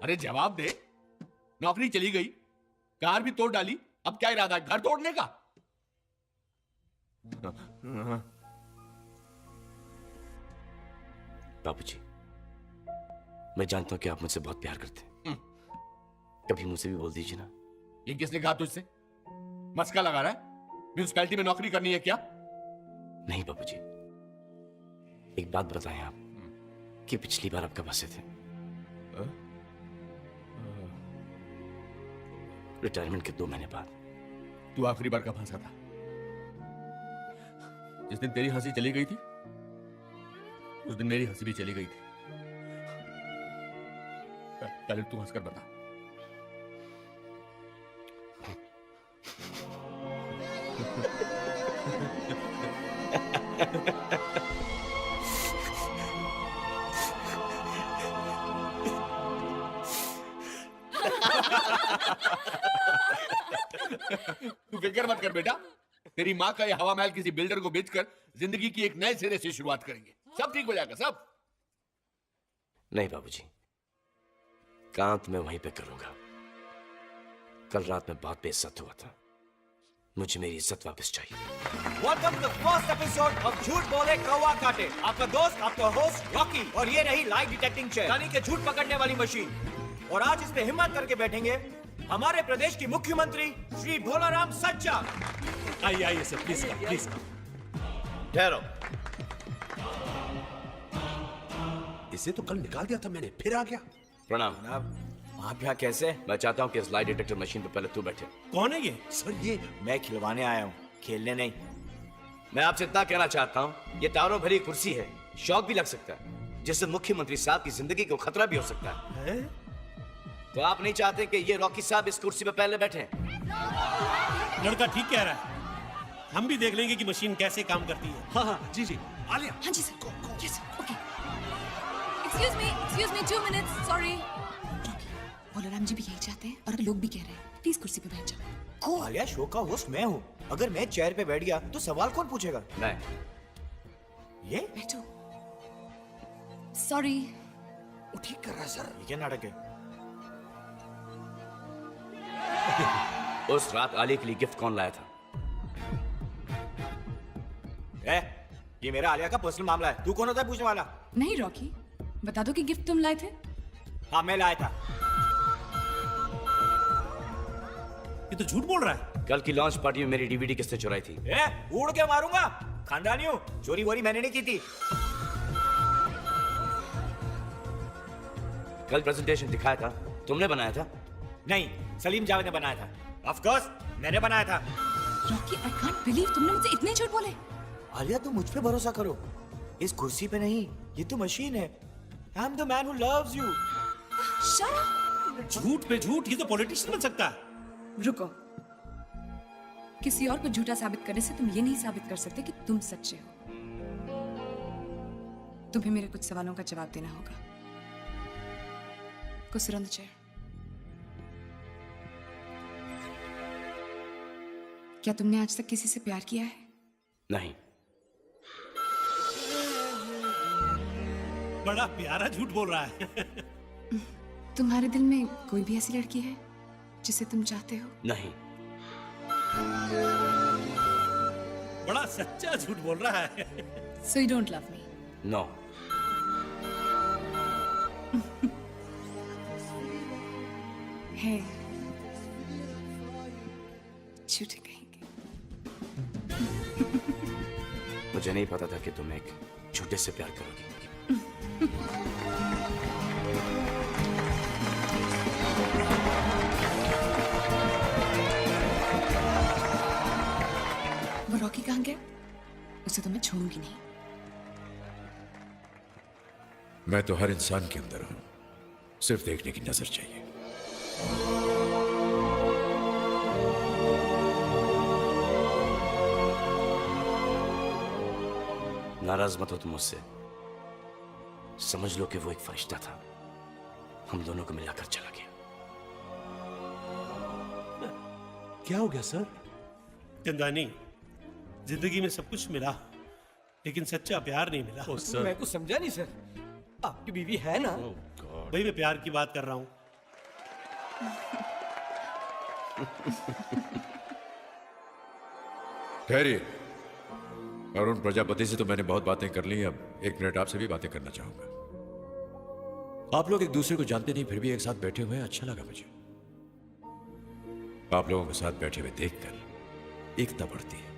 S4: अरे जवाब दे। नौकरी चली गई, कार भी तोड़ डाली, अब क्या इरादा है, घर तोड़ने का?
S16: बाबूजी, मैं जानता हूं कि आप मुझसे बहुत प्यार करते हैं। कभी मुझसे भी बोल दीजिए ना।
S4: ये किसने कहा तुझसे? मस्का लगा रहा है? म्यूनिसिपैलिटी में नौकरी करनी है क्या?
S16: नहीं बाबूजी, एक बात बताएं आप कि पिछली बार आप कब हंसे थे? रिटायरमेंट के 2 महीने बाद।
S4: तू आखिरी बार कब हंसा था? जिस दिन तेरी हंसी चली गई थी उस दिन मेरी हंसी भी चली गई थी। पहले तू हंसकर बता। तू फिक्र मत कर बेटा, तेरी माँ का ये हवा महल किसी बिल्डर को बेचकर जिंदगी की एक नए सिरे से शुरुआत करेंगे। सब ठीक हो जाएगा सब।
S8: नहीं बाबूजी, काम तो मैं वहीं पे करूंगा। कल रात में बहुत बेइज्जत हुआ था, मुझे मेरी इज्जत वापस चाहिए।
S7: Welcome to the first episode of Jhooth Bole कौवा काटे। आपका दोस्त, आपका होस्ट रॉकी, और ये रही लाइव डिटेक्टिंग चेयर, यानी कि झूठ पकड़ने वाली मशीन। और आज इस पे हिम्मत करके बैठेंगे हमारे प्रदेश की मुख्यमंत्री श्री भोलाराम सच्चा।
S15: आइए आइए सर, प्लीज प्लीज।
S7: ठहरो।
S12: इसे तो कल निकाल दिया था मैंने, फिर आ गया।
S8: प्रणाम।
S7: आप यहाँ कैसे?
S8: मैं चाहता हूँ कि इस लाई डिटेक्टर मशीन पे पहले तू बैठे।
S15: कौन है ये?
S7: सर ये मैं खिलवाने आया हूँ, खेलने नहीं।
S8: मैं आपसे इतना कहना चाहता हूँ, ये तारों भरी कुर्सी है, शौक भी लग सकता है, जिससे मुख्यमंत्री साहब की जिंदगी को खतरा भी हो सकता है। तो आप नहीं चाहते कि ये रॉकी साहब इस कुर्सी पे पहले बैठे?
S15: लड़का ठीक कह रहा है, हम भी देख लेंगे कि मशीन कैसे काम करती है।
S12: हाँ हाँ जी जी, आलिया।
S9: हाँ जी sir. Yes okay. Excuse me 2 minutes, sorry. Bolaram ji भी यही चाहते हैं और लोग भी कह रहे हैं, प्लीज कुर्सी पे बैठ जाओ।
S7: आलिया, शो का होस्ट मैं हूँ, अगर मैं चेयर पे बैठ गया तो सवाल कौन पूछेगा?
S8: मैं।
S7: ये
S9: बैठो। सॉरी।
S12: वो ठीक कर रहा है सर।
S7: ये क्या नाटक है?
S8: उस रात आलिया के लिए गिफ्ट कौन लाया था?
S7: ये मेरा आलिया का पर्सनल मामला है, तू कौन होता है पूछने वाला?
S9: नहीं रॉकी, बता दो कि गिफ्ट तुम लाए थे।
S7: हाँ मैं लाया था।
S15: ये तो झूठ बोल रहा है।
S8: कल की लॉन्च पार्टी में मेरी डीवीडी किसने चुराई थी?
S7: उड़ के मारूंगा, खानदानी हूँ, चोरी वोरी मैंने नहीं की थी।
S8: कल प्रेजेंटेशन दिखाया था, तुमने बनाया था?
S7: नहीं, सलीम जावेद ने बनाया था। ऑफ कोर्स मैंने बनाया था।
S9: रॉकी, आई कांट बिलीव तुमने मुझसे इतने झूठ बोले।
S7: आलिया तुम मुझ पे भरोसा करो, इस कुर्सी पे नहीं, ये तो मशीन है। I am the man who loves you.
S9: Shut up.
S15: झूठ पे झूठ, ये तो पॉलिटिशियन बन सकता है।
S9: रुको, किसी और को झूठा साबित करने से तुम ये नहीं साबित कर सकते कि तुम सच्चे हो। तुम्हें मेरे कुछ सवालों का जवाब देना होगा। Go sit on the chair. क्या तुमने आज तक किसी से प्यार किया है?
S8: नहीं।
S15: बड़ा प्यारा झूठ बोल रहा है।
S9: तुम्हारे दिल में कोई भी ऐसी लड़की है जिसे तुम चाहते हो?
S8: नहीं।
S15: बड़ा सच्चा झूठ बोल रहा है।
S9: So you don't love me?
S8: No.
S9: Hey, झूठे कहेंगे।
S8: मुझे नहीं पता था कि तुम एक झूठे से प्यार करोगी।
S9: वो रॉकी कहाँ गया? उसे तो मैं छोड़ूंगी नहीं।
S1: मैं तो हर इंसान के अंदर हूं, सिर्फ देखने की नजर चाहिए।
S8: नाराज मत हो तुम मुझसे, समझ लो कि वो एक फरिश्ता था, हम दोनों को मिलाकर चला गया।
S15: क्या हो गया सर? चंदानी, जिंदगी में सब कुछ मिला, लेकिन सच्चा प्यार नहीं मिला।
S7: मैं कुछ समझा नहीं सर, आपकी बीवी है ना?
S15: भाई मैं प्यार की बात कर रहा हूँ।
S1: ठहरिए। अरुण प्रजापति से तो मैंने बहुत बातें कर ली, अब 1 मिनट आपसे भी बातें करना चाहूंगा। आप लोग एक दूसरे को जानते नहीं, फिर भी एक साथ बैठे हुए हैं, अच्छा लगा मुझे। आप लोगों के साथ बैठे हुए देखकर एकता बढ़ती है,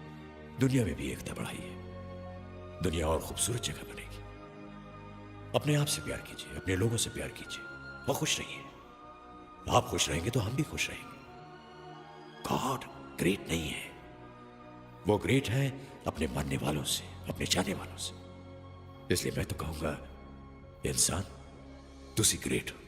S1: दुनिया में भी एकता बढ़ाइए, दुनिया और खूबसूरत जगह बनेगी। अपने आप से प्यार कीजिए, अपने लोगों से प्यार कीजिए और खुश रहिए। आप खुश रहेंगे तो हम भी खुश रहेंगे। गॉड
S5: ग्रेट नहीं है, वो ग्रेट है अपने मानने वालों से, अपने चाहने वालों से। इसलिए मैं तो कहूंगा इंसान तुसी ग्रेट हो।